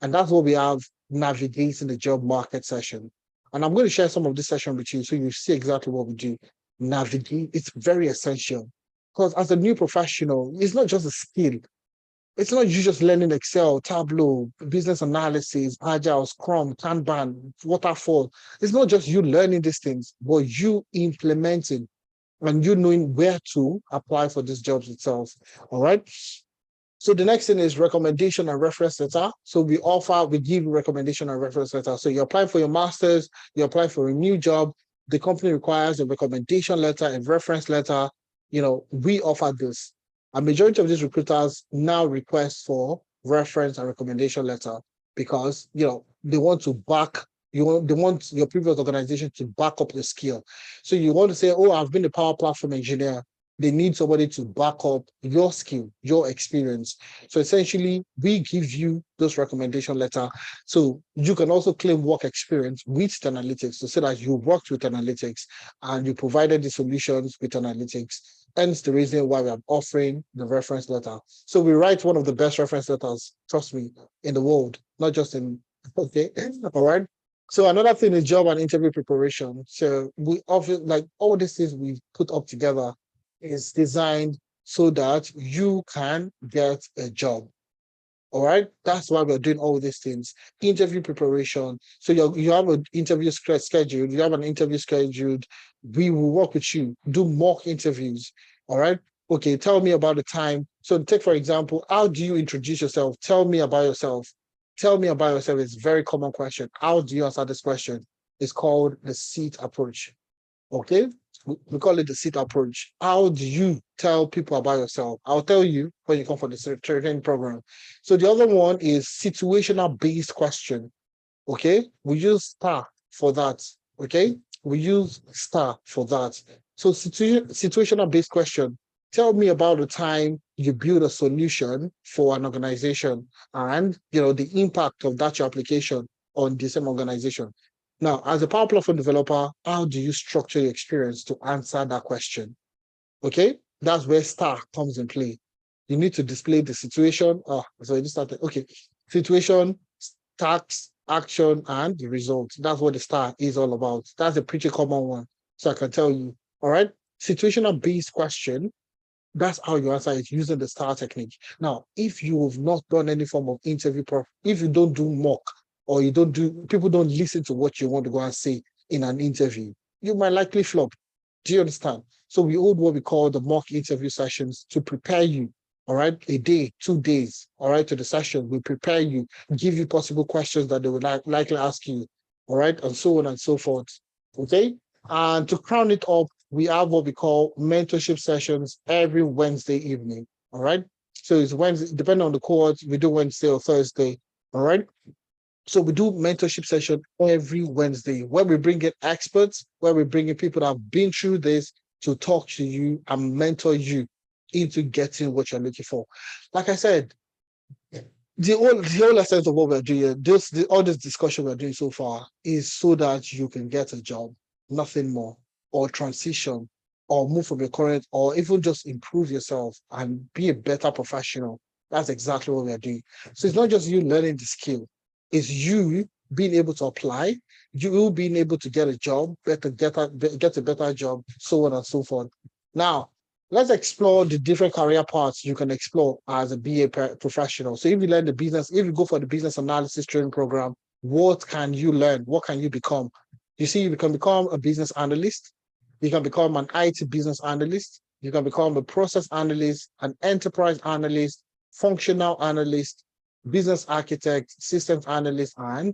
And that's what we have navigating the job market session. And I'm going to share some of this session with you so you see exactly what we do. Navigate, it's very essential. Because as a new professional, it's not just a skill. It's not you just learning Excel, Tableau, business analysis, Agile, Scrum, Kanban, Waterfall. It's not just you learning these things, but you implementing and you knowing where to apply for these jobs itself. All right. So the next thing is recommendation and reference letter. So we give recommendation and reference letter. So you apply for your master's, you apply for a new job, the company requires a recommendation letter, a reference letter. We offer this. A majority of these recruiters now request for reference and recommendation letter because, they want to they want your previous organization to back up the skill. So you want to say, oh, I've been a Power Platform engineer. They need somebody to back up your skill, your experience. So essentially, we give you those recommendation letter. So you can also claim work experience with analytics to say that you worked with analytics and you provided the solutions with analytics. Hence the reason why we are offering the reference letter. So we write one of the best reference letters, trust me, in the world, not just in, okay, all right. So another thing is job and interview preparation. So we often like all these things we put up together is designed so that you can get a job. All right. That's why we're doing all these things. Interview preparation. So you have an interview scheduled. You have an interview scheduled. We will work with you, do mock interviews. All right. Okay. Tell me about the time. So take, for example, how do you introduce yourself? Tell me about yourself. Tell me about yourself. It's a very common question. How do you answer this question? It's called the seat approach. Okay, we call it the seat approach. How do you tell people about yourself? I'll tell you when you come for the training program. So the other one is situational based question. Okay, we use STAR for that. Okay, we use STAR for that. So situational based question. Tell me about the time you build a solution for an organization and the impact of that your application on the same organization. Now, as a Power Platform developer, how do you structure your experience to answer that question? Okay, that's where STAR comes in play. You need to display the situation. So you started. Okay, situation, task, action, and the result. That's what the STAR is all about. That's a pretty common one. So I can tell you. All right, situational based question. That's how you answer it using the STAR technique. Now, if you have not done any form of interview, if you don't do mock, or people don't listen to what you want to go and say in an interview, you might likely flop. Do you understand? So we hold what we call the mock interview sessions to prepare you, all right, a day, 2 days, all right, to the session. We prepare you, give you possible questions that they would likely ask you, all right, and so on and so forth. Okay. And to crown it up, we have what we call mentorship sessions every Wednesday evening. All right. So it's Wednesday, depending on the cohort, we do Wednesday or Thursday. All right. So we do mentorship session every Wednesday where we bring in experts, where we bring in people that have been through this to talk to you and mentor you into getting what you're looking for. Like I said, the whole essence of what we're doing, all this discussion we're doing so far is so that you can get a job, nothing more, or transition, or move from your current, or even just improve yourself and be a better professional. That's exactly what we're doing. So it's not just you learning the skill, it's you being able to apply, you being able to get a job, get a better job, so on and so forth. Now, let's explore the different career paths you can explore as a BA professional. So if you go for the business analysis training program, what can you learn? What can you become? You see, you can become a business analyst. You can become an IT business analyst. You can become a process analyst, an enterprise analyst, functional analyst, business architect, systems analyst, and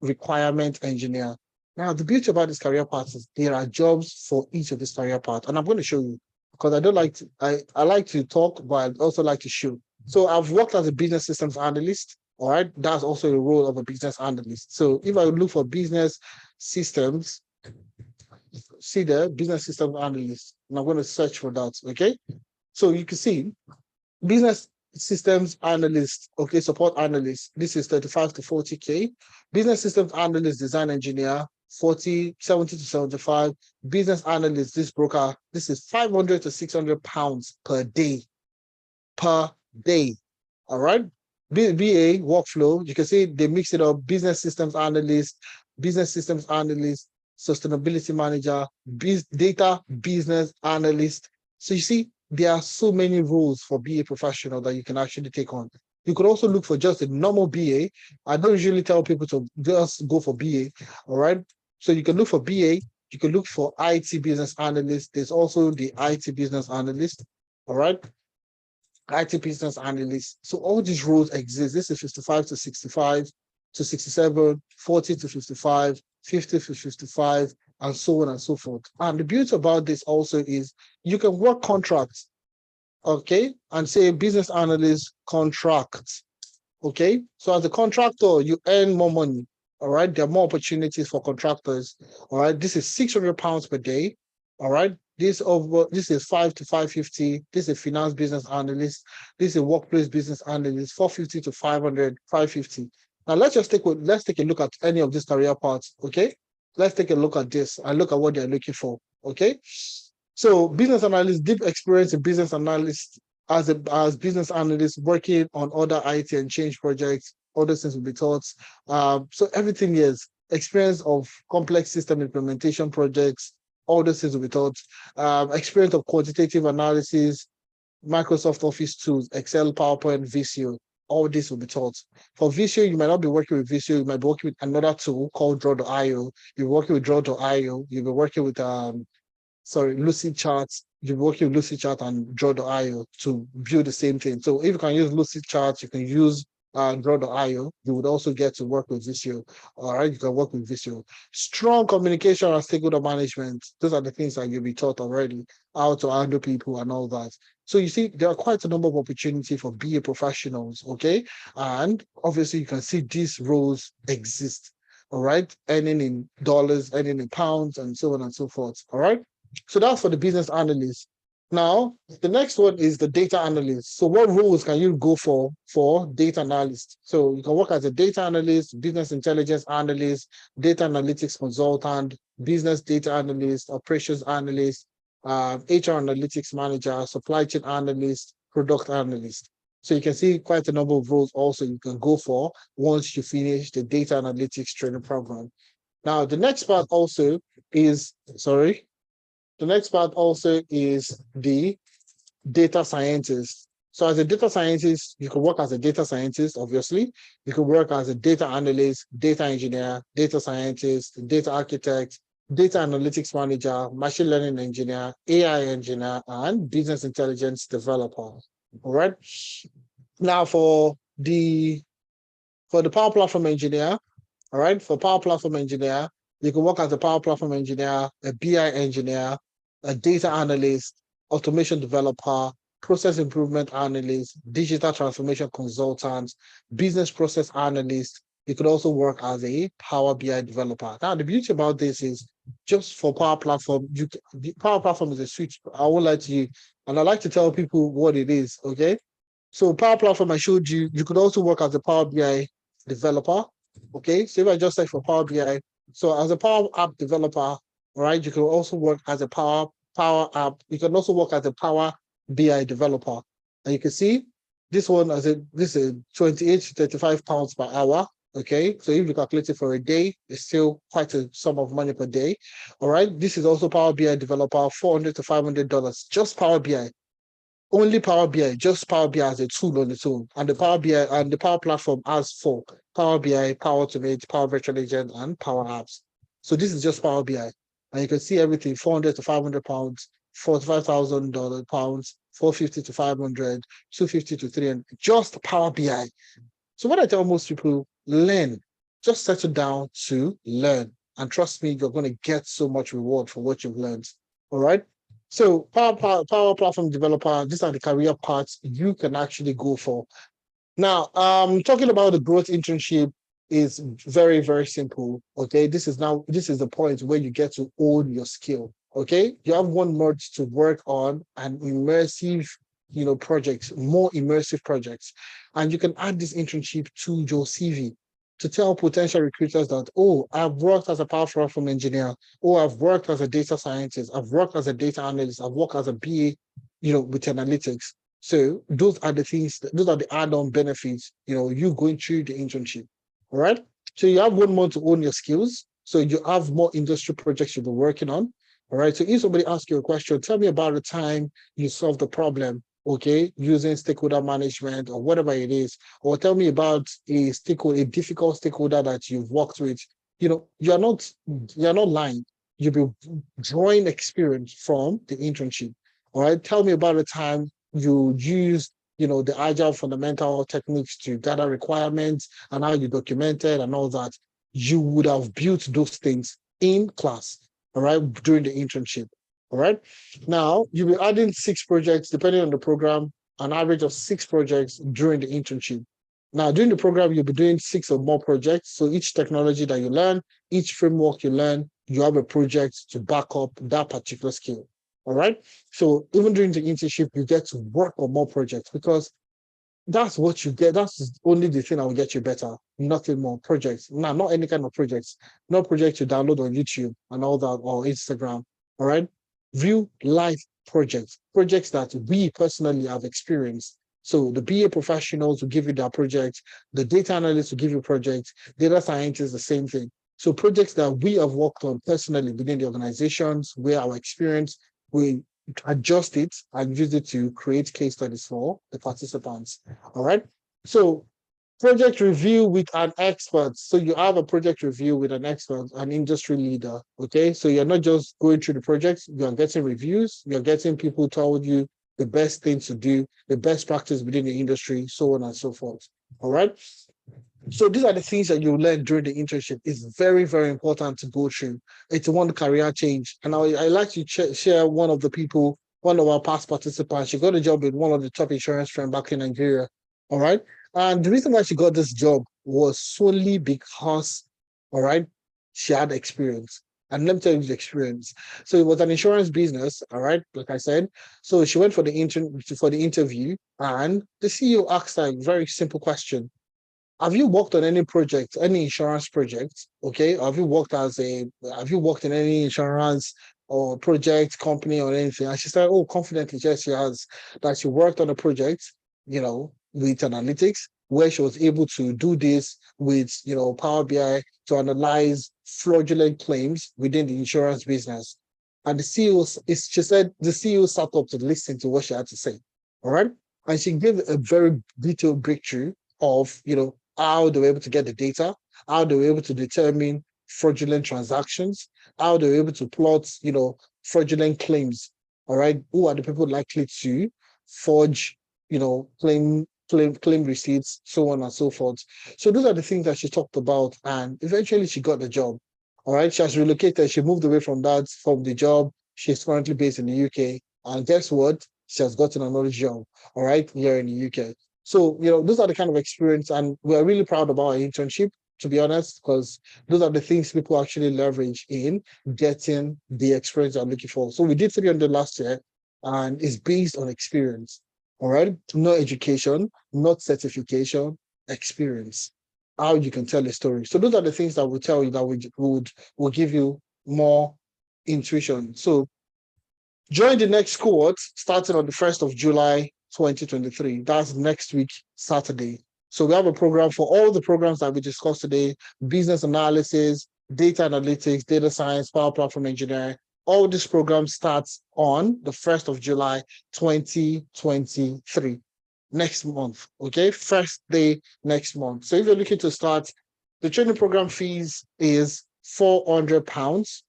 requirement engineer. Now, the beauty about this career path is there are jobs for each of these career paths, and I'm going to show you because I don't like to. I like to talk, but I also like to show. So I've worked as a business systems analyst. All right, that's also the role of a business analyst. So if I look for business systems, see the business systems analyst, and I'm going to search for that. Okay, so you can see business systems analyst, okay, support analyst. This is 35 to 40K. Business systems analyst, design engineer, 70 to 75. Business analyst, this broker, this is 500 to 600 pounds per day. Per day. All right. BA workflow, you can see they mix it up. Business systems analyst, sustainability manager, data business analyst. So you see, there are so many roles for BA professional that you can actually take on. You could also look for just a normal BA. I don't usually tell people to just go for BA. All right. So you can look for BA. You can look for IT business analyst. There's also the IT business analyst. All right. IT business analyst. So all these roles exist. This is 55 to 65 to 67, 40 to 55, 50 to 55, and so on and so forth. And the beauty about this also is you can work contracts, okay, and say business analyst contracts, okay? So as a contractor, you earn more money, all right? There are more opportunities for contractors, all right? This is 600 pounds per day, all right? This is 5 to 550. This is finance business analyst. This is workplace business analyst, 450 to 500, 550. Now let's take a look at any of these career paths, okay? Let's take a look at this and look at what they're looking for, okay? So business analyst, deep experience in business analyst as business analyst working on other IT and change projects, other things will be taught. So everything is experience of complex system implementation projects, all those things will be taught. Experience of quantitative analysis, Microsoft Office tools, Excel, PowerPoint, Visio, all this will be taught. For Visio, you might not be working with Visio, you might be working with another tool called Draw.io. You're working with Draw.io, you'll be working with Lucidchart. You're working with Lucidchart and Draw.io to build the same thing. So if you can use Lucidchart, you can use Draw.io. You would also get to work with Visio. All right, you can work with Visio. Strong communication and stakeholder management. Those are the things that you'll be taught already, how to handle people and all that. So you see, there are quite a number of opportunities for BA professionals, okay? And obviously you can see these roles exist, all right? Earning in dollars, earning in pounds, and so on and so forth, all right? So that's for the business analyst. Now, the next one is the data analyst. So what roles can you go for data analyst? So you can work as a data analyst, business intelligence analyst, data analytics consultant, business data analyst, operations analyst, HR analytics manager, supply chain analyst, product analyst. So you can see quite a number of roles also you can go for once you finish the data analytics training program. Now, the next part also is, the next part also is the data scientist. So as a data scientist, you can work as a data scientist, obviously. You can work as a data analyst, data engineer, data scientist, data architect, data analytics manager, machine learning engineer, AI engineer, and business intelligence developer. All right. Now for the Power Platform engineer, all right, for Power Platform engineer, you can work as a Power Platform engineer, a BI engineer, a data analyst, automation developer, process improvement analyst, digital transformation consultant, business process analyst. You could also work as a Power BI developer. Now, the beauty about this is just for Power Platform, the Power Platform is a switch. I would like to, and I like to tell people what it is, okay? So Power Platform, I showed you, you could also work as a Power BI developer, okay? So if I just search for Power BI, so as a Power App developer, all right, you can also work as a Power App. You can also work as a Power BI developer. And you can see this one this is 28 to 35 pounds per hour. Okay, so if you calculate it for a day, it's still quite a sum of money per day. All right, this is also Power BI developer, $400 to $500, just Power BI. Only Power BI, just Power BI as a tool on its own. And the Power BI and the Power Platform has four: Power BI, Power Automate, Power Virtual Agent, and Power Apps. So this is just Power BI. And you can see everything 400 to 500 pounds, $45,000, 450 to 500, 250 to 300, just Power BI. So what I tell most people, learn, just settle down to learn. And trust me, you're going to get so much reward for what you've learned. All right. So Power Platform Developer, these are the career paths you can actually go for. Now, talking about the growth internship is very, very simple. Okay, this is the point where you get to own your skill. Okay, you have 1 month to work on an immersive, projects, more immersive projects, and you can add this internship to your CV to tell potential recruiters that, oh, I've worked as a power platform engineer, or I've worked as a data scientist, I've worked as a data analyst, I've worked as a BA, with analytics. So those are the things, those are the add-on benefits, you going through the internship. All right. So you have 1 month to own your skills. So you have more industry projects you'll be working on. All right. So if somebody asks you a question, tell me about the time you solved the problem, okay, using stakeholder management or whatever it is, or tell me about a difficult stakeholder that you've worked with. You're not lying. You'll be drawing experience from the internship. All right. Tell me about the time you use the agile fundamental techniques to gather requirements and how you documented and all that. You would have built those things in class, all right, during the internship. All right. Now you'll be adding 6 projects depending on the program, an average of 6 projects during the internship. Now, during the program, you'll be doing 6 or more projects. So each technology that you learn, each framework you learn, you have a project to back up that particular skill. All right. So even during the internship, you get to work on more projects because that's what you get. That's only the thing that will get you better. Nothing more projects. Now, not any kind of projects. Not projects you download on YouTube and all that or Instagram. All right. Real life projects. Projects that we personally have experienced. So the BA professionals will give you their projects. The data analysts will give you projects. Data scientists, the same thing. So projects that we have worked on personally within the organizations, where our experience, we adjust it and use it to create case studies for the participants. All right. So project review with an expert. So you have a project review with an expert, an industry leader. Okay. So you're not just going through the projects, you're getting reviews, you're getting people told you the best things to do, the best practice within the industry, so on and so forth. All right. So these are the things that you learn during the internship. It's very, very important to go through. It's one career change. And I like to share one of the people, one of our past participants. She got a job with one of the top insurance firms back in Nigeria. All right. And the reason why she got this job was solely because, all right, she had experience. And let me tell you the experience. So it was an insurance business, all right, like I said. So she went for the interview, and the CEO asked her a very simple question. Have you worked on any project, any insurance project? Okay. Have you worked in any insurance or project company or anything? And she said, oh, confidently, yes, she has. That she worked on a project, with analytics, where she was able to do this with, Power BI to analyze fraudulent claims within the insurance business. And she said the CEO sat up to listen to what she had to say. All right. And she gave a very detailed breakthrough of, how they were able to get the data, how they were able to determine fraudulent transactions, how they were able to plot, fraudulent claims. All right, who are the people likely to forge, claim receipts, so on and so forth. So those are the things that she talked about, and eventually she got the job. All right, she has relocated. She moved away from the job. She's currently based in the UK, and guess what? She has gotten another job. All right, here in the UK. So, those are the kind of experience, and we're really proud about our internship, to be honest, because those are the things people actually leverage in getting the experience they're looking for. So we did 300 last year, and it's based on experience. All right. Not education, not certification, experience. How you can tell a story. So those are the things that will tell you that will give you more intuition. So join the next cohort starting on the 1st of July 2023. That's next week, Saturday. So we have a program for all the programs that we discussed today: business analysis, data analytics, data science, power platform engineering. All this program starts on the 1st of July 2023. Next month. Okay. First day next month. So if you're looking to start, the training program fees is £400,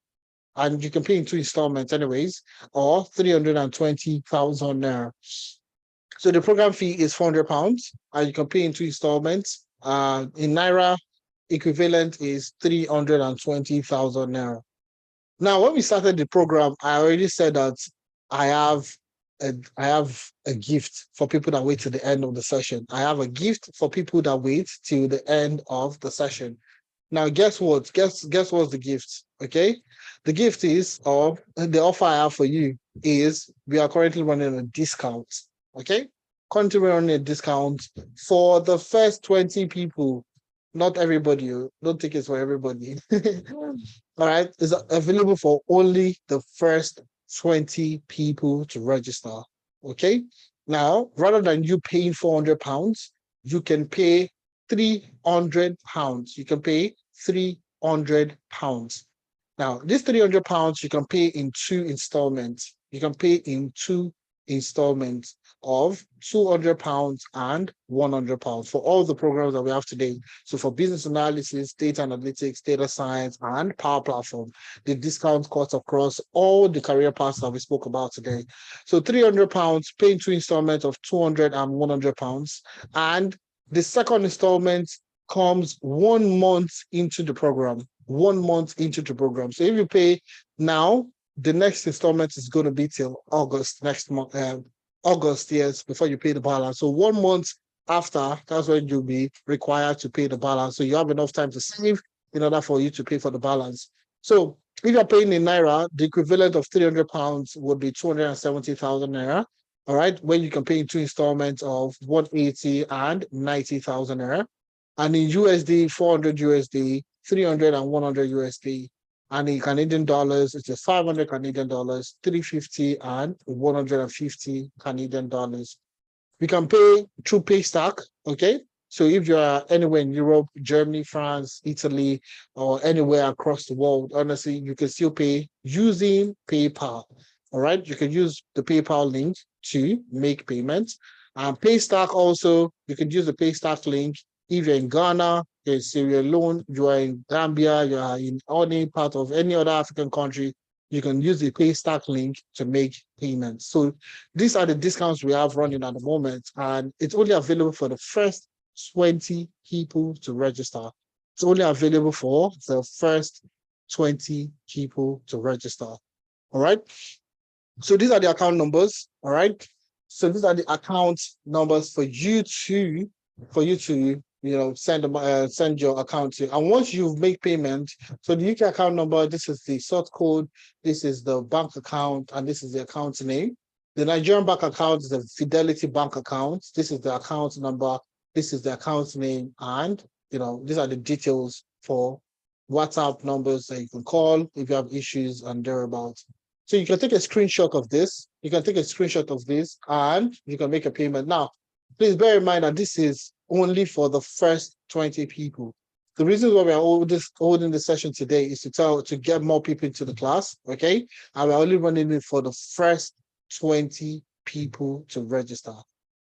and you can pay in 2 installments anyways, or 320,000 naira. So the program fee is £400, and you can pay in 2 installments. In naira, equivalent is 320,000 naira. Now, when we started the program, I already said that I have I have a gift for people that wait till the end of the session. I have a gift for people that wait till the end of the session. Now, guess what? Guess what's the gift? Okay, the gift is, or the offer I have for you is, we are currently running a discount. Okay, currently running a discount for the first 20 people. Not everybody. Don't think it's for everybody. All right, it's available for only the first 20 people to register. Okay, now rather than you paying £400, you can pay £300. You can pay £300. Now, this £300 you can pay in 2 installments. You can pay in 2 installments of £200 and £100 for all the programs that we have today. So for business analysis, data analytics, data science, and power platform, the discount cuts across all the career paths that we spoke about today. So £300, paying 2 installments of £200 and £100, and the second installment comes 1 month into the program. 1 month into the program. So if you pay now, the next installment is going to be till August next month. August, yes, before you pay the balance. So 1 month after, that's when you'll be required to pay the balance. So you have enough time to save in order for you to pay for the balance. So if you're paying in naira, the equivalent of £300 would be 270,000 naira. All right, when you can pay in 2 installments of 180 and 90,000 naira. And in USD, 400 USD, 300 and 100 USD. And in Canadian dollars, it's just 500 Canadian dollars, 350 and 150 Canadian dollars. We can pay through Paystack, okay? So if you're anywhere in Europe, Germany, France, Italy, or anywhere across the world, honestly, you can still pay using PayPal, all right? You can use the PayPal link to make payments. And Paystack also, you can use the Paystack link if you're in Ghana, you're in Sierra Leone, you are in Gambia, you are in any part of any other African country, you can use the Paystack link to make payments. So these are the discounts we have running at the moment, and it's only available for the first 20 people to register. It's only available for the first 20 people to register. All right. So these are the account numbers. All right. So these are the account numbers for you to send your account to. And once you make payment, so the UK account number, this is the sort code, this is the bank account, and this is the account name. The Nigerian bank account is a Fidelity bank account. This is the account number, this is the account name, and these are the details for WhatsApp numbers that you can call if you have issues and thereabouts. So you can take a screenshot of this. You can take a screenshot of this and you can make a payment. Now, please bear in mind that this is only for the first 20 people. The reason why we are holding this session today is to get more people into the class, okay? And we're only running it for the first 20 people to register,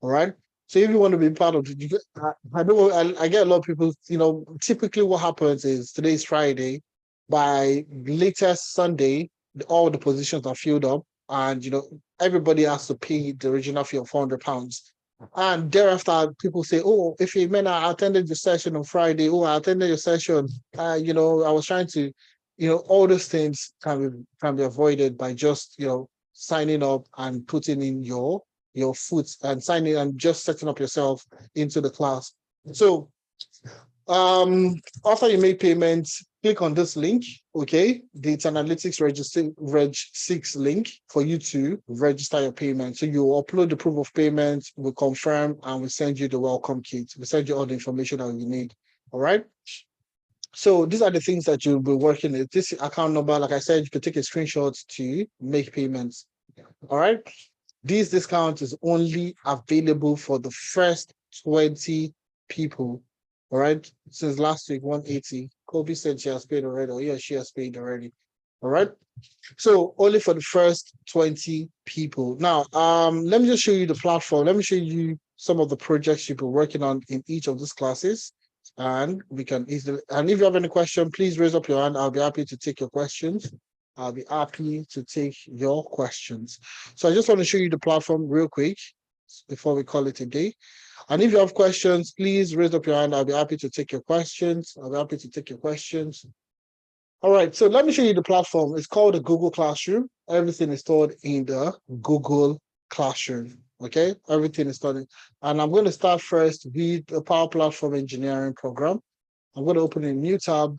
all right? So if you want to be part of it, I get a lot of people, typically what happens is today's Friday, by latest Sunday, all the positions are filled up and, everybody has to pay the original fee of £400. And thereafter, people say, "Oh, if you mean I attended your session on Friday, I attended your session. I was trying to, all those things can be avoided by just signing up and putting in your foot and signing and just setting up yourself into the class. So, after you make payments, click on this link, okay? It's an analytics reg 6 link for you to register your payment. So you upload the proof of payment, we confirm, and we send you the welcome kit. We send you all the information that you need, all right? So these are the things that you'll be working with. This account number, like I said, you can take a screenshot to make payments, all right? This discount is only available for the first 20 people. All right. Since last week, 180. Kobe said she has paid already, or he or she has paid already. All right. So only for the first 20 people. Now, let me just show you the platform. Let me show you some of the projects you've been working on in each of these classes. and we can easily, and if you have any question, please raise up your hand. I'll be happy to take your questions. I'll be happy to take your questions. So I just want to show you the platform real quick before we call it a day. And if you have questions, please raise up your hand. I'll be happy to take your questions. I'll be happy to take your questions. All right, so let me show you the platform. It's called the Google Classroom. Everything is stored in the Google Classroom. Okay, everything is stored. And I'm going to start first with the Power Platform Engineering program. I'm going to open a new tab.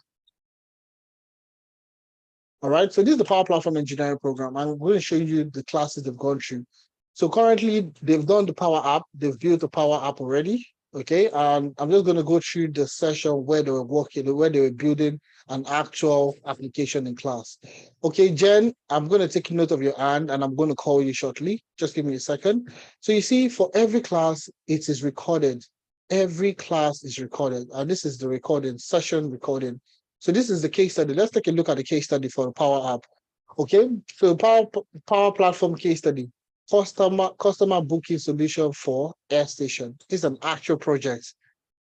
All right, so this is the Power Platform Engineering program. I'm going to show you the classes they've gone through. So currently, they've done the Power App. They've built the Power App already. Okay, and I'm just going to go through the session where they were working, where they were building an actual application in class. Okay, Jen, I'm going to take note of your hand and I'm going to call you shortly. Just give me a second. So you see, for every class, it is recorded. Every class is recorded. And this is the recording, session recording. So this is the case study. Let's take a look at the case study for the Power App. Okay, so Power Platform case study. Customer booking solution for Air Station. This is an actual project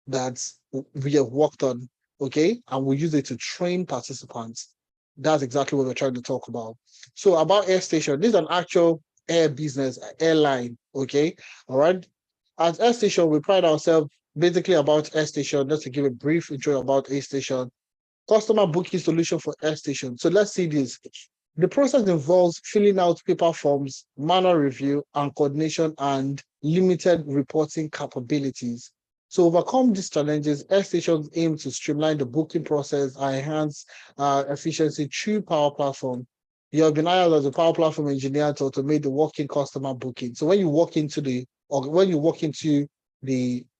that we have worked on, okay? And we use it to train participants. That's exactly what we're trying to talk about. So about Air Station, this is an actual air business, airline, okay? All right. At Air Station, we pride ourselves basically about Air Station. Just to give a brief intro about Air Station. Customer booking solution for Air Station. So let's see this. The process involves filling out paper forms, manual review, and coordination, and limited reporting capabilities. To overcome these challenges, Air Stations aim to streamline the booking process and enhance efficiency through Power Platform. You have been hired as a Power Platform engineer to automate the walk-in customer booking. So when you walk into the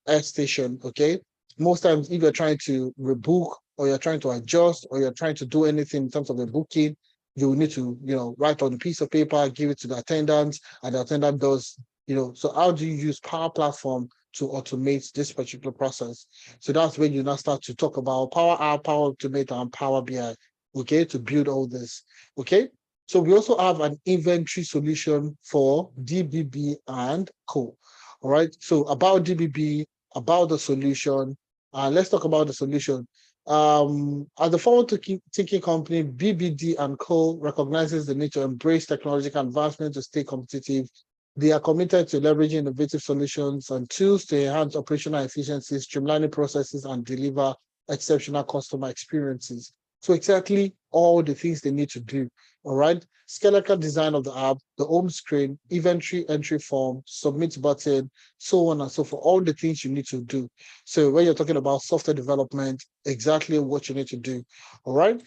Air Station, okay, most times if you're trying to rebook or you're trying to adjust or you're trying to do anything in terms of the booking, you will need to, write on a piece of paper, give it to the attendant, and the attendant does, so how do you use Power Platform to automate this particular process? So that's when you now start to talk about Power App, Power Automate, and Power BI, okay, to build all this, okay? So we also have an inventory solution for DBB and Co. All right, so about DBB, about the solution, let's talk about the solution. As a forward-thinking company, BBD and Co. recognizes the need to embrace technological advancement to stay competitive. They are committed to leveraging innovative solutions and tools to enhance operational efficiency, streamlining processes, and deliver exceptional customer experiences. So exactly all the things they need to do. All right. Skeletal design of the app, the home screen, inventory entry form, submit button, so on and so forth. All the things you need to do. So when you're talking about software development, exactly what you need to do. All right.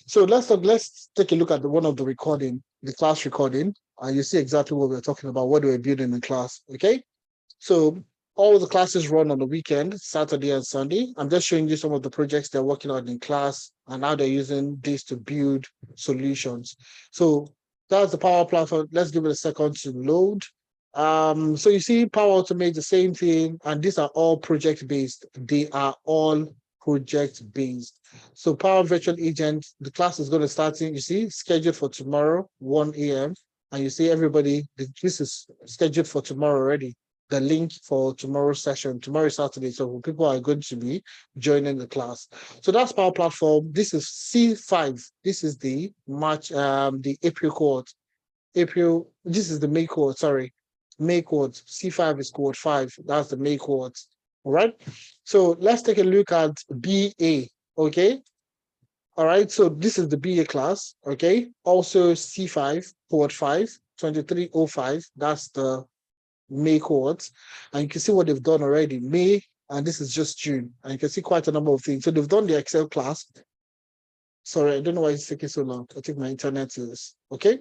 So let's take a look at one of the recording, the class recording, and you see exactly what we're talking about, what we're building in class. Okay. So all the classes run on the weekend, Saturday and Sunday. I'm just showing you some of the projects they're working on in class and how they're using this to build solutions. So that's the Power Platform. Let's give it a second to load. So you see Power Automate, the same thing, and these are all project-based. They are all project-based. So Power Virtual Agent, the class is going to start in, you see, scheduled for tomorrow, 1 a.m. And you see everybody, this is scheduled for tomorrow already. The link for tomorrow's session. Tomorrow is Saturday, so people are going to be joining the class. So that's Power Platform. This is C5. This is the the April cohort. This is the May cohort, sorry. May cohort. C5 is cohort 5. That's the May cohort. All right. So let's take a look at BA. Okay. All right. So this is the BA class. Okay. Also C5, cohort 5, 2305. That's the May cohorts, and you can see what they've done already. May, and this is just June, and you can see quite a number of things. So they've done the Excel class. Sorry, I don't know why it's taking so long. I think my internet is okay.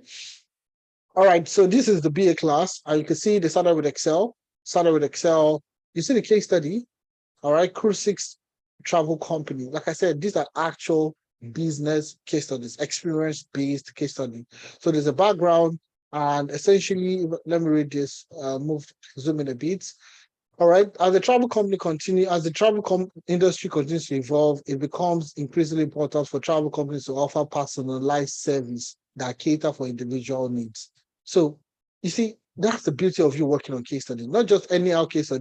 All right, so this is the BA class, and you can see they started with Excel. You see the case study. All right, Cruise 6 travel company. Like I said, these are actual business case studies, experience-based case study. So there's a background. And essentially, let me read this, zoom in a bit. All right, as the travel industry continues to evolve, it becomes increasingly important for travel companies to offer personalized service that cater for individual needs. So you see, that's the beauty of you working on case studies, not just anyhow case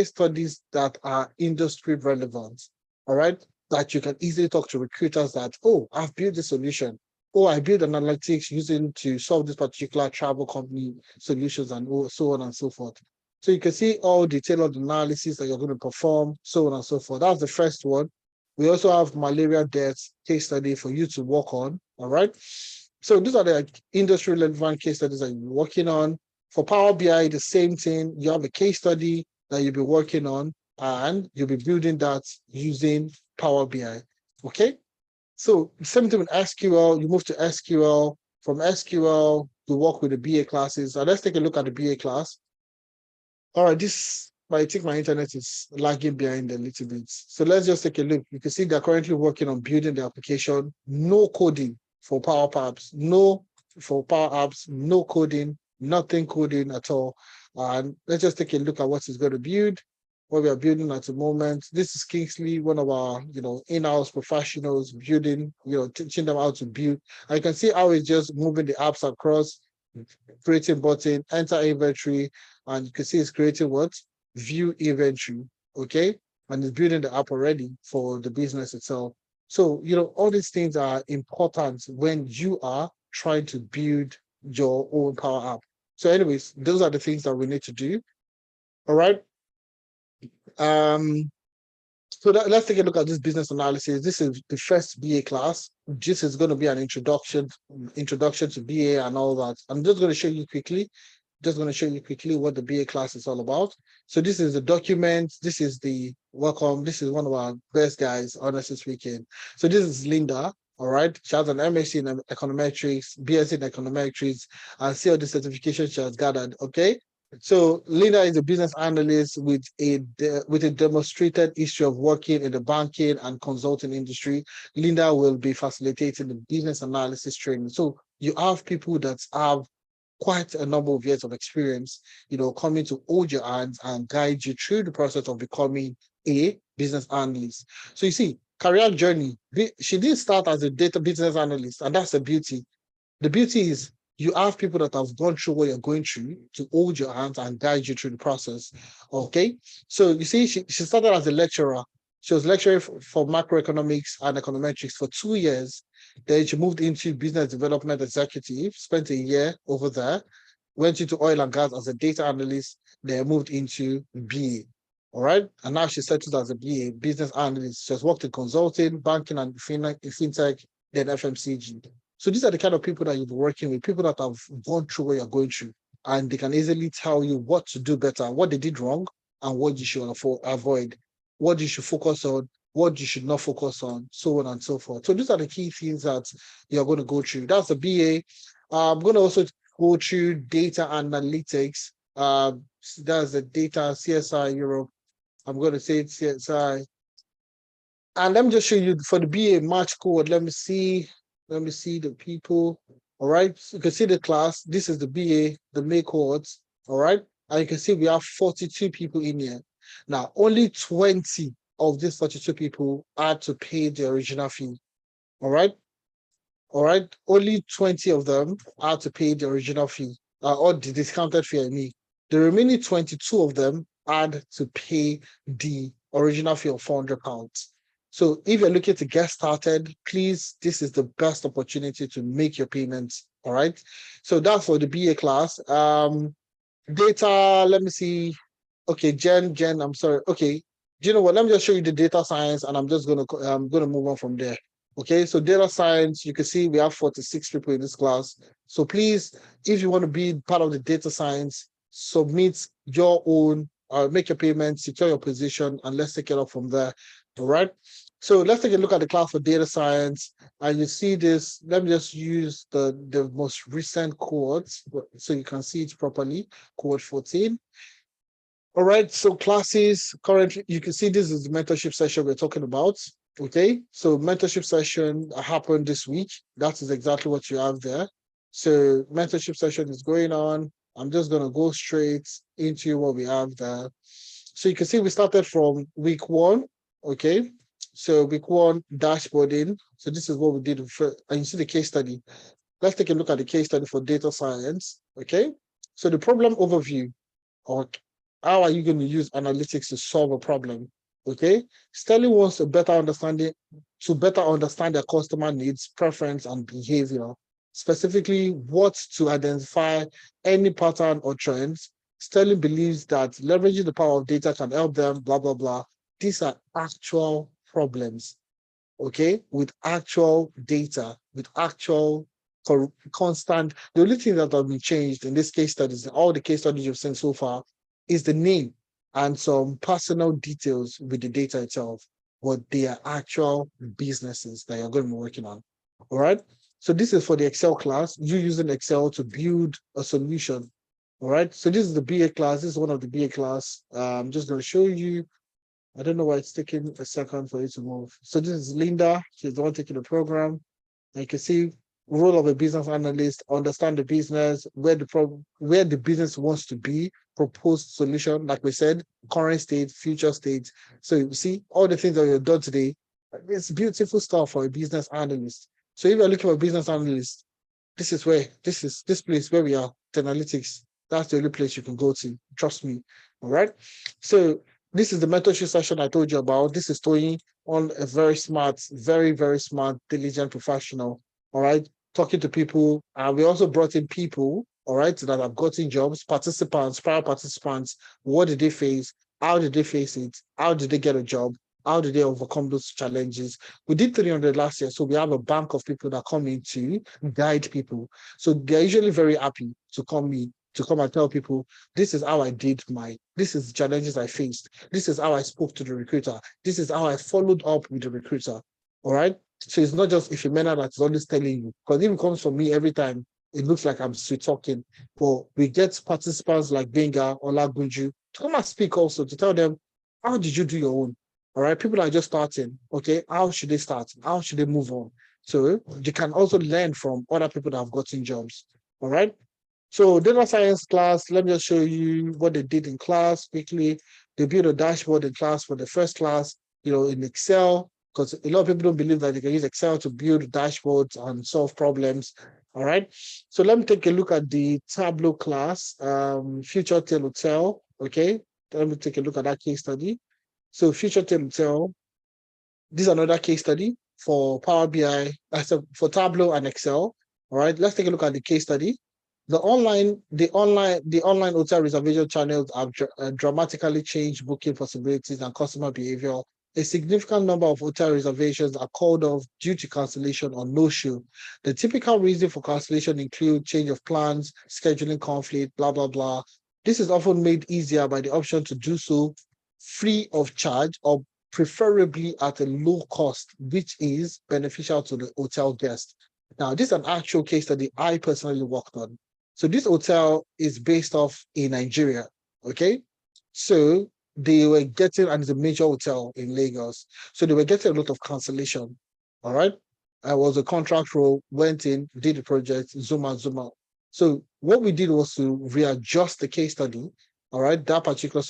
studies that are industry relevant. all right, that you can easily talk to recruiters that, oh, I've built this solution. Oh, I built an analytics using to solve this particular travel company solutions and so on and so forth. So you can see all the tailored analysis that you're going to perform, so on and so forth. That's the first one. We also have malaria deaths case study for you to work on. All right. So these are the industry relevant case studies that you're working on. For Power BI, the same thing. You have a case study that you'll be working on, and you'll be building that using Power BI. Okay. So same thing with SQL. You move to SQL. From SQL, you work with the BA classes. And let's take a look at the BA class. All right, I think my internet is lagging behind a little bit. So let's just take a look. You can see they're currently working on building the application. No coding for Power Apps. No for Power Apps. No coding. Nothing coding at all. And let's just take a look at what it's going to build. What we are building at the moment. This is Kingsley, one of our in-house professionals building, teaching them how to build. And you can see how it's just moving the apps across, creating button, enter inventory, and you can see it's creating what? View inventory, okay? And it's building the app already for the business itself. So, all these things are important when you are trying to build your own Power App. So anyways, those are the things that we need to do. All right. So let's take a look at this business analysis. This is the first BA class. This is going to be an introduction to BA and all that. I'm just going to show you quickly what the BA class is all about. So this is the document. This is the welcome. This is one of our best guys, honestly speaking. So this is Linda. All right. She has an MSc in econometrics, BSc in econometrics, and see all the certifications she has gathered. Okay. So Linda is a business analyst with a demonstrated history of working in the banking and consulting industry. Linda will be facilitating the business analysis training. So you have people that have quite a number of years of experience, coming to hold your hands and guide you through the process of becoming a business analyst. So you see, career journey, she didn't start as a data business analyst, and that's the beauty. The beauty is you have people that have gone through what you're going through to hold your hands and guide you through the process. Okay. So you see, she started as a lecturer. She was lecturing for macroeconomics and econometrics for 2 years. Then she moved into business development executive, spent a year over there, went into oil and gas as a data analyst, then moved into BA. All right. And now she settled as a BA, business analyst. She has worked in consulting, banking, and fintech, then FMCG. So these are the kind of people that you'll be working with, people that have gone through what you're going through, and they can easily tell you what to do better, what they did wrong, and what you should avoid, what you should focus on, what you should not focus on, so on and so forth. So these are the key things that you're going to go through. That's the BA. I'm going to also go through data analytics. That's the data CSI Europe. I'm going to say CSI. And let me just show you for the BA match code. Let me see the people. All right. So you can see the class. This is the BA, the May cohorts. All right. And you can see we have 42 people in here. Now, only 20 of these 42 people had to pay the original fee. All right. All right. Only 20 of them had to pay the original fee, or the discounted fee, I mean. The remaining 22 of them had to pay the original fee of £400. So if you're looking to get started, please, this is the best opportunity to make your payments. All right. So that's for the BA class. Data, let me see. Okay, Jen, I'm sorry. Okay. Do you know what? Let me just show you the data science, and I'm gonna move on from there. Okay, so data science, you can see we have 46 people in this class. So please, if you want to be part of the data science, submit your own, make your payment, secure your position, and let's take it up from there. All right. So let's take a look at the class for data science. And you see this, let me just use the most recent cohorts so you can see it properly, cohort 14. All right, so classes, currently, you can see this is the mentorship session we're talking about. Okay, so mentorship session happened this week. That is exactly what you have there. So mentorship session is going on. I'm just going to go straight into what we have there. So you can see we started from week 1. Okay, so week 1, dashboarding. So this is what we did first, and you see the case study. Let's take a look at the case study for data science. Okay, so the problem overview, or how are you going to use analytics to solve a problem? Okay, Sterling wants to better understand their customer needs, preference, and behavior. Specifically, what to identify any pattern or trends. Sterling believes that leveraging the power of data can help them, blah, blah, blah. These are actual problems, okay, with actual data, with actual constant. The only thing that have been changed in this case studies, all the case studies you've seen so far, is the name and some personal details with the data itself, but they are actual businesses that you're going to be working on. All right. So this is for the Excel class. You using Excel to build a solution. All right. So this is the BA class. This is one of the BA class. I'm just going to show you. I don't know why it's taking a second for it to move. So this is Linda. She's the one taking the program. And you can see role of a business analyst, understand the business, where the business wants to be, proposed solution, like we said, current state, future state. So you see all the things that you've done today. It's beautiful stuff for a business analyst. So if you're looking for a business analyst, this place where we are, the analytics. That's the only place you can go to. Trust me. All right. So this is the mentorship session I told you about. This is Tony, on a very smart, very, very smart, diligent professional. All right. Talking to people. We also brought in people, all right, that have gotten jobs, participants, prior participants. What did they face? How did they face it? How did they get a job? How did they overcome those challenges? We did 300 last year, so we have a bank of people that come in to guide people. So they're usually very happy to come in, to come and tell people, this is how I did this is the challenges I faced. This is how I spoke to the recruiter. This is how I followed up with the recruiter. All right. So it's not just if a man that's always telling you, because if it comes from me every time, it looks like I'm sweet talking. But we get participants like Benga or Lagunju to come and speak also to tell them, how did you do your own? All right. People are just starting. Okay. How should they start? How should they move on? So you can also learn from other people that have gotten jobs. All right. So data science class, let me just show you what they did in class quickly. They built a dashboard in class for the first class, in Excel, because a lot of people don't believe that they can use Excel to build dashboards and solve problems. All right. So let me take a look at the Tableau class, Future Tail Hotel. Okay. Let me take a look at that case study. So Future Tail Hotel, this is another case study for Power BI, for Tableau and Excel. All right, let's take a look at the case study. The online hotel reservation channels have dramatically changed booking possibilities and customer behavior. A significant number of hotel reservations are called off due to cancellation or no-show. The typical reason for cancellation include change of plans, scheduling conflict, blah, blah, blah. This is often made easier by the option to do so free of charge or preferably at a low cost, which is beneficial to the hotel guest. Now, this is an actual case study I personally worked on. So this hotel is based off in Nigeria, okay? So they were getting, and it's a major hotel in Lagos, so they were getting a lot of cancellation, all right? I was a contract role, went in, did the project, zoom out, zoom out. So what we did was to readjust the case study, all right, that particular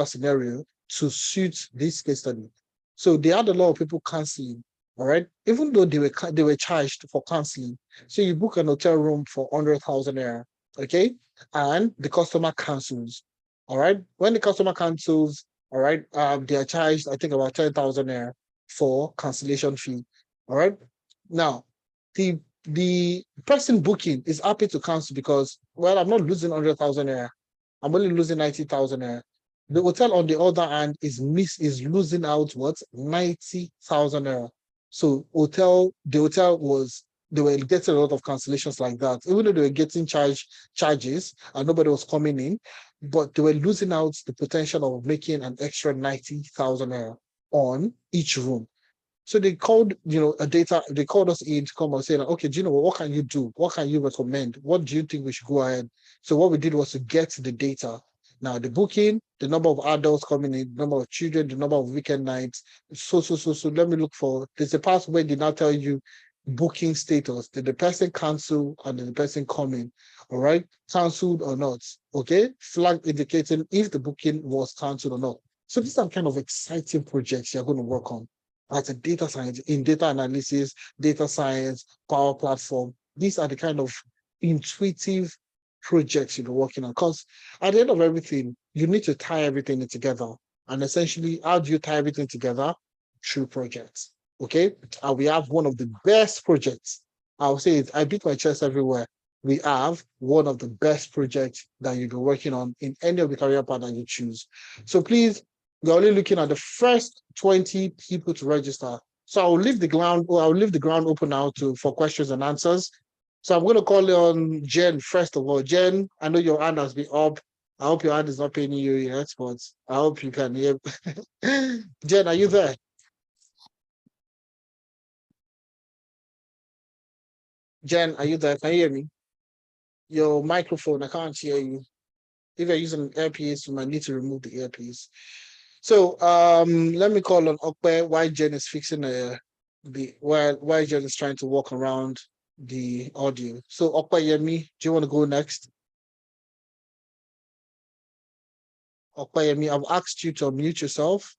scenario to suit this case study. So they had a lot of people canceling, all right, even though they were charged for canceling. So you book an hotel room for 100,000 naira, okay, and the customer cancels. All right, when the customer cancels, all right, they are charged, I think, about 10,000 naira for cancellation fee. All right, now the person booking is happy to cancel because, well, I'm not losing 100,000 naira. I'm only losing 90,000 naira. The hotel, on the other hand, is losing out what 90,000 naira. So the hotel they were getting a lot of cancellations like that, even though they were getting charges and nobody was coming in, but they were losing out the potential of making an extra 90,000 naira on each room. So they called, they called us in to come and say, like, okay, do you know what can you do? What can you recommend? What do you think we should go ahead? So what we did was to get the data. Now the booking, the number of adults coming in, the number of children, the number of weekend nights. So let me look for, there's a part where they now tell you booking status. Did the person cancel and did the person come in? All right, canceled or not? Okay, flag indicating if the booking was canceled or not. So these are kind of exciting projects you're going to work on as a data science, in data analysis, data science, power platform. These are the kind of intuitive projects you're working on. Because at the end of everything, you need to tie everything together. And essentially, how do you tie everything together? Through projects. Okay. And we have one of the best projects. I'll say it, I beat my chest everywhere. We have one of the best projects that you can be working on in any of the career path that you choose. So please, we're only looking at the first 20 people to register. So I'll leave the ground open now for questions and answers. So I'm going to call on Jen first of all. Jen, I know your hand has been up. I hope your hand is not paining you yet, but I hope you can hear. Jen, are you there? Jen, are you there? Can you hear me? Your microphone, I can't hear you. If you're using an earpiece, you might need to remove the earpiece. So let me call on Okpe while Jen is fixing while Jen is trying to walk around the audio. So Okpe Yemi, do you want to go next? Okpe Yemi, I've asked you to unmute yourself.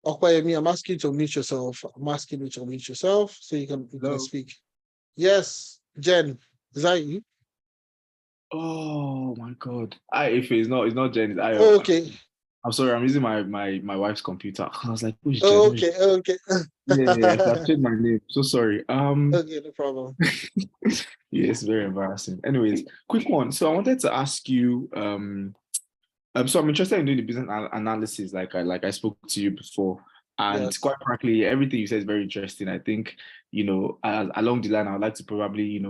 Okpayemi, I'm asking you to unmute yourself. I'm asking you to unmute yourself so you can speak. Yes, Jen, is that you? Oh my God. If it's not Jen, it's Ayo. Oh, okay. I'm sorry, I'm using my wife's computer. I was like, who's Jen? Oh, okay, okay. Yes, I've changed my name. So sorry. Okay, no problem. Yes, very embarrassing. Anyways, quick one. So I wanted to ask you, so I'm interested in doing the business analysis, like I spoke to you before. And Yes. quite frankly, everything you said is very interesting. I think, along the line, I would like to probably,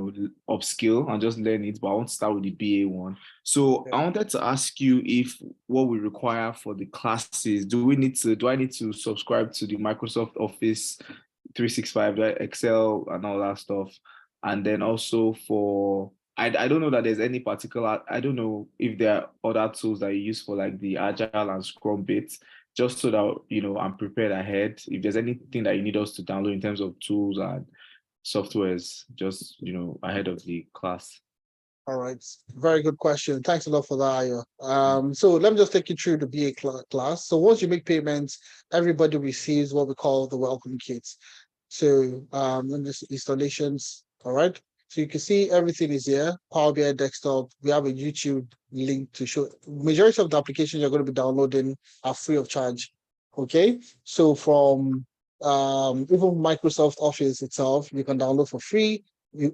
upskill and just learn it, but I want to start with the BA one. So Okay. I wanted to ask you if what we require for the classes, do I need to subscribe to the Microsoft Office 365, the Excel and all that stuff? And then also I don't know that there's any particular, I don't know if there are other tools that you use for like the Agile and Scrum bits, just so that, I'm prepared ahead. If there's anything that you need us to download in terms of tools and softwares, just, ahead of the class. All right. Very good question. Thanks a lot for that, Ayo. So let me just take you through the BA class. So once you make payments, everybody receives what we call the welcome kits. So installations, all right. So you can see everything is here. Power BI desktop. We have a YouTube link to show. Majority of the applications you're going to be downloading are free of charge. Okay. So from even Microsoft Office itself, you can download for free. We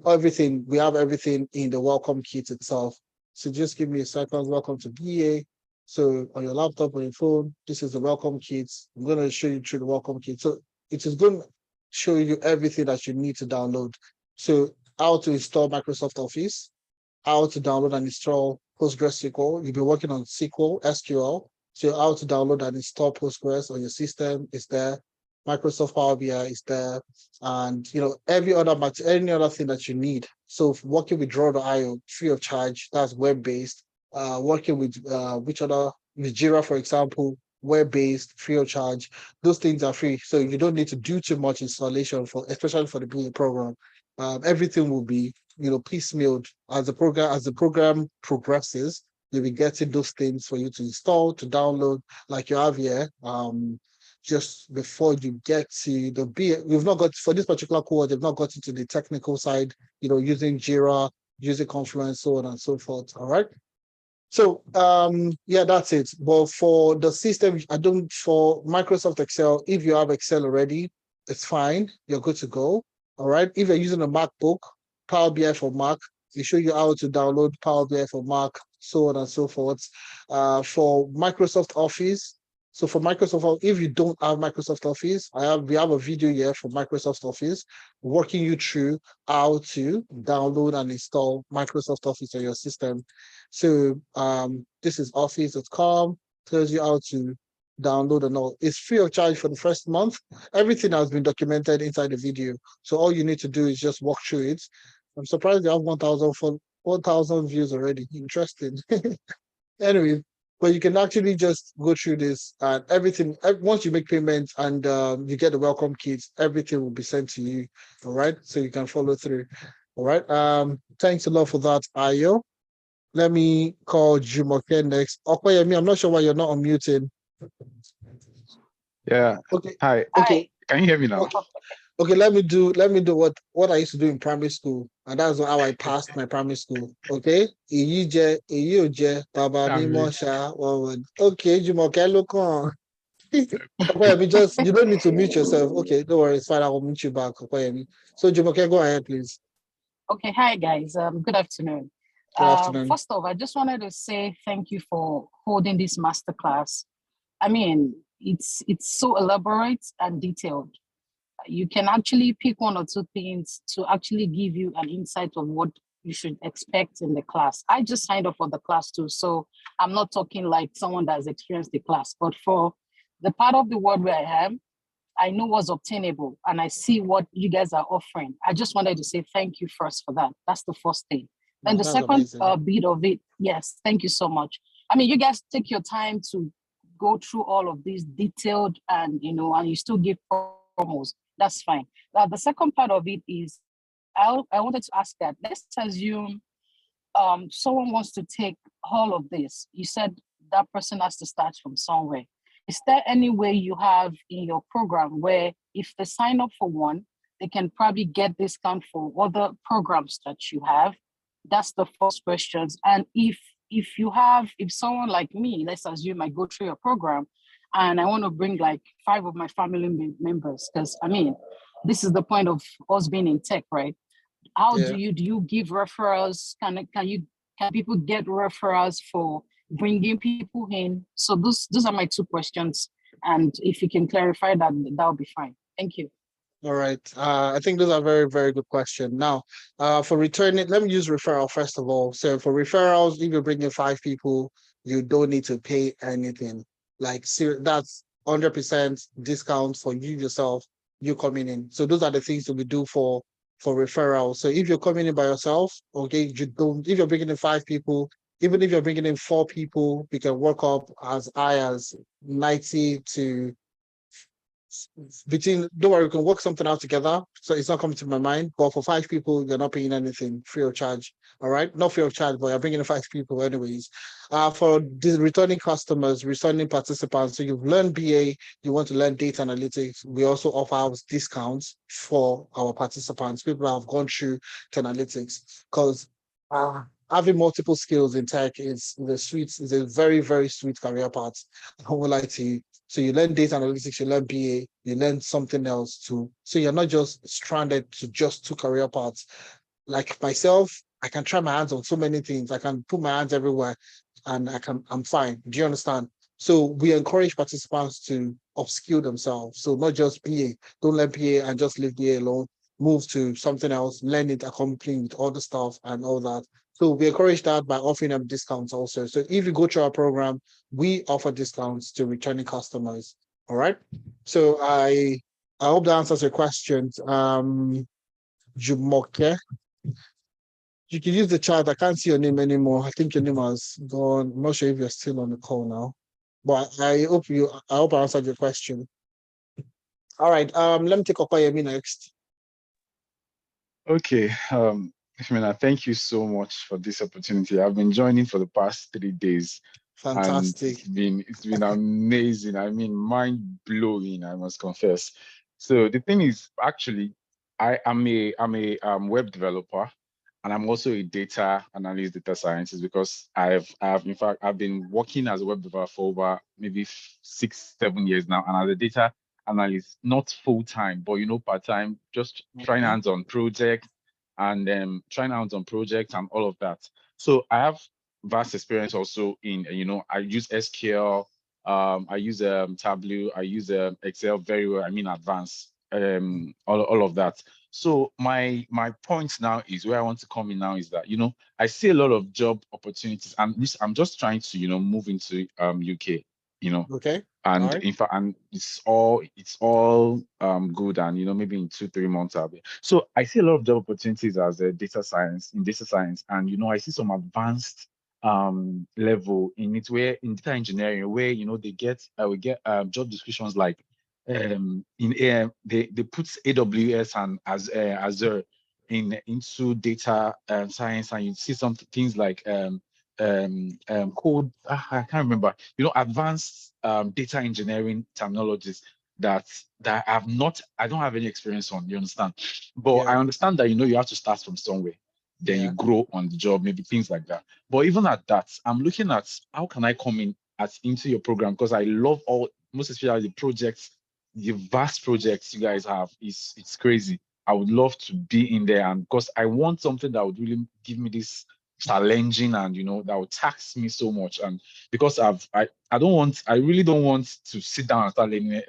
have everything in the welcome kit itself. So just give me a second. Welcome to BA. So on your laptop or your phone, this is the welcome kit. I'm going to show you through the welcome kit. So it is going to show you everything that you need to download. So how to install Microsoft Office, how to download and install PostgreSQL. You'll be working on SQL. So how to download and install Postgres on your system is there. Microsoft Power BI is there, and any other thing that you need. So working with Draw.io free of charge, that's web-based. Working with with Jira, for example, web-based, free of charge. Those things are free, so you don't need to do too much installation especially for the BA program. Everything will be piecemealed as the program progresses. You'll be getting those things for you to install, to download, like you have here. Just before you get to the BA, we've not got for this particular cohort, they've not got into the technical side, using Jira, using Confluence, so on and so forth. All right. So yeah, that's it. But for the system, for Microsoft Excel, if you have Excel already, it's fine. You're good to go. All right. If you're using a MacBook, Power BI for Mac, we show you how to download Power BI for Mac, so on and so forth. For Microsoft Office, so for Microsoft, if you don't have Microsoft Office, we have a video here for Microsoft Office walking you through how to download and install Microsoft Office on your system. So this is office.com, tells you how to download and all. It's free of charge for the first month. Everything has been documented inside the video. So all you need to do is just walk through it. I'm surprised you have 1,000 views already. Interesting. Anyway, but you can actually just go through this and everything. Once you make payments and you get the welcome kits, everything will be sent to you. All right. So you can follow through. All right. Thanks a lot for that, Ayo. Let me call Jumoke next. Okoyemi, I'm not sure why you're not unmuted. Yeah. Okay. Hi. Okay. Can you hear me now? Okay. Okay, let me do what I used to do in primary school, and that's how I passed my primary school. Okay, Iyije, Baba Mimo Sha, one word. Okay, Jumoke, look on. Okoyemi, just you don't need to mute yourself. Okay, don't worry, it's fine. I will mute you back, Okoyemi. So Jumoke, go ahead, please. Okay, hi guys. Good afternoon. Good afternoon. First off, I just wanted to say thank you for holding this masterclass. I mean, it's so elaborate and detailed. You can actually pick one or two things to actually give you an insight of what you should expect in the class. I just signed up for the class too, so I'm not talking like someone that's experienced the class, but for the part of the world where I am, I know what's obtainable and I see what you guys are offering. I just wanted to say thank you first for that. That's the first thing. Then Oh, the that's second amazing. bit of it, yes, thank you so much. I mean, you guys take your time to go through all of these detailed and, and you still give promos. That's fine. Now, the second part of it is I wanted to ask that. Let's assume someone wants to take all of this. You said that person has to start from somewhere. Is there any way you have in your program where if they sign up for one, they can probably get discount for other programs that you have? That's the first question. And if someone like me, let's assume I go through your program and I want to bring like 5 of my family members, because I mean, this is the point of us being in tech, right? How Yeah. do you give referrals? Can people get referrals for bringing people in? So those are my 2 questions, and if you can clarify that, that'll be fine. Thank you. All right. I think those are very, very good questions. Now, for returning, let me use referral first of all. So for referrals, if you bring in 5 people, you don't need to pay anything. Like, that's 100% discount for you yourself, you coming in. So those are the things that we do for referrals. So if you're coming in by yourself, okay, you don't. If you're bringing in 5 people, even if you're bringing in 4 people, we can work up as high as 90 to between, don't worry, we can work something out together. So it's not coming to my mind. But for 5 people, you're not paying anything free of charge. All right, not free of charge, but you're bringing in 5 people anyways. For the returning customers, returning participants, so you've learned BA, you want to learn data analytics. We also offer discounts for our participants, people that have gone through to analytics, because having multiple skills in tech is a very, very sweet career path. I won't lie to you. So you learn data analytics, you learn BA, you learn something else too. So you're not just stranded to just 2 career paths. Like myself, I can try my hands on so many things. I can put my hands everywhere and I'm fine. Do you understand? So we encourage participants to upskill themselves. So not just BA, don't learn BA and just leave BA alone. Move to something else, learn it, accompanying with all the stuff and all that. So we encourage that by offering them discounts also. So if you go through our program, we offer discounts to returning customers. All right. So I hope that answers your questions. Jumoke, you can use the chat. I can't see your name anymore. I think your name has gone. I'm not sure if you're still on the call now, but I hope I answered your question. All right. Let me take Okoyemi next. Okay. Ishmina, thank you so much for this opportunity. I've been joining for the past 3 days, and Fantastic. it's been amazing. I mean, mind blowing, I must confess. So the thing is, actually, I'm a web developer, and I'm also a data analyst, data scientist, because I've in fact I've been working as a web developer for over maybe 6, 7 years now, and as a data analyst, not full time, but part time, just trying Okay. hands on projects and trying hands on projects and all of that. So I have vast experience also in I use SQL, I use Tableau, I use Excel very well. I mean advanced, all of that. So my point now is where I want to come in now is that I see a lot of job opportunities, and this I'm just trying to move into UK, Okay. All and right. in fact, and it's all good, and maybe in 2, 3 months I'll be. So I see a lot of job opportunities as a data science, and I see some advanced level in it, where in data engineering, where they get we get job descriptions like in AM, they put AWS and as Azure into data science, and you see some things like code, I can't remember, advanced data engineering terminologies. that I don't have any experience on, you understand? But I Yeah. understand that, you have to start from somewhere, then you Yeah. grow on the job, maybe things like that. But even at that, I'm looking at how can I come in into your program, because I love most especially the projects, the vast projects you guys have. It's crazy. I would love to be in there, and because I want something that would really give me this challenging, and that would tax me so much. And because I really don't want to sit down and start learning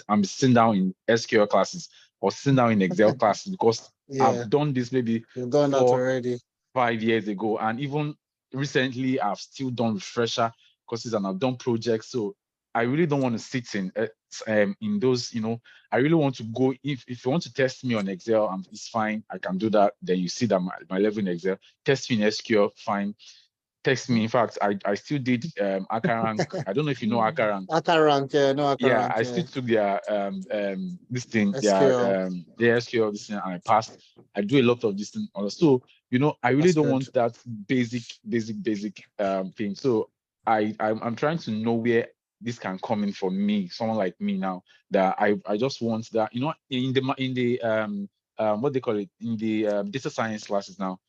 I'm sitting down in SQL classes or sitting down in Excel classes, because Yeah. I've done this maybe You've done that four, already. 5 years ago, and even recently I've still done refresher courses and I've done projects. So I really don't want to sit in those. I really want to go. If you want to test me on Excel, it's fine. I can do that. Then you see that my level in Excel. Test me in SQL, fine. Text me. In fact, I still did Akarank. I don't know if you know Akarank. Akarank, yeah, no Yeah, Akarank, I yeah. still took their this thing, SQL. their SQL this thing, and I passed. I do a lot of this thing. So I really That's don't good. want that basic thing. So I'm trying to know where this can come in for me, someone like me now, that I just want that, in the what they call it, in the data science classes now.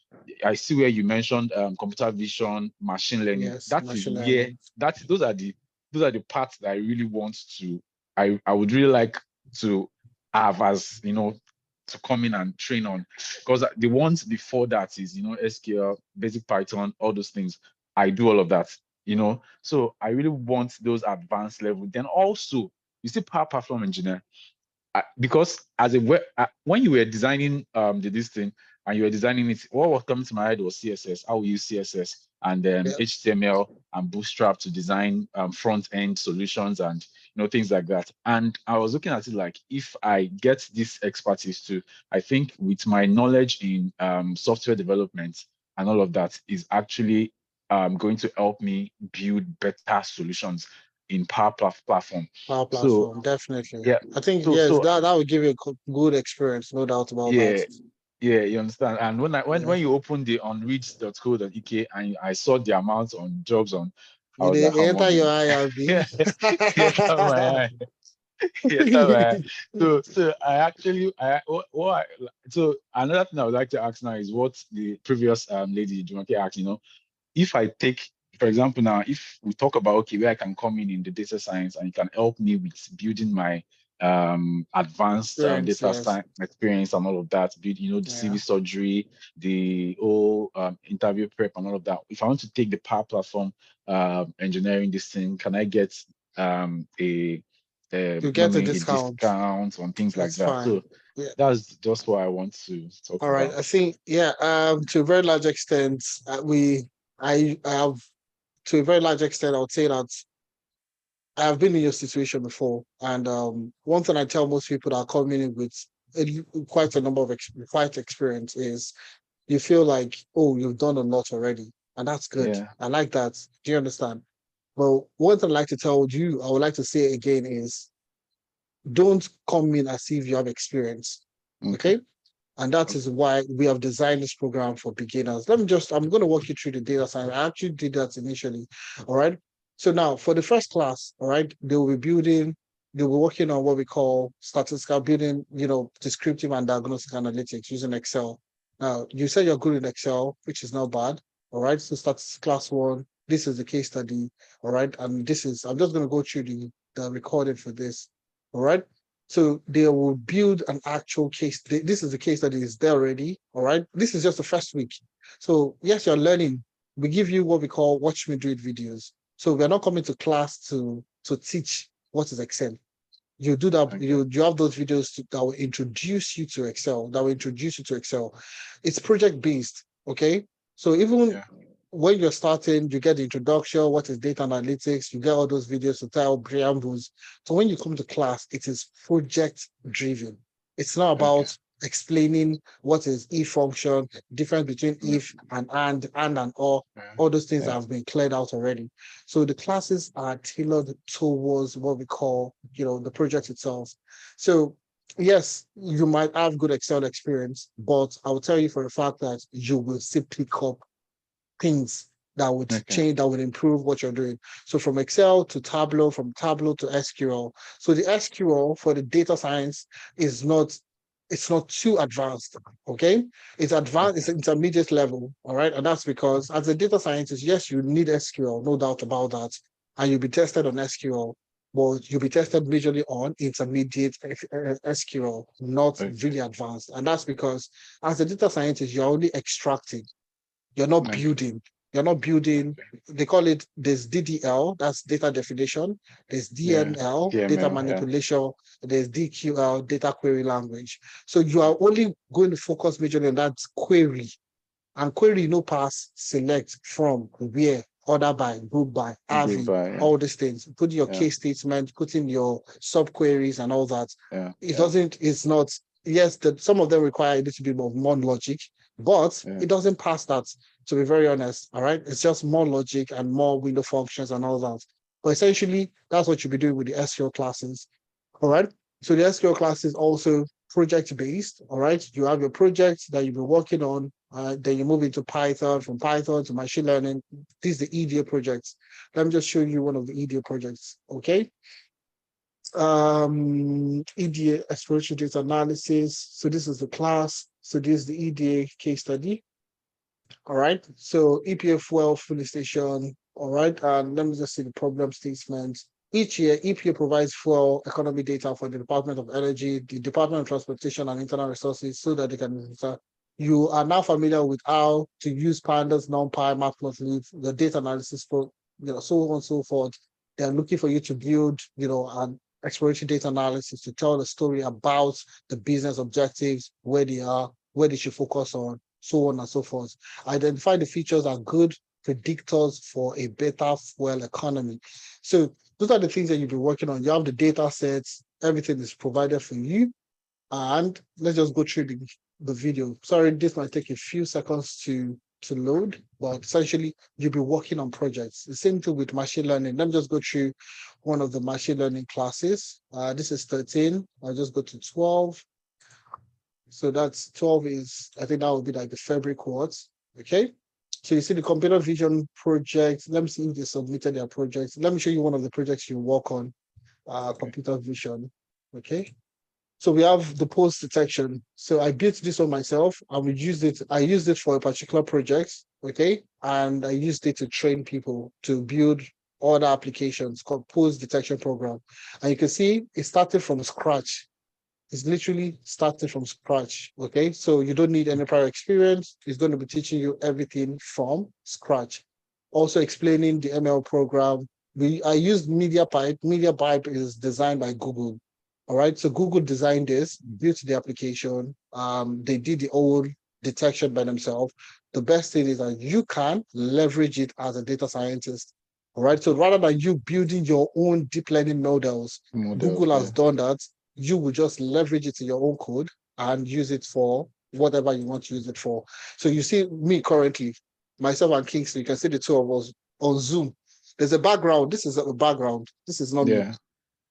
I see where you mentioned computer vision, machine learning. Yes, That is machine where learning. those are the parts that I really want to. I would really like to have, as to come in and train on, because the ones before that is SQL, basic Python, all those things. I do all of that. So I really want those advanced level. Then also, you see, Power Platform Engineer, because when you were designing this thing, and you were designing it, what was coming to my head was CSS. How we use CSS and Yeah. HTML and Bootstrap to design front end solutions, and things like that. And I was looking at it like, if I get this expertise too, I think with my knowledge in software development and all of that is actually going to help me build better solutions in Platform. Power So Platform, definitely. yeah, I think so yes, so that would give you a good experience, no doubt about that. yeah, yeah, you understand. And Yeah. when you open the onreads.co.uk and I saw the amount on jobs on, I You was like, dey come enter on, your man. IRB. Yeah, yeah, come on, yeah, come on. So I actually, so another thing I would like to ask now is what the previous lady Jumoke asked. If I take, for example, now, if we talk about, okay, where I can come in the data science and it can help me with building my advanced Experience, data yes. science experience and all of that, build, the Yeah. CV surgery, the whole interview prep and all of that. If I want to take the Power Platform engineering this thing, can I get a You get a maybe a discount. discount on things like That's that? fine. So Yeah. that's just what I want to talk All right. about. I think, yeah, to a very large extent, I have, to a very large extent, I would say that I've been in your situation before. And one thing I tell most people that are coming in with quite a number of quite experience is you feel like, oh, you've done a lot already. And that's good. Yeah. I like that. Do you understand? But one thing I'd like to tell you, I would like to say again is don't come in as if you have experience. Okay. Okay. And that is why we have designed this program for beginners. I'm going to walk you through the data science. I actually did that initially. All right. So now for the first class, all right, they'll be working on what we call statistical building, descriptive and diagnostic analytics using Excel. Now, you said you're good in Excel, which is not bad. All right. So that's class one. This is the case study. All right. And I'm just going to go through the recording for this. All right. So they will build an actual case. This is the case that is there already. All right. This is just the first week. So yes, you're learning. We give you what we call watch me do it videos. So we're not coming to class to teach what is Excel. You do that. Okay. You have those videos that will introduce you to Excel. That will introduce you to Excel. It's project based. Okay. So even Yeah. when you're starting, you get the introduction, what is data analytics, you get all those videos to tell preambles. So when you come to class, it is project driven. It's not Okay. about explaining what is if function, difference between if and or, Yeah. all those things that Yeah. have been cleared out already. So the classes are tailored towards what we call, the project itself. So yes, you might have good Excel experience, but I will tell you for a fact that you will still pick up things that would change, that would improve what you're doing. So from Excel to Tableau, from Tableau to SQL. So the SQL for the data science is not, it's not too advanced, okay? It's advanced, it's intermediate level, all right? And that's because as a data scientist, yes, you need SQL, no doubt about that. And you'll be tested on SQL, but you'll be tested majorly on intermediate SQL, not really advanced. And that's because as a data scientist, you're only extracting, you're not building. You're not building, they call it, there's DDL, that's data definition. There's DML, data manipulation. There's DQL, data query language. So you are only going to focus majorly on that query. And query, no pass, select, from, where, order by, group by, all these things. Put your case statement, put in your subqueries and all that. It doesn't, it's not, yes, some of them require a little bit of more logic, but it doesn't pass that, to be very honest. All right. It's just more logic and more window functions and all that. But essentially, that's what you'll be doing with the SQL classes. All right. So the SQL class is also project-based. All right. You have your project that you'll be working on. Then you move into Python, from Python to machine learning. These are the EDA projects. Let me just show you one of the EDA projects. Okay. EDA, exploratory data analysis. So this is the class. So this is the EDA case study. All right. So EPA well filling station. All right. And let me just see the problem statement. Each year, EPA provides fuel economy data for the Department of Energy, the Department of Transportation, and Internal Resources, so that they can. You are now familiar with how to use pandas, NumPy, Matplotlib, the data analysis for, so on and so forth. They're looking for you to build, an exploratory data analysis to tell the story about the business objectives, where they are, where they should focus on, so on and so forth. Identify the features are good predictors for a better fuel economy. So those are the things that you'll be working on. You have the data sets, everything is provided for you. And let's just go through the video. Sorry, this might take a few seconds to load, but essentially you'll be working on projects. The same thing with machine learning. Let me just go through one of the machine learning classes. This is 13. I'll just go to 12. So that's 12 is, I think that would be like the February quartz. Okay. So you see the computer vision project. Let me see if they submitted their projects. Let me show you one of the projects you work on, computer vision. Okay. So we have the pose detection. So I built this one myself and we used it. I used it for a particular project. Okay. And I used it to train people to build other applications called pose detection program. And you can see it started from scratch. It's literally started from scratch. Okay. So you don't need any prior experience. It's going to be teaching you everything from scratch. Also explaining the ML program. I used MediaPipe. MediaPipe is designed by Google. All right. So Google designed this, built the application. They did the whole detection by themselves. The best thing is that you can leverage it as a data scientist. All right. So rather than you building your own deep learning models, Google has done that. You will just leverage it in your own code and use it for whatever you want to use it for. So you see me currently, myself and Kingston, you can see the two of us on Zoom. There's a background. This is a background. This is not me.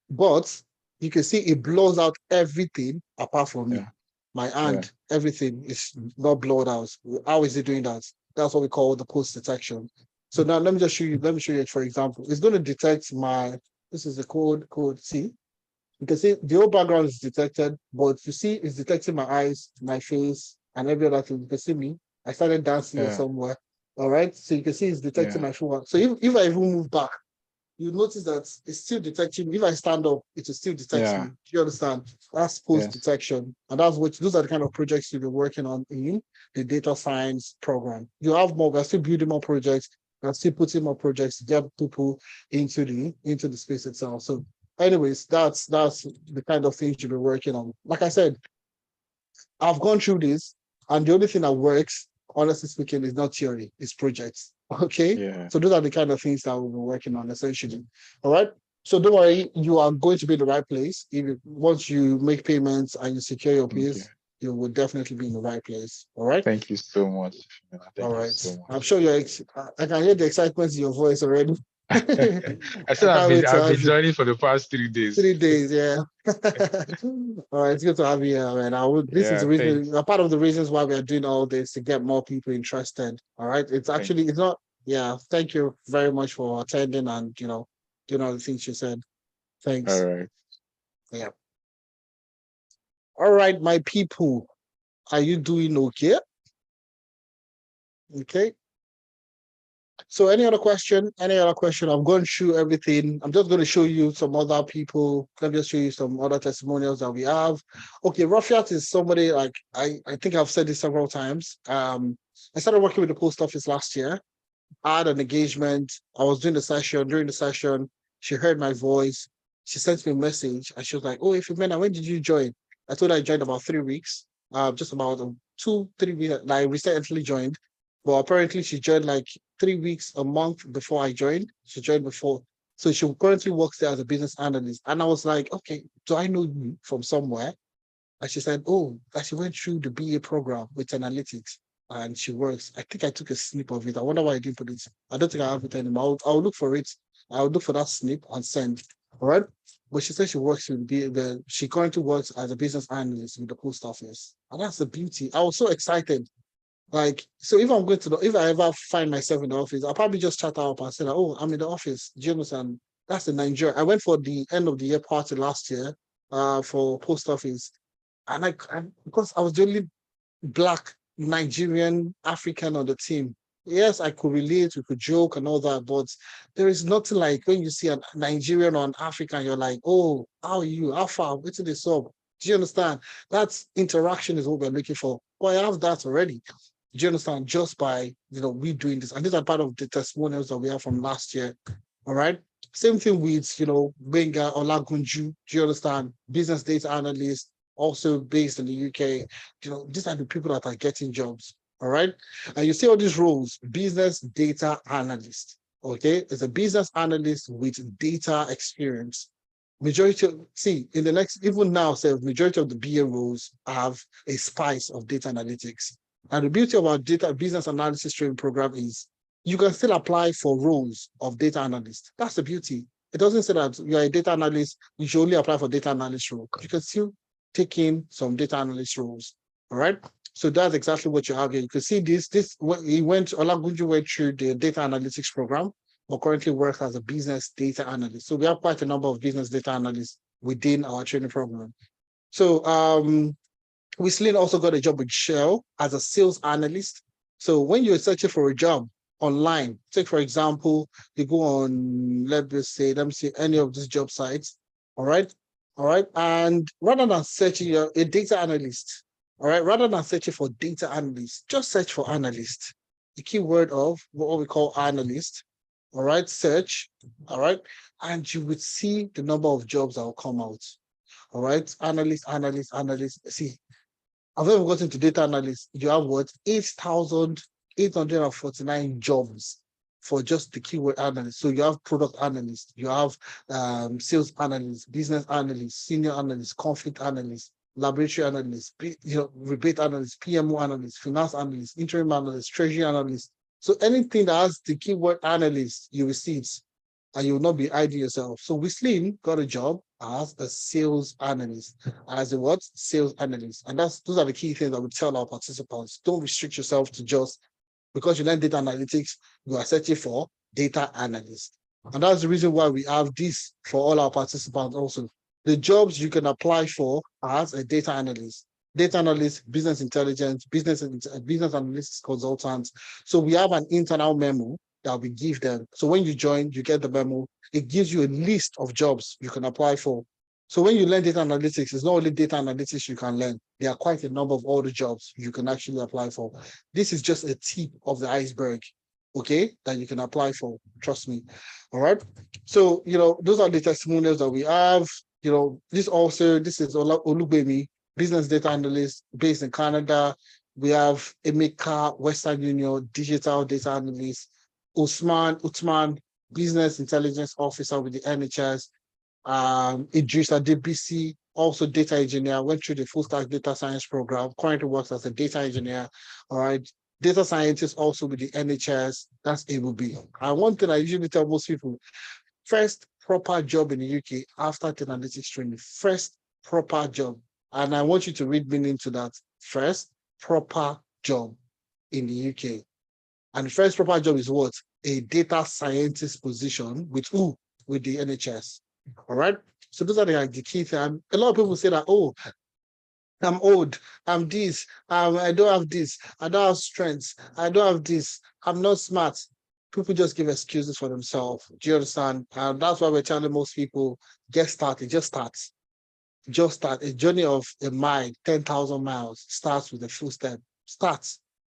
But you can see it blows out everything apart from me. My hand, everything is not blown out. How is it doing that? That's what we call the post detection. So now let me just show you. Let me show you it, for example. It's going to detect this is the code C. You can see the whole background is detected, but you see it's detecting my eyes, my face, and every other thing. You can see me. I started dancing here somewhere. All right. So you can see it's detecting my full. So if I even move back, you notice that it's still detecting. If I stand up, it will still detect me. Do you understand? That's post detection. And those are the kind of projects you'll be working on in the data science program. You have more, we're still building more projects, we're still putting more projects to get people into the space itself. So anyways, that's the kind of things you'll be working on. Like I said, I've gone through this, and the only thing that works, honestly speaking, is not theory, it's projects. Okay. So those are the kind of things that we'll be working on essentially. All right. So don't worry, you are going to be in the right place. Once you make payments and you secure your place, you will definitely be in the right place. All right. Thank you so much. All right. So much. I'm sure I can hear the excitement in your voice already. I said I've been joining for the past 3 days. 3 days, yeah. All right, it's good to have you here, man. This is the reason, a part of the reasons why we are doing all this, to get more people interested. All right. It's actually, it's not Yeah, thank you very much for attending and doing all the things you said. All Thanks. right. Yeah. All right, my people. Are you doing okay? Okay. So any other question? Any other question? I'm going through everything. I'm just going to show you some other people. Let me just show you some other testimonials that we have. Okay, Rafiat is somebody like I think I've said this several times. I started working with the post office last year. I had an engagement. I was doing the session. During the session, she heard my voice. She sent me a message and she was like, "Oh, if you when did you join?" I told her I joined about 3 weeks. Just about 2, 3 weeks. Like, I recently joined, but apparently she joined like 3 weeks, a month before I joined. She joined before, so she currently works there as a business analyst. And I was like, "Okay, do I know you from somewhere?" And she said, "Oh, that she went through the BA program with analytics and she works." I think I took a snip of it. I wonder why I didn't put it. I don't think I have it anymore. I'll look for it. I'll look for that snip and send. All right. But she said she works with she currently works as a business analyst with the post office. And that's the beauty. I was so excited. Like, so if I'm going to if I ever find myself in the office, I'll probably just chat up and say, like, "Oh, I'm in the office." Do you understand? That's the Nigeria. I went for the end of the year party last year for post office. And because I was the only black Nigerian African on the team. Yes, I could relate, we could joke and all that, but there is nothing like when you see a Nigerian or an African, you're like, "Oh, how are you? How far? What's this up?" Do you understand? That interaction is what we're looking for. Well, I have that already. Do you understand? Just by we doing this, and these are part of the testimonials that we have from last year. All right. Same thing with Benga Olagunju. Do you understand? Business data analyst, also based in the UK. These are the people that are getting jobs. All right. And you see all these roles: business data analyst. Okay, it's a business analyst with data experience. Majority of in the next even now, say majority of the BA roles have a spice of data analytics. And the beauty of our data business analysis training program is you can still apply for roles of data analyst. That's the beauty. It doesn't say that you're a data analyst, you should only apply for data analyst role. You can still take in some data analyst roles. All right. So that's exactly what you have here. You can see Olagunju went through the data analytics program, but currently works as a business data analyst. So we have quite a number of business data analysts within our training program. So Whistling also got a job with Shell as a sales analyst. So when you're searching for a job online, take for example, you go on, let me see any of these job sites. All right. And rather than searching, you're a data analyst. All right. Rather than searching for data analyst, just search for analyst. The keyword of what we call analyst. All right. Search. All right. And you would see the number of jobs that will come out. All right. Analyst. See, I've never gotten to data analyst. You have what? 8,849 jobs for just the keyword analyst. So you have product analyst, you have sales analyst, business analyst, senior analyst, conflict analyst, laboratory analyst, rebate analyst, PMO analyst, finance analyst, interim analyst, treasury analyst. So anything that has the keyword analyst, you will see it and you will not be hiding yourself. So Whistling got a job as a sales analyst, as a what? Sales analyst. And those are the key things that we tell our participants. Don't restrict yourself to just because you learn data analytics, you are searching for data analyst. And that's the reason why we have this for all our participants also. The jobs you can apply for as a data analyst, business intelligence, business analytics consultant. So we have an internal memo that we give them. So when you join, you get the memo. It gives you a list of jobs you can apply for. So when you learn data analytics, it's not only data analytics you can learn. There are quite a number of all the jobs you can actually apply for. This is just a tip of the iceberg, okay, that you can apply for. Trust me. All right. So, those are the testimonials that we have. This is Olubemi, business data analyst based in Canada. We have Emeka, Western Union, digital data analyst. Utman, business intelligence officer with the NHS. Idris Adebisi, also data engineer, went through the full stack data science program, currently works as a data engineer. All right. Data scientist also with the NHS, that's ABB. And one thing I usually tell most people, first proper job in the UK after data analytics training, first proper job. And I want you to read meaning to that. First proper job in the UK. And the first proper job is what? a data scientist position with who? With the NHS. All right. So those are the key things. A lot of people say that, oh, I'm old, I'm this, I don't have this, I don't have strengths, I don't have this, I'm not smart. People just give excuses for themselves. Do you understand? And that's why we're telling most people, get started, just start. Just start. A journey of a mile, 10,000 miles starts with a full step. Start.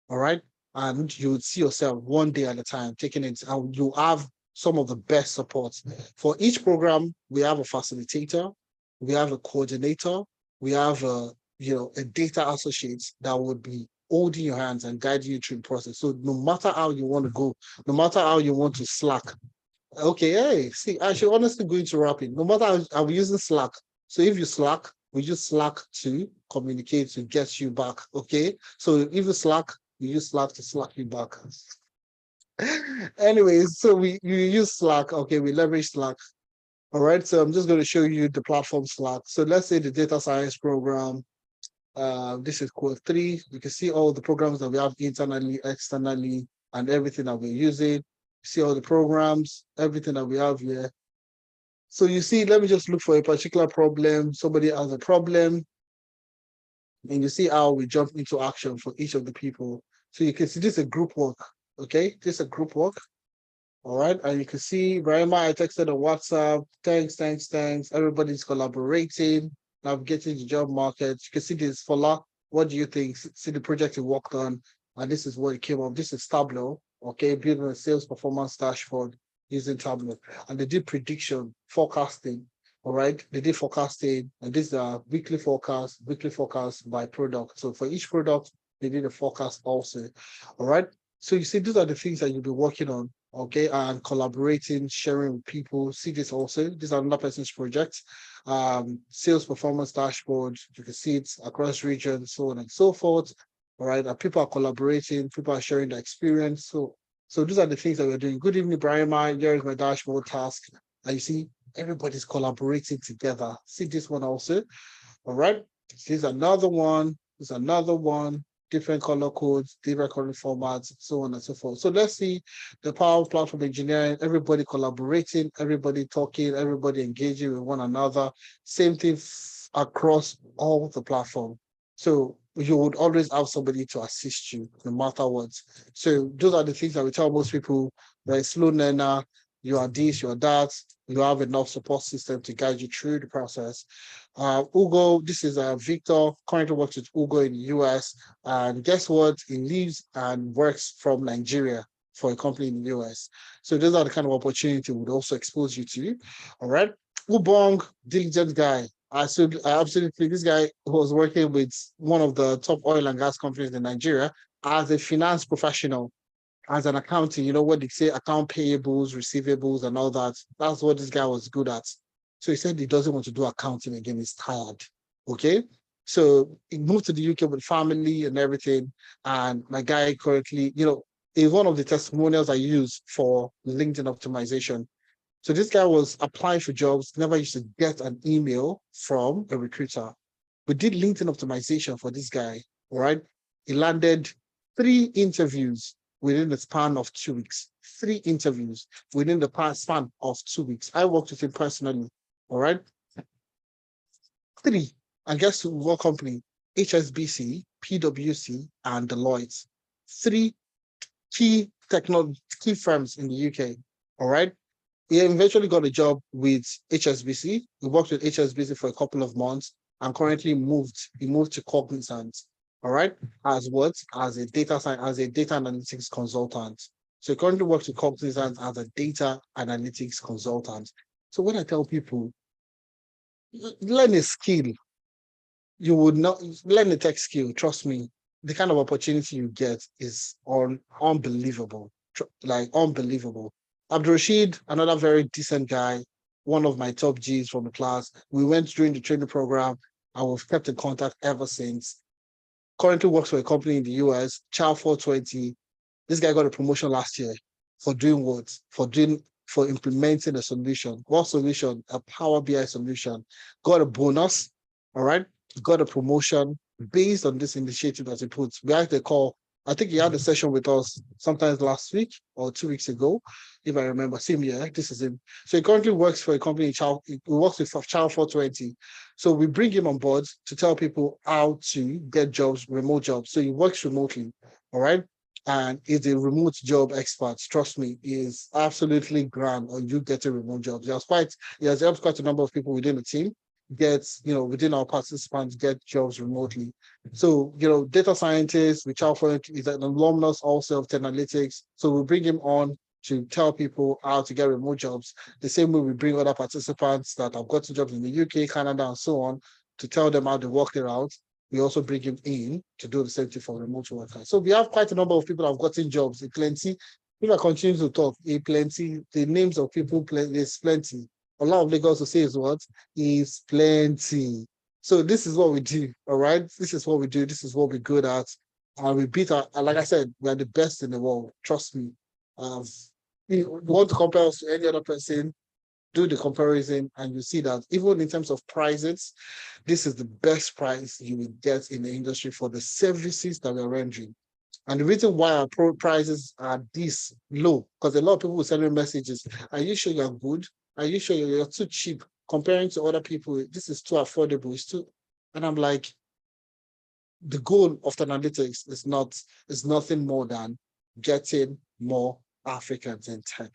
All right. And you would see yourself one day at a time taking it, and you have some of the best supports. For each program, we have a facilitator, we have a coordinator, we have a data associate that would be holding your hands and guiding you through the process. So no matter how you want to go, no matter how you want to slack, okay, hey, see, I should honestly go into rapping. No matter how I'm using Slack. So if you Slack, we use Slack to communicate to get you back. Okay. So if you Slack, we use Slack to Slack you back. Anyways, so we use Slack. Okay, we leverage Slack. All right. So I'm just going to show you the platform Slack. So let's say the data science program. This is core 3. You can see all the programs that we have internally, externally, and everything that we're using. See all the programs, everything that we have here. So you see, let me just look for a particular problem. Somebody has a problem. And you see how we jump into action for each of the people. So you can see this is a group work. Okay, this is a group work. All right. And you can see, Brahima, I texted on WhatsApp. Thanks. Everybody's collaborating, navigating the job market. You can see this Fola. What do you think? See the project you worked on. And this is what it came up. This is Tableau. Okay, building a sales performance dashboard using Tableau. And they did prediction, forecasting. All right. They did forecasting. And these are weekly forecast by product. So for each product, they did a forecast also. All right. So you see, these are the things that you'll be working on, okay, and collaborating, sharing with people. See this also. These are another person's projects. Sales performance dashboard. You can see it across regions, so on and so forth. All right, and people are collaborating. People are sharing their experience. So these are the things that we're doing. Good evening, Brian. Here is my dashboard task. And you see, everybody's collaborating together. See this one also. All right. Here's another one. There's another one. Different color codes, different color formats, so on and so forth. So let's see the power of platform engineering, everybody collaborating, everybody talking, everybody engaging with one another. Same thing across all the platform. So you would always have somebody to assist you no matter what. So those are the things that we tell most people. You're a slow learner, you are this, you are that, you have enough support system to guide you through the process. Ugo, this is Victor, currently works with Ugo in the US. And guess what? He lives and works from Nigeria for a company in the US. So those are the kind of opportunity we would also expose you to. All right. Ubong, diligent guy. I absolutely, this guy was working with one of the top oil and gas companies in Nigeria as a finance professional. As an accounting, you know what they say, account payables, receivables, and all that. That's what this guy was good at. So he said he doesn't want to do accounting again. He's tired. Okay. So he moved to the UK with family and everything. And my guy currently, is one of the testimonials I use for LinkedIn optimization. So this guy was applying for jobs, never used to get an email from a recruiter. We did LinkedIn optimization for this guy. All right. He landed 3 interviews within the span of 2 weeks. 3 interviews within the span of 2 weeks. I worked with him personally. All right. 3. And guess what company? HSBC, PwC, and Deloitte. 3 key firms in the UK. All right. He eventually got a job with HSBC. He worked with HSBC for a couple of months and currently moved to Cognizant. All right, as what? As a data analytics consultant. So he currently works with Cognizant as a data analytics consultant. So when I tell people, learn a skill, you would not learn a tech skill. Trust me, the kind of opportunity you get is unbelievable, like unbelievable. Abdurrashid, another very decent guy, one of my top Gs from the class. We went during the training program and we've kept in contact ever since. Currently works for a company in the US, Chow 420. This guy got a promotion last year for doing what? For implementing a solution. What solution? A Power BI solution. Got a bonus, all right? Got a promotion based on this initiative that he puts. We have to call I think he had a session with us sometimes last week or 2 weeks ago, if I remember. Same year, this is him. So he currently works for a company, he works with Child 420. So we bring him on board to tell people how to get jobs, remote jobs. So he works remotely, all right? And is a remote job expert. Trust me, he is absolutely grand on you getting remote jobs. He has helped quite a number of people within the team within our participants get jobs remotely. So, data scientist, which Alpha is an alumnus also of Analytics. So we bring him on to tell people how to get remote jobs. The same way we bring other participants that have gotten jobs in the UK, Canada, and so on to tell them how to work it out. We also bring him in to do the same thing for remote workers. So we have quite a number of people that have gotten jobs, plenty. If I continue to talk, plenty, the names of people, there's plenty. A lot of Lagos to say is what? Is plenty. So this is what we do, all right? This is what we do. This is what we're good at. And we beat like I said, we are the best in the world. Trust me. You want to compare us to any other person, do the comparison, and you see that even in terms of prices, this is the best price you will get in the industry for the services that we're rendering. And the reason why our prices are this low, because a lot of people will send me messages, are you sure you're good? Are you sure you're too cheap comparing to other people? This is too affordable. It's too, and I'm like, the goal of the analytics is nothing more than getting more Africans in tech.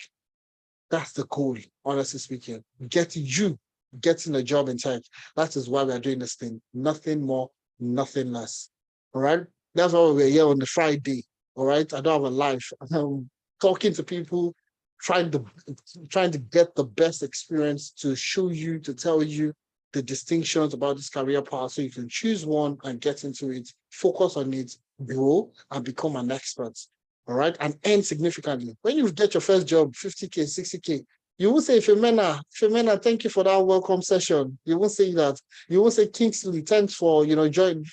That's the goal, honestly speaking. Getting a job in tech. That is why we are doing this thing. Nothing more, nothing less. All right. That's why we're here on the Friday. All right. I don't have a life. I'm talking to people, trying to get the best experience to show you, to tell you the distinctions about this career path so you can choose one and get into it, focus on it, grow, and become an expert. All right, and earn significantly. When you get your first job, 50K, 60K, you won't say, Femena, thank you for that welcome session. You won't say that. You won't say, Kingsley, thanks for, joining.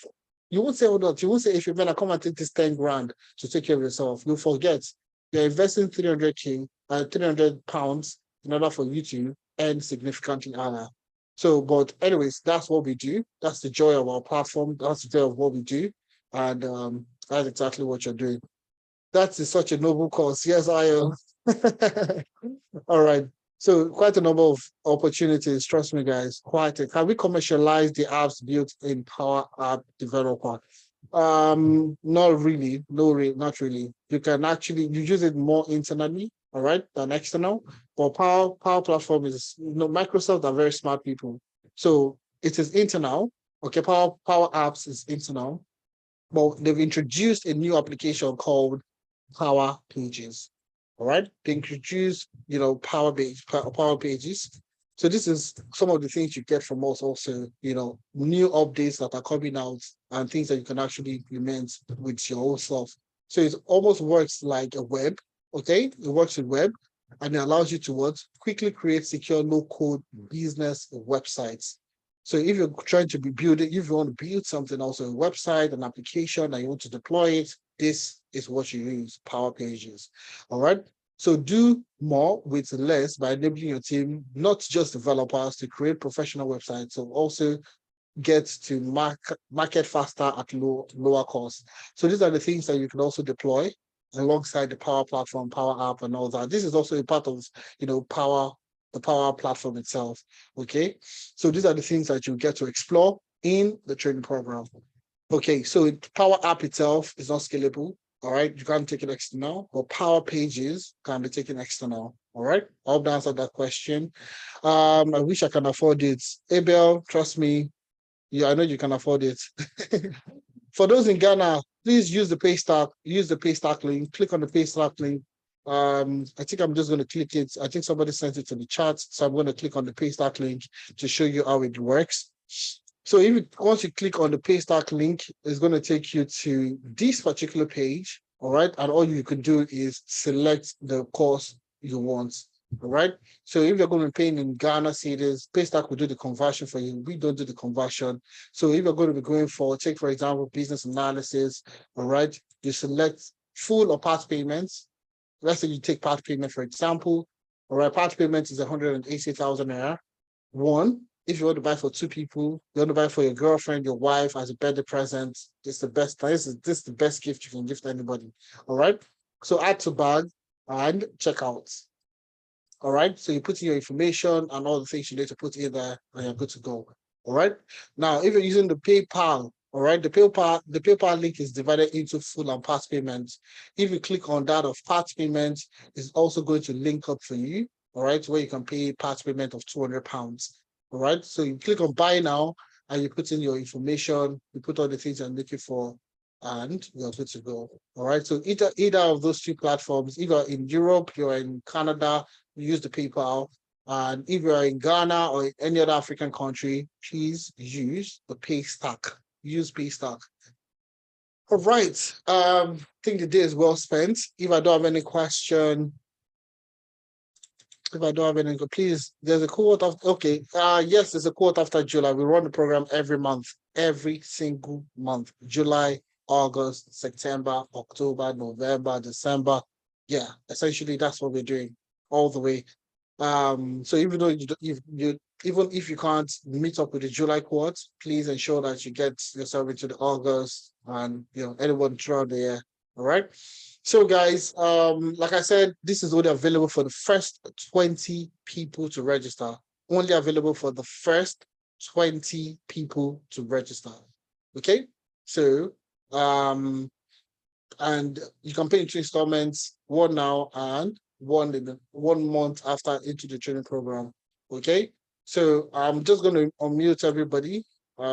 You won't say all that. You won't say, Femena, come and take this 10 grand to take care of yourself. You'll forget. You're investing 300K, 300 pounds in order for you to earn significantly higher. So, but anyways, that's what we do. That's the joy of our platform. That's the joy of what we do. And that's exactly what you're doing. That is such a noble cause. Yes, I am. All right. So quite a number of opportunities. Trust me, guys. Can we commercialize the apps built in Power App Developer? Not really. No, not really. You can actually use it more internally, all right, than external. But Power Platform is, Microsoft are very smart people. So it is internal. Okay, Power Apps is internal. But they've introduced a new application called Power Pages. All right, they introduce Power Pages. So this is some of the things you get from us also, new updates that are coming out and things that you can actually implement with your own stuff. So it almost works like a web, okay? It works with web and it allows you to quickly create secure low-code business websites. So if you're trying to if you want to build something, also a website, an application, and you want to deploy it, this is what you use, Power Pages. All right. So do more with less by enabling your team, not just developers, to create professional websites, so also get to market faster at lower cost. So these are the things that you can also deploy alongside the Power Platform, Power App, and all that. This is also a part of the Power Platform itself. Okay, so these are the things that you get to explore in the training program. Okay, so Power App itself is not scalable. All right, you can't take it external, but Power Pages can be taken external. All right, I hope that answered that question. I wish I can afford it. Abel, trust me, I know you can afford it. For those in Ghana, please use the Paystack. Use the Paystack link. Click on the Paystack link. I think I'm just going to click it. I think somebody sent it to the chat, so I'm going to click on the Paystack link to show you how it works. So once you click on the Paystack link, it's going to take you to this particular page, all right? And all you can do is select the course you want, all right? So if you're going to be paying in Ghana cedis, Paystack will do the conversion for you. We don't do the conversion. So if you're going to be going for example, business analysis, all right? You select full or part payments. Let's say you take part payment, for example. All right, part payment is 180,000 naira. One, If you want to buy for 2 people, you want to buy for your girlfriend, your wife as a birthday present, it's the best. This is the best gift you can give to anybody. All right. So add to bag and check out. All right. So you put in your information and all the things you need to put in there, and you're good to go. All right. Now, if you're using the PayPal, all right, the PayPal link is divided into full and part payments. If you click on that of part payments, it's also going to link up for you. All right, where you can pay part payment of £200. All right. So you click on buy now and you put in your information, you put all the things you're looking for, and you're good to go. All right. So either of those 2 platforms, either in Europe, you're in Canada, you use the PayPal. And if you're in Ghana or any other African country, please use the Paystack. Use Paystack. All right. I think the day is well spent. If I don't have any question, please, there's a quote of, okay. Yes, there's a quote after July. We run the program every month, every single month. July, August, September, October, November, December. Yeah, essentially that's what we're doing all the way. So even though even if you can't meet up with the July quote, please ensure that you get yourself into the August and anyone throughout the year. All right. So guys, like I said, this is only available for the first 20 people to register. Only available for the first 20 people to register. Okay. So and you can pay in 2 installments, one now and 1 month after into the training program. Okay. So I'm just going to unmute everybody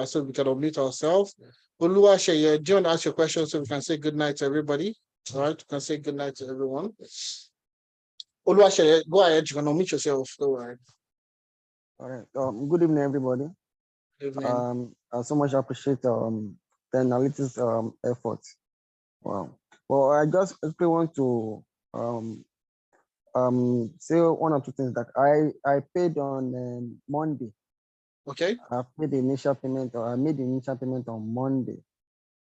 so we can unmute ourselves. Oluwaseye, do you want to ask your question so we can say good night to everybody? All right, we can say good night to everyone. Oluwaseye, go ahead. You can unmute yourself. Don't worry. All right. Good evening, everybody. Good evening. I so much appreciate the analytics efforts. Wow. Well, I just simply want to say 1 or 2 things that I paid on Monday. Okay. I paid the initial payment, or I made the initial payment on Monday.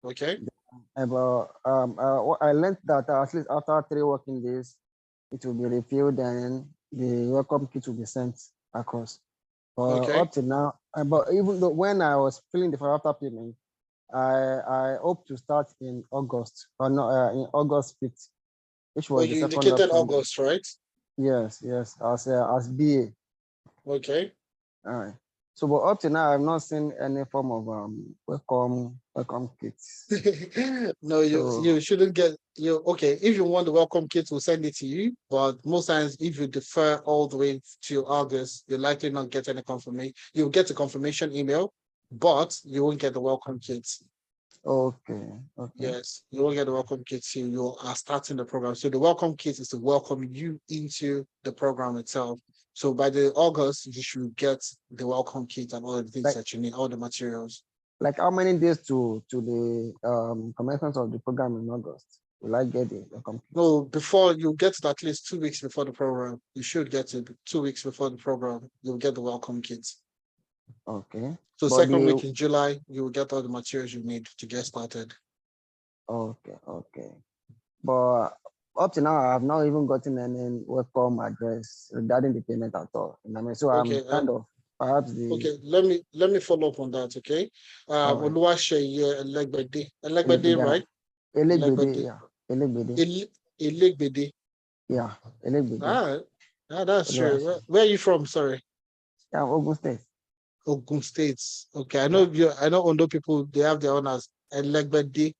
Okay. But I learned that at least after 3 working days, it will be refilled and the welcome kit will be sent across. Okay. Up to now, but even though when I was filling the after payment, I hope to start in August, or no, in August 5th, which was the you second indicated option. August, right? Yes, as BA. Okay. All right. So, but up to now, I've not seen any form of welcome kits. No, you shouldn't get okay. If you want the welcome kit, we'll send it to you. But most times, if you defer all the way to August, you'll likely not get any confirmation. You'll get a confirmation email, but you won't get the welcome kit. Okay. Yes, you won't get the welcome kit till you are starting the program. So the welcome kit is to welcome you into the program itself. So by the August, you should get the welcome kit and all the things that you need, all the materials. Like how many days to the commencement of the program in August will I get the welcome kit? No, before you get it, at least 2 weeks before the program. You should get it 2 weeks before the program. You'll get the welcome kit. Okay. So but second week in July, you will get all the materials you need to get started. Okay. But up to now, I have not even gotten any welcome address regarding the payment at all. I mean, so okay, I'm kind of perhaps the. Okay, let me follow up on that. Okay, Oluwaseye Elegbede, right? Elegbede, yeah. Elegbede. Yeah, Elegbede. That's true. Where are you from? Sorry. Yeah, Ogun State. Ogun State. Okay, I know I know Ondo people. They have their own as Elegbede.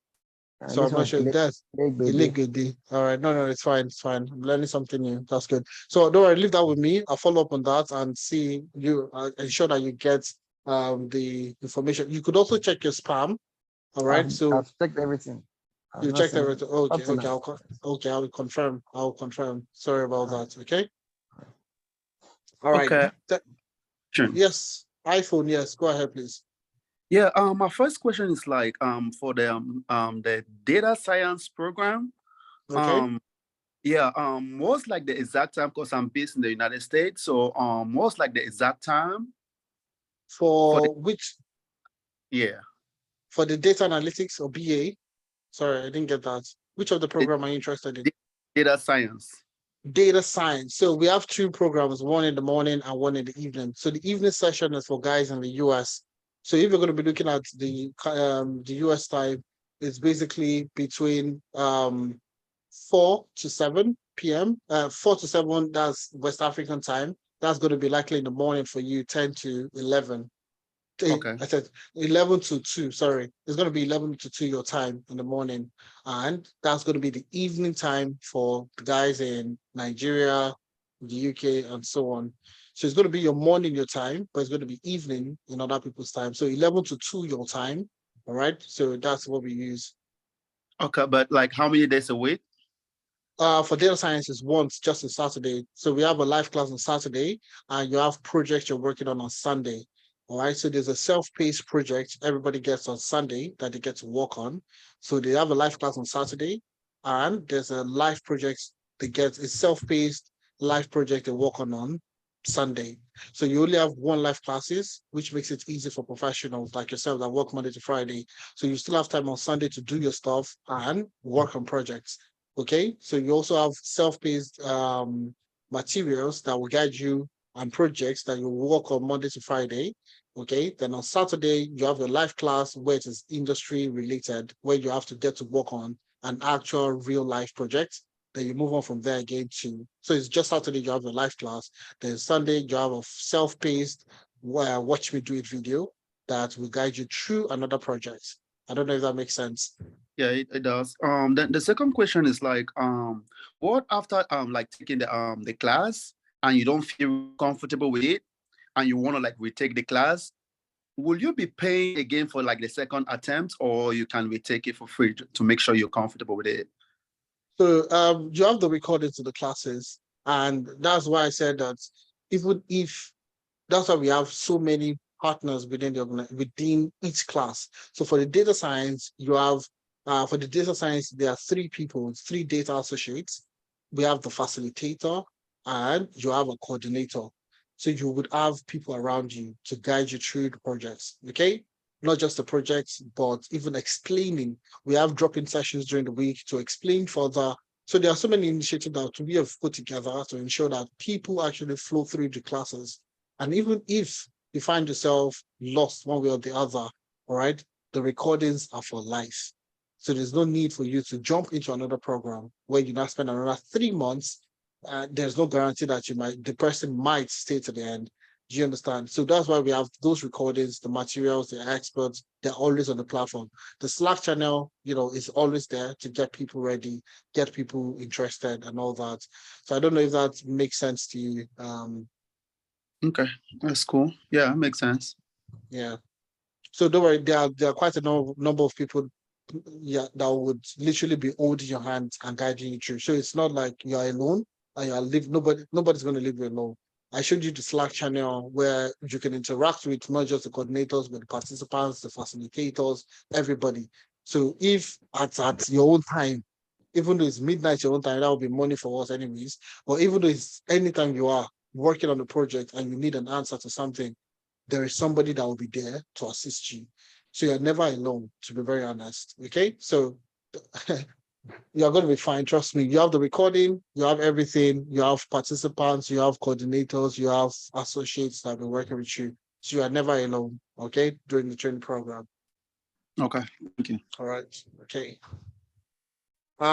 So I'm not sure that's Elegbede. All right, no, it's fine. It's fine. I'm learning something new. That's good. So don't worry, leave that with me. I'll follow up on that and see you. Ensure that you get the information. You could also check your spam. All right. I've checked everything. You checked everything. Okay. I'll confirm. Sorry about that. Okay. All right. Okay. Yes. iPhone. Yes. Go ahead, please. Yeah. My first question is like for the data science program. Okay. What's like the exact time? Because I'm based in the United States. So what's like the exact time? For which? Yeah. For the data analytics or BA? Sorry, I didn't get that. Which of the program are you interested in? Data science. data science. So we have two programs, one in the morning and one in the evening. So the evening session is for guys in the US. So if you're going to be looking at the US time, it's basically between 4 to 7 p.m. 4 to 7, that's West African time. That's going to be likely in the morning for you, 10 to 11. Okay. I said 11 to 2, sorry. It's going to be 11 to 2 your time in the morning. And that's going to be the evening time for the guys in Nigeria, the UK, and so on. So it's going to be your morning, your time, but it's going to be evening in other people's time. So 11 to 2 your time. All right. So that's what we use. Okay, but like how many days a week? For data science is once just on Saturday. So we have a live class on Saturday, and you have projects you're working on Sunday. All right. So there's a self-paced project everybody gets on Sunday that they get to work on. So they have a live class on Saturday, and there's a live project they get a self-paced live project they work on Sunday. So you only have one live classes, which makes it easy for professionals like yourself that work Monday to Friday. So you still have time on Sunday to do your stuff and work on projects. Okay, so you also have self-paced materials that will guide you and projects that you work on Monday to Friday. Okay, then on Saturday, you have a live class where it is industry related, where you have to get to work on an actual real life project. Then you move on from there again to, so it's just Saturday, you have a live class. Then Sunday, you have a self-paced watch me do it video that will guide you through another project. I don't know if that makes sense. Yeah, it does. Then the second question is like, what after like taking the class and you don't feel comfortable with it and you want to like retake the class, will you be paying again for like the second attempt, or you can retake it for free to make sure you're comfortable with it? So you have the recordings of the classes, and that's why I said that even if that's why we have so many partners within within each class. So for the data science, you have for the data science, there are 3 people, 3 data associates. We have the facilitator, and you have a coordinator. So you would have people around you to guide you through the projects. Okay, not just the projects, but even explaining. We have drop-in sessions during the week to explain further. So there are so many initiatives that we have put together to ensure that people actually flow through the classes. And even if you find yourself lost one way or the other, all right, the recordings are for life. So there's no need for you to jump into another program where you now spend another 3 months. There's no guarantee that the person might stay to the end. Do you understand? So that's why we have those recordings, the materials, the experts, they're always on the platform. The Slack channel, is always there to get people ready, get people interested and all that. So I don't know if that makes sense to you. Okay, that's cool. Yeah, makes sense. Yeah. So don't worry, there are quite a number of people, yeah, that would literally be holding your hand and guiding you through. So it's not like you're alone and you're live. Nobody's going to leave you alone. I showed you the Slack channel where you can interact with not just the coordinators, but the participants, the facilitators, everybody. So if at your own time, even though it's midnight your own time, that will be money for us anyways. But even though it's anytime you are working on the project and you need an answer to something, there is somebody that will be there to assist you. So you're never alone, to be very honest. Okay. So you're going to be fine. Trust me. You have the recording, you have everything, you have participants, you have coordinators, you have associates that will be working with you. So you are never alone. Okay. During the training program. Okay, thank you. All right. Okay.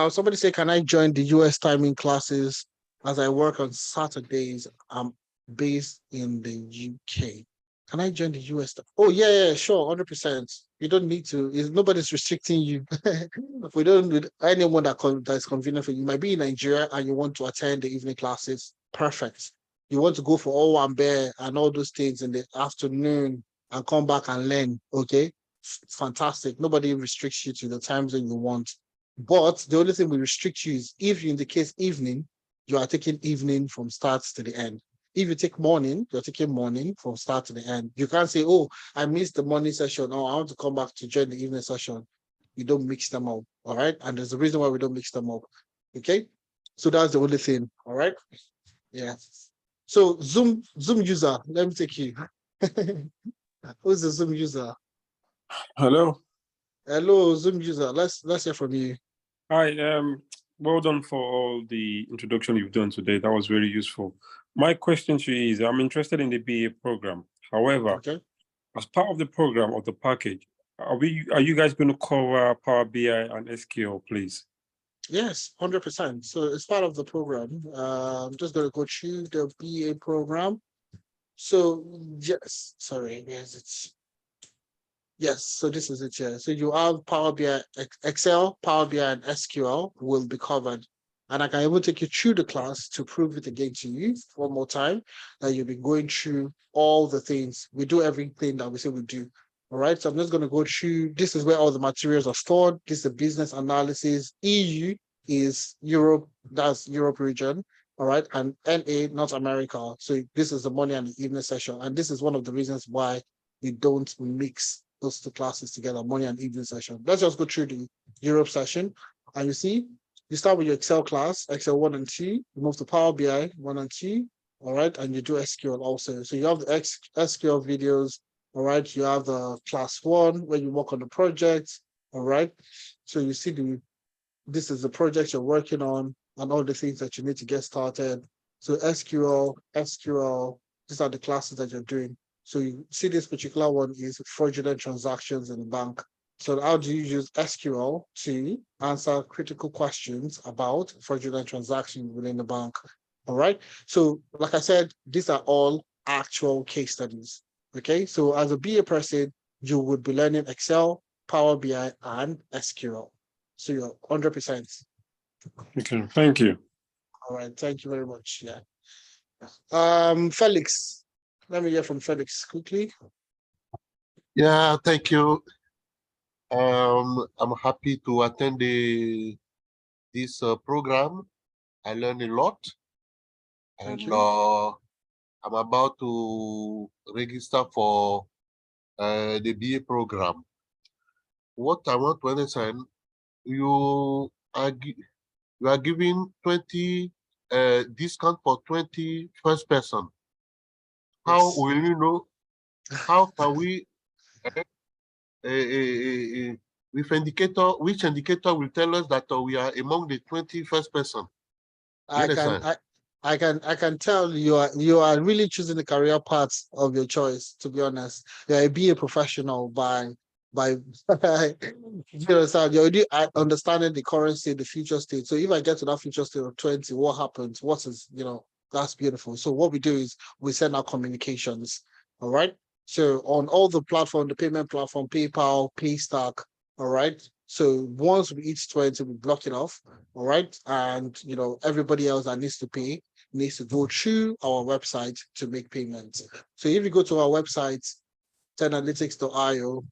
Somebody say, can I join the US timing classes as I work on Saturdays? I'm based in the UK. Can I join the US? Oh, yeah, sure, 100%. You don't need to. Nobody's restricting you. If we don't need anyone that's convenient for you, you might be in Nigeria and you want to attend the evening classes. Perfect. You want to go for all bear and all those things in the afternoon and come back and learn. Okay, fantastic. Nobody restricts you to the times that you want. But the only thing we restrict you is if you indicate evening, you are taking evening from start to the end. If you take morning, you're taking morning from start to the end. You can't say, oh, I missed the morning session. Oh, I want to come back to join the evening session. You don't mix them up. All right. And there's a reason why we don't mix them up. Okay. So that's the only thing. All right. Yeah. So Zoom user, let me take you. Who's the Zoom user? Hello. Hello, Zoom user. Let's hear from you. Hi. well done for all the introduction you've done today. That was very useful. My question to you is, I'm interested in the BA program. However, Okay. as part of the program of the package, are you guys going to cover Power BI and SQL, please? Yes, 100%. So it's part of the program. I'm just going to go through the BA program. So yes, sorry, yes, it's yes. So this is it here. So you have Power BI, Excel, Power BI, and SQL will be covered. And I can even take you through the class to prove it again to you one more time that you'll be going through all the things. We do everything that we say we do. All right. So I'm just going to go through. This is where all the materials are stored. This is the business analysis. EU is Europe, that's Europe region. All right. And NA, North America. So this is the morning and the evening session. And this is one of the reasons why we don't mix those two classes together, morning and evening session. Let's just go through the Europe session. And you see, you start with your Excel class, Excel 1 and 2, you move to Power BI 1 and 2, all right, and you do SQL also. So you have the SQL videos, all right, you have the class 1 where you work on the project, all right. So you see this is the project you're working on and all the things that you need to get started. So SQL, these are the classes that you're doing. So you see this particular one is fraudulent transactions in the bank. So how do you use SQL to answer critical questions about fraudulent transactions within the bank? All right. So like I said, these are all actual case studies. Okay. So as a BA person, you would be learning Excel, Power BI, and SQL. So you're 100%. Okay, thank you. All right. Thank you very much. Yeah. Felix, let me hear from Felix quickly. Yeah, thank you. I'm happy to attend this program. I learned a lot, and I'm about to register for the BA program. What I want to understand, you are giving 20 discount for 20 first person. How Yes. will you know? How can we with indicator, which indicator will tell us that we are among the 21st person? You understand? I can tell you are really choosing the career path of your choice, to be honest. You're a BA professional by you understand, you're already understanding the current state, the future state. So if I get to that future state of 20, what happens? What is, that's beautiful. So what we do is we send out communications. All right. So on all the platform, the payment platform, PayPal, Paystack, all right. So once we hit 20, we block it off. All right. And everybody else that needs to pay needs to go through our website to make payments. So if you go to our website, analytics.io,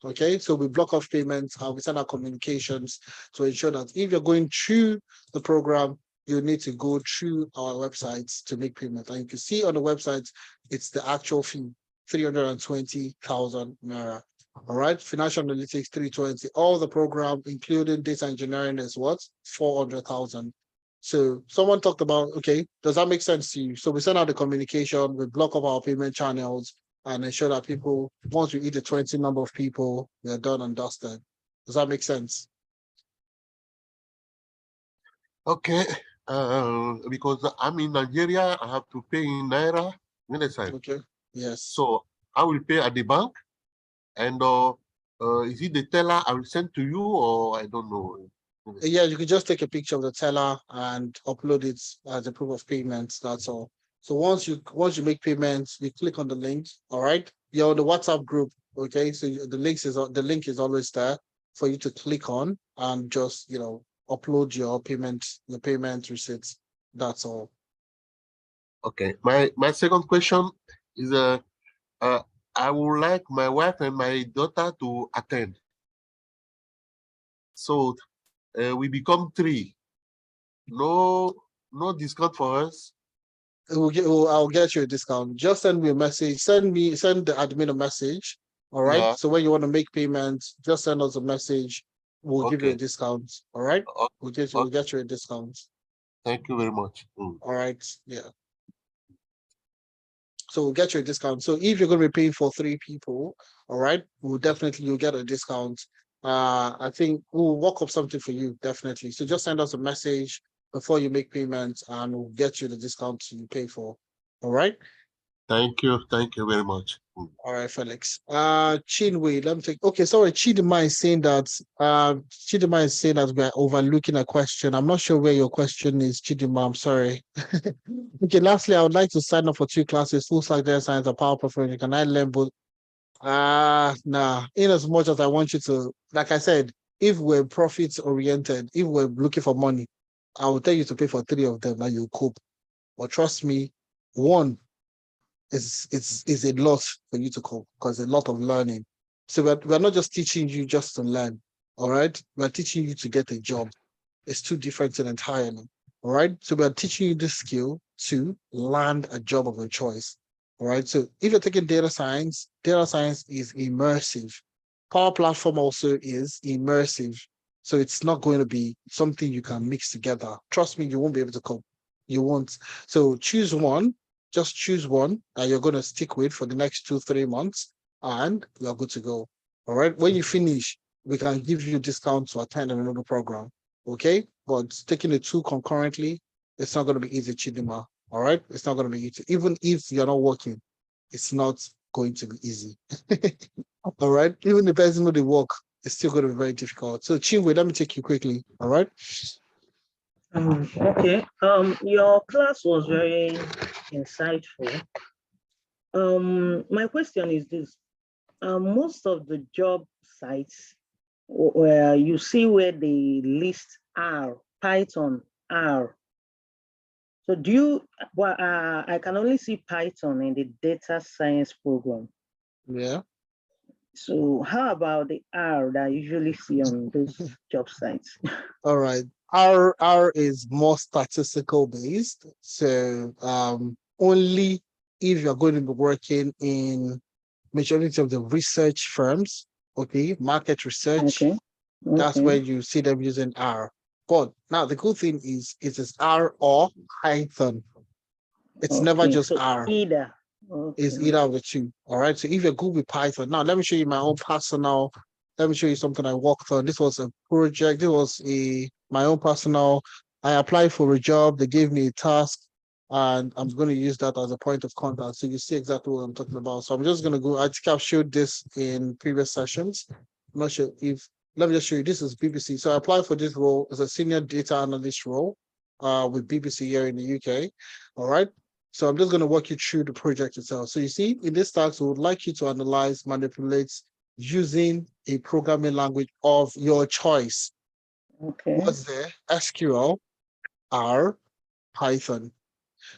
okay, so we block off payments and we send out communications to ensure that if you're going through the program, you need to go through our websites to make payment. And you can see on the website, it's the actual fee, 320,000 naira. All right, financial analytics 320. All the program, including data engineering, is what? 400,000. So someone talked about, okay, does that make sense to you? So we send out the communication, we block up our payment channels and ensure that people, once we hit the 20 number of people, they're done and dusted. Does that make sense? Okay. Because I'm in Nigeria, I have to pay in Naira. You understand? Okay. Yes. So I will pay at the bank. And is it the teller I will send to you, or I don't know? Yeah, you can just take a picture of the teller and upload it as a proof of payment. That's all. So once you make payments, you click on the link. All right, you're on the WhatsApp group. Okay, so the link is always there for you to click on and just upload your payment receipts. That's all. Okay. My second question is I would like my wife and my daughter to attend. So we become 3. No discount for us. I'll get you a discount. Just send me a message. Send the admin a message. All right. Yeah. So when you want to make payments, just send us a message. We'll give you a Okay. discount. All right. We'll get you a discount. Thank you very much. All right. Yeah. So we'll get you a discount. So if you're going to be paying for 3 people, all right, you'll get a discount. I think we'll work up something for you, definitely. So just send us a message before you make payments and we'll get you the discount you pay for. All right. Thank you very much. All right, Felix. Chinwe, let me take. Okay, sorry. Chidima is saying that. Chidima is saying that we're overlooking a question. I'm not sure where your question is, Chidima. I'm sorry. Okay. Lastly, I would like to sign up for 2 classes: full stack data science and power platform. Can I learn both? Nah. In as much as I want you to, like I said, if we're profits oriented, if we're looking for money, I will tell you to pay for 3 of them, and you cope. But trust me, one is a lot for you to cope because a lot of learning. So we're not just teaching you just to learn. All right, we're teaching you to get a job. It's two different things entirely. All right, so we're teaching you this skill to land a job of your choice. All right, so if you're taking data science is immersive. Power platform also is immersive. So it's not going to be something you can mix together. Trust me, you won't be able to cope. You won't. So choose one, just choose one that you're going to stick with for the next 2-3 months, and you're good to go. All right. When you finish, we can give you discount to attend another program. Okay. But taking the 2 concurrently, it's not going to be easy, Chidima. All right. It's not going to be easy. Even if you're not working, it's not going to be easy. All right. Even the person who they work, it's still going to be very difficult. So, Chinwe, let me take you quickly. All right. Okay. Your class was very insightful. My question is this: most of the job sites where you see where they list R, Python, R. So do you? Well, I can only see Python in the data science program. Yeah. So how about the R that I usually see on those job sites? All right. R is more statistical based. So only if you're going to be working in majority of the research firms, okay, market research, Okay. that's where you see them using R. But now the good thing is it is R or Python. It's never just So R. either. Is either of the 2. All right. So if you're good with Python, now let me show you my own personal. Let me show you something I worked on. This was a project. It was my own personal. I applied for a job. They gave me a task, and I'm going to use that as a point of contact. So you see exactly what I'm talking about. So I'm just going to go. I think I've showed this in previous sessions. I'm not sure if. Let me just show you. This is BBC. So I applied for this role as a senior data analyst role, with BBC here in the UK. All right. So I'm just going to walk you through the project itself. So you see, in this task, we would like you to analyze, manipulate using a programming language of your choice. Okay. What's there? SQL, R, Python.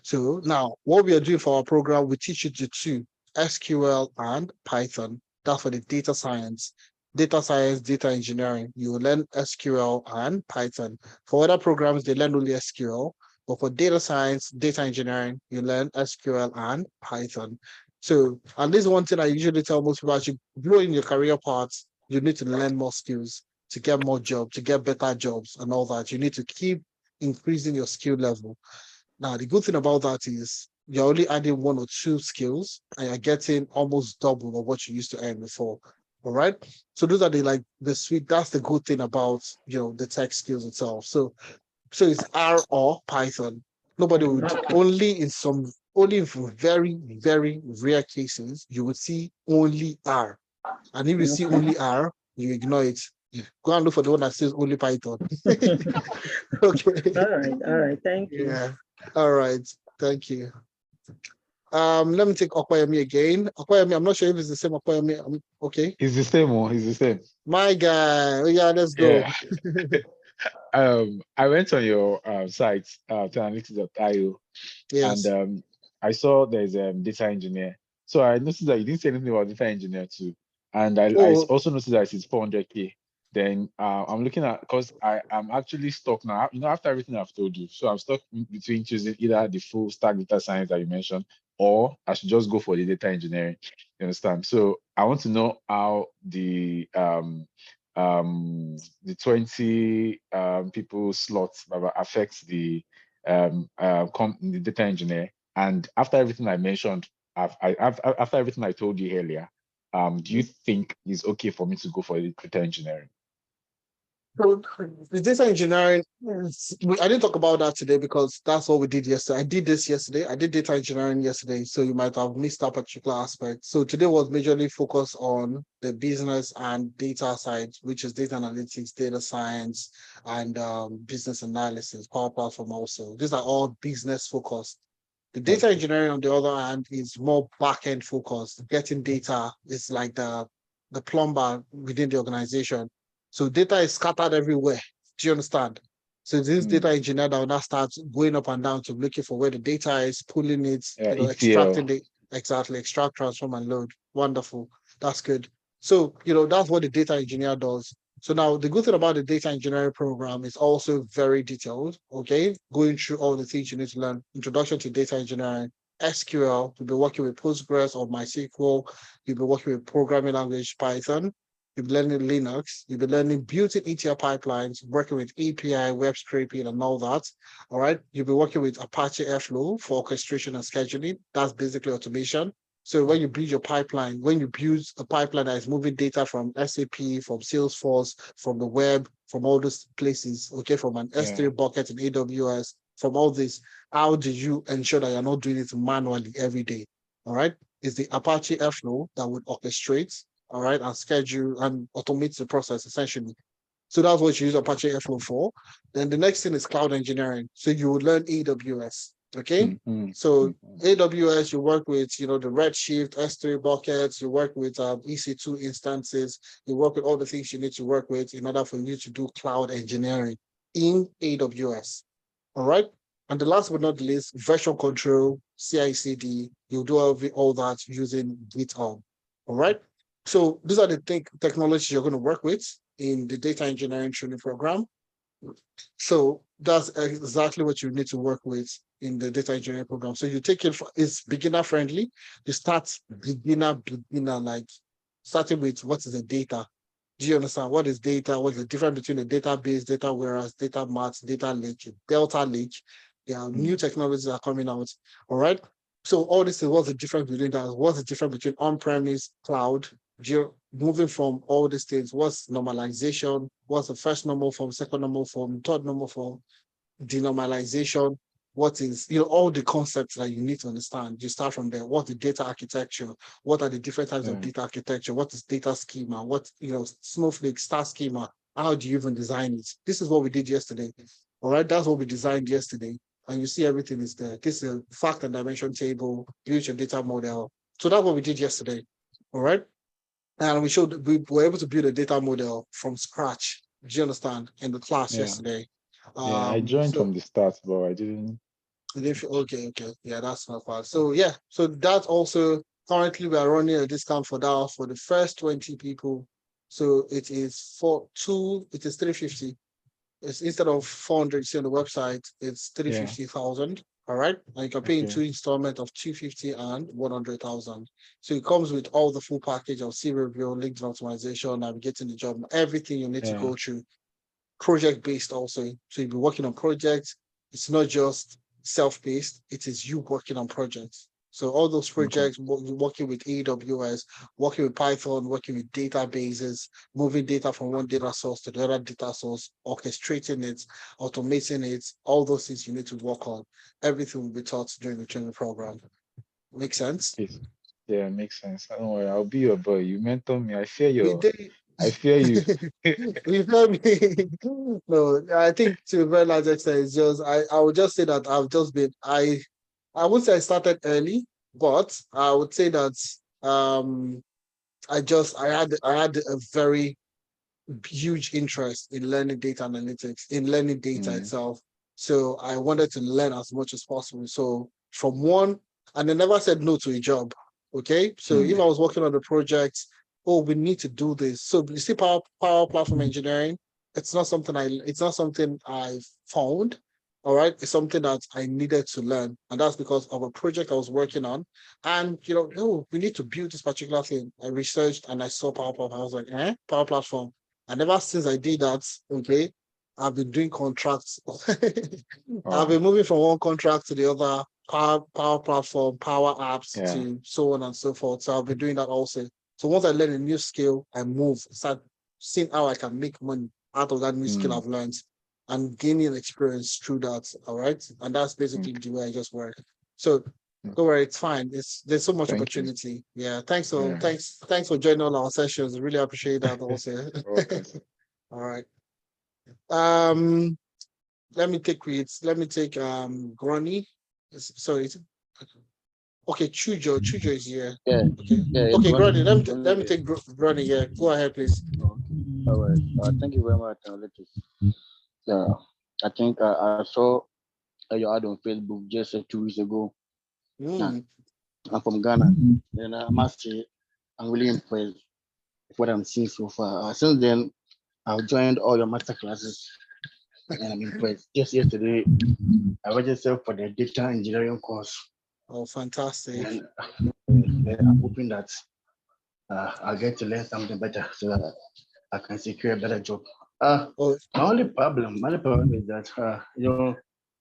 So now what we are doing for our program, we teach you the 2, SQL and Python. That's for the data science, data engineering. You will learn SQL and Python. For other programs, they learn only SQL. But for data science, data engineering, you learn SQL and Python. So, and this is one thing I usually tell most people: as you grow in your career paths, you need to learn more skills to get more jobs, to get better jobs, and all that. You need to keep increasing your skill level. Now, the good thing about that is you're only adding 1 or 2 skills and you're getting almost double of what you used to earn before. All right. So those are the sweet. That's the good thing about the tech skills itself. So it's R or Python. Nobody would only in very, very rare cases you would see only R. And if you see only R, you ignore it. Go and look for the one that says only Python. Okay. All right. Thank you. Yeah. All right. Thank you. Let me take Okoyemi again. Okoyemi, I'm not sure if it's the same Okoyemi. Okay. It's the same one. It's the same. My guy. Yeah, let's go. I went on your site, analytics.io, Yes. and I saw there's a data engineer. So I noticed that you didn't say anything about data engineer too. And I also noticed that it's 400K. Then I'm looking at, because I'm actually stuck now, after everything I've told you. So I'm stuck between choosing either the full stack data science that you mentioned, or I should just go for the data engineering. You understand? So I want to know how the 20 people slots affects the the data engineer. And after everything I mentioned, after everything I told you earlier, do you think it's okay for me to go for the data engineering? So the data engineering, I didn't talk about that today because that's what we did yesterday. I did this yesterday. I did data engineering yesterday, so you might have missed that particular aspect. So today was majorly focused on the business and data side, which is data analytics, data science, and business analysis, Power Platform also. These are all business focused. The data engineering, on the other hand, is more back-end focused. Getting data is like the plumber within the organization. So data is scattered everywhere. Do you understand? So this data engineer that will now start going up and down to looking for where the data is, pulling it, extracting the exactly, extract, transform, and load. Wonderful. That's good. So, that's what the data engineer does. So now the good thing about the data engineering program is also very detailed, okay? Going through all the things you need to learn. Introduction to data engineering, SQL, you'll be working with Postgres or MySQL, you'll be working with programming language Python, you'll be learning Linux, you'll be learning built-in ETL pipelines, working with API, web scraping, and all that. All right. You'll be working with Apache Airflow for orchestration and scheduling. That's basically automation. So when you build your pipeline, when you build a pipeline that is moving data from SAP, from Salesforce, from the web, from all those places, okay, from an S3 bucket in AWS, from all this, how do you ensure that you're not doing it manually every day? All right. It's the Apache Airflow that would orchestrate, all right, and schedule and automate the process essentially. So that's what you use Apache Airflow for. Then the next thing is cloud engineering. So you would learn AWS. Okay. So AWS, you work with, the Redshift, S3 buckets, you work with EC2 instances, you work with all the things you need to work with in order for you to do cloud engineering in AWS. All right. And the last but not least, version control, CI/CD, you do all that using GitHub. All right. So these are the technologies you're going to work with in the data engineering training program. So that's exactly what you need to work with in the data engineering program. So you take it, it's beginner friendly. You start beginner, like starting with what is the data. Do you understand what is data? What's the difference between a database, data warehouse, data mart, data lake, delta lake? There are new technologies that are coming out. All right. So all this is what's the difference between that? What's the difference between on-premise, cloud, moving from all these things? What's normalization? What's the first normal form, second normal form, third normal form, denormalization? What is, all the concepts that you need to understand. You start from there. What is data architecture? What are the different types of data architecture? What is data schema? What, Snowflake, star schema? How do you even design it? This is what we did yesterday. All right, that's what we designed yesterday. And you see everything is there. This is a fact and dimension table, build your data model. So that's what we did yesterday. All right. And we were able to build a data model from scratch. Do you understand? In the class yesterday. I joined from the start, but I didn't. Okay. Yeah, that's not bad. So yeah, so that also currently we are running a discount for that for the first 20 people. So it is it is 350. It's instead of 400 you see on the website, it's 350,000. All right. And you can pay in 2 installments of 250 and 100,000. So it comes with all the full package of C review, linked optimization, navigating the job, everything you need to go through. Project based also. So you'll be working on projects. It's not just self-paced, it is you working on projects. So all those projects, working with AWS, working with Python, working with databases, moving data from one data source to the other data source, orchestrating it, automating it, all those things you need to work on. Everything will be taught during the training program. Make sense? Yeah, makes sense. Don't worry, I'll be your boy. You mentor me. I fear you. I fear you. You feel me? No, I think to a very large extent, it's just I would just say that I've just been I would say I started early, but I would say that I had a very huge interest in learning data analytics, in learning data itself. So I wanted to learn as much as possible. So from one, and I never said no to a job. Okay. So if I was working on the project, oh, we need to do this. So you see, power platform engineering, it's not something I found. All right. It's something that I needed to learn. And that's because of a project I was working on. And we need to build this particular thing. I researched and I saw power platform. I was like, power platform. And ever since I did that, okay, I've been doing contracts. I've been moving from one contract to the other, power platform, power apps, to so on and so forth. So I've been doing that also. So once I learn a new skill, I move, start seeing how I can make money out of that new skill I've learned and gaining experience through that. All right. And that's basically the way I just work. So don't worry, it's fine. There's so much opportunity. Yeah. Thanks for joining all our sessions. Really appreciate that also. All right. Let me take Gronny. Sorry. Okay, Chujo is here. Yeah. Okay. Yeah. Okay, Gronny, Gronny. Let me take Gronny. Yeah. Go ahead, please. Okay. All right. Thank you very much, Analyst. I think I saw your ad on Facebook just 2 weeks ago. I'm from Ghana, and I must say I'm really impressed with what I'm seeing so far. Since then, I've joined all your master classes, and I'm impressed. Just yesterday, I registered for the data engineering course. Oh, fantastic! And I'm hoping that I'll get to learn something better so that I can secure a better job. My only problem is that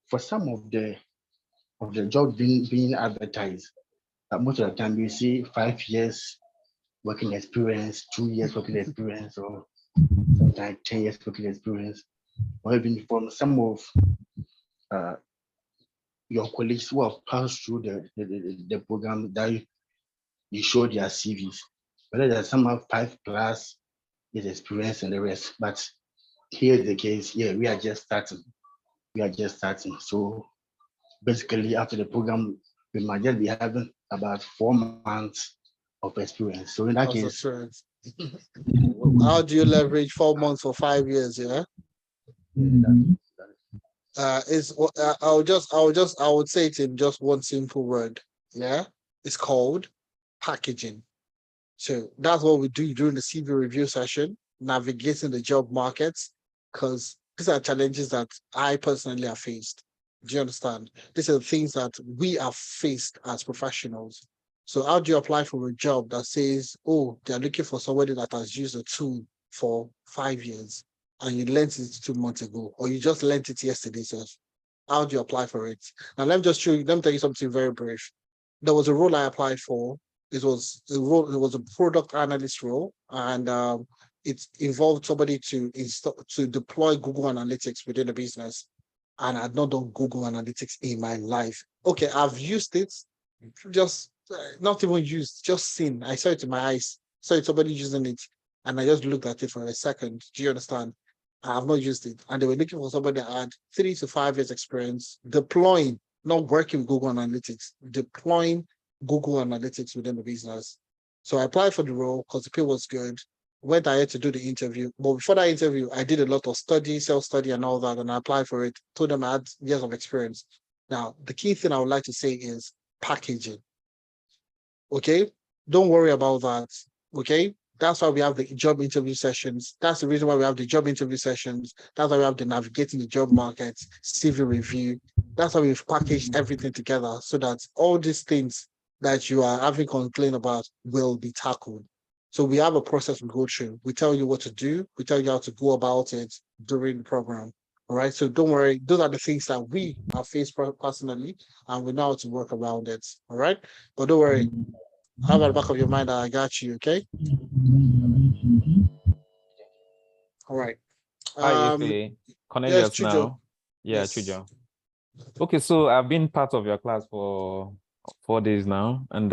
for some of the jobs being advertised, most of the time you see 5 years working experience, 2 years working experience, or sometimes 10 years working experience, or even from some of your colleagues who have passed through the program that you show their CVs. Whether there's some have 5+ years experience and the rest, but here's the case. Yeah, we are just starting. So basically, after the program, we might just be having about 4 months of experience. So in that case, how do you leverage 4 months or 5 years? Yeah. I would say it in just one simple word. Yeah, it's called packaging. So that's what we do during the CV review session, navigating the job markets, because these are challenges that I personally have faced. Do you understand? These are the things that we have faced as professionals. So how do you apply for a job that says, oh, they're looking for somebody that has used a tool for 5 years and you learned it 2 months ago, or you just learned it yesterday, so how do you apply for it? Now let me tell you something very brief. There was a role I applied for. It was a product analyst role, and it involved somebody to deploy Google Analytics within the business. And I'd not done Google Analytics in my life. Okay, I've used it, just not even used, just seen. I saw it in my eyes, saw somebody using it, and I just looked at it for a second. Do you understand? I have not used it. And they were looking for somebody that had 3 to 5 years experience deploying, not working with Google Analytics, deploying Google Analytics within the business. So I applied for the role because the pay was good. Went ahead to do the interview. But before that interview, I did a lot of study, self-study and all that, and I applied for it, told them I had years of experience. Now, the key thing I would like to say is packaging. Okay? Don't worry about that. Okay? That's why we have the job interview sessions. That's the reason why we have the job interview sessions. That's why we have the navigating the job market, CV review. That's why we've packaged everything together so that all these things that you are having complaint about will be tackled. So we have a process we go through. We tell you what to do. We tell you how to go about it during the program. All right. So don't worry. Those are the things that we have faced personally, and we know how to work around it. All right. But don't worry. Have at the back of your mind that I got you. Okay. All right. Hi, Ife. Cornelius yes, Chujo. now. Yeah, Yes. Chujo. Okay, so I've been part of your class for 4 days now, and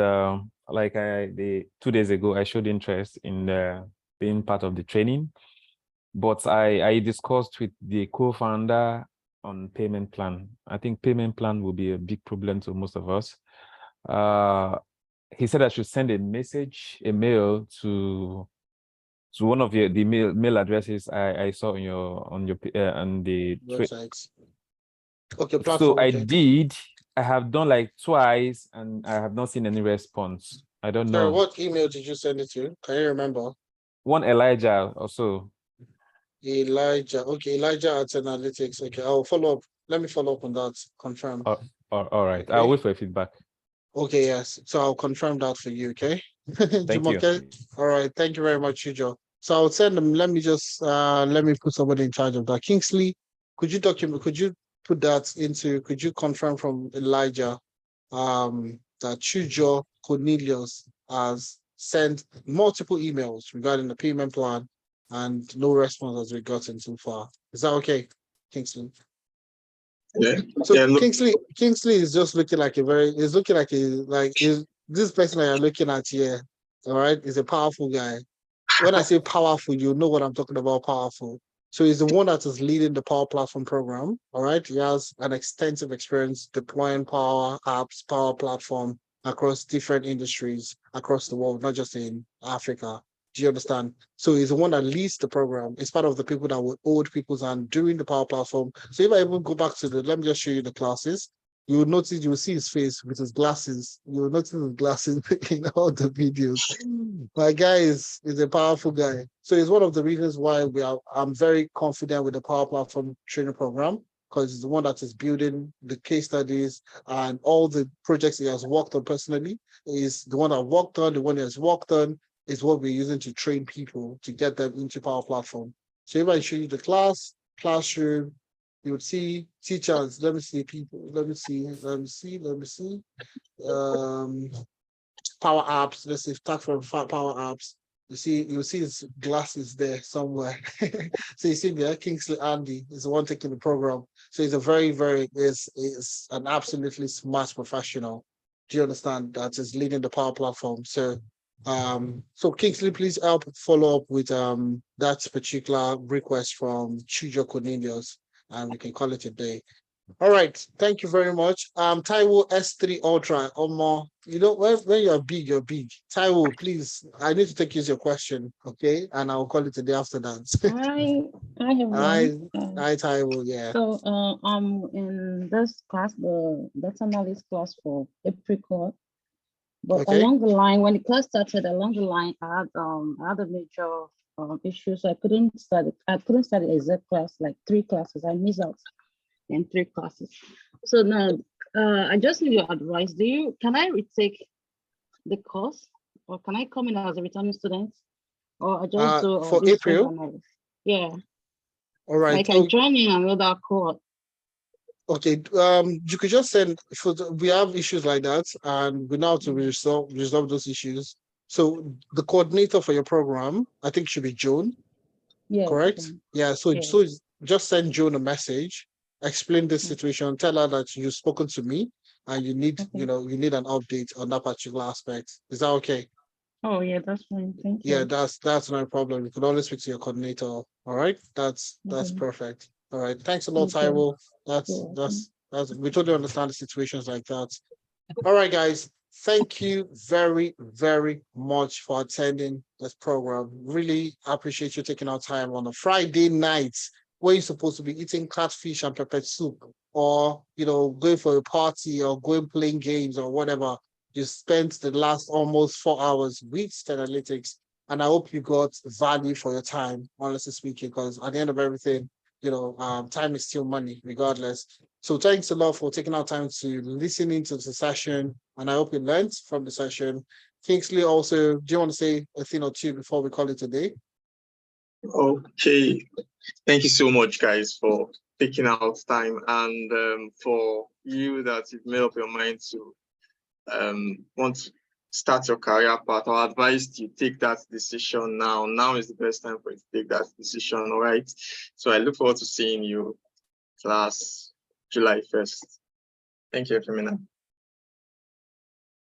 like 2 days ago, I showed interest in being part of the training, but I discussed with the co-founder on payment plan. I think payment plan will be a big problem to most of us. He said I should send a mail to one of the mail addresses I saw on the websites. Okay, platform. So I okay. did. I have done like twice, and I have not seen any response. I don't Sorry, know. what email did you send it to? Can you remember? One Elijah also. Elijah. Okay, Elijah at Analytics. Okay, I'll follow up. Let me follow up on that. Confirm. All right. Okay. I'll wait for your feedback. Okay, yes. So I'll confirm that for you, okay? Thank you. All right. Thank you very much, Hugo. So I'll send them. Let me put somebody in charge of that. Kingsley, could you confirm from Elijah that Chujo Cornelius has sent multiple emails regarding the payment plan and no response has been gotten so far. Is that okay, Kingsley? Yeah. So Yeah. Look, Kingsley is just looking like this person that you're looking at here, all right, is a powerful guy. When I say powerful, you know what I'm talking about, powerful. So he's the one that is leading the Power Platform program, all right? He has an extensive experience deploying Power Apps, Power Platform across different industries across the world, not just in Africa. Do you understand? So he's the one that leads the program. It's part of the people that will hold people's hand during the Power Platform. So if I even go back to let me just show you the classes. You will notice, you will see his face with his glasses. You will notice his glasses in all the videos. My guy is a powerful guy. So it's one of the reasons why I'm very confident with the Power Platform training program, because it's the one that is building the case studies and all the projects he has worked on personally. Is the one that worked on, the one he has worked on is what we're using to train people to get them into Power Platform. So if I show you the classroom, you would see teachers. Let me see people. Let me see. Power Apps. Let's say start from Power Apps. You'll see his glasses there somewhere. So you see there, Kingsley Andy is the one taking the program. So he's a is an absolutely smart professional. Do you understand that is leading the Power Platform? So Kingsley, please help follow up with that particular request from Chujo Cornelius, and we can call it a day. All right, thank you very much. Taiwo S3 Ultra or more. You know, when you're big, you're big. Taiwo, please, I need to take your question, okay? And I'll call it a day after that. Hi everyone. Hi, Taiwo, yeah. So I'm in this class, the data analyst class for Apricot. But Okay. along the line, when the class started, I had a major issue, so I couldn't start the exact class, like 3 classes. I missed out in 3 classes. So now I just need your advice. Can I retake the course, or can I come in as a returning student, or I just do For this April? analysis? Yeah. All right. Like I join in another course. Okay, you could just send. We have issues like that, and we know how to resolve those issues. So the coordinator for your program, I think, should be Joan. Yeah. Correct? Okay. Yeah. So Yeah. just send Joan a message, explain the situation, tell her that you've spoken to me, and you need Okay. you need an update on that particular aspect. Is that okay? Oh yeah, that's fine. Thank you. Yeah, that's no problem. You can always speak to your coordinator. All right, that's Okay. perfect. All right, thanks a lot, Thank you. Taiwo. That's You're welcome. we totally understand the situations like that. All right, guys. Thank you very, very much for attending this program. Really appreciate you taking our time on a Friday night where you're supposed to be eating catfish and pepper soup, or going for a party, or going playing games, or whatever. You spent the last almost 4 hours with Analytics, and I hope you got value for your time, honestly speaking, because at the end of everything, time is still money, regardless. So thanks a lot for taking our time to listening to the session, and I hope you learned from the session. Kingsley, also, do you want to say a thing or two before we call it a day? Okay. Thank you so much, guys, for taking out time, and for you that you've made up your mind to want to start your career path. I advise you take that decision now. Now is the best time for you to take that decision. All right. So I look forward to seeing you class July 1st. Thank you, Femina.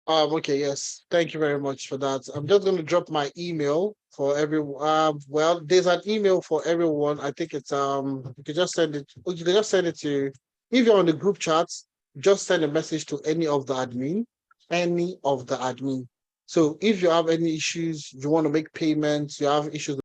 Okay, yes. Thank you very much for that. I'm just going to drop my email for everyone. Well, there's an email for everyone. I think it's you can just send it. You can just send it to, if you're on the group chats, just send a message to any of the admin. So if you have any issues, you want to make payments, you have issues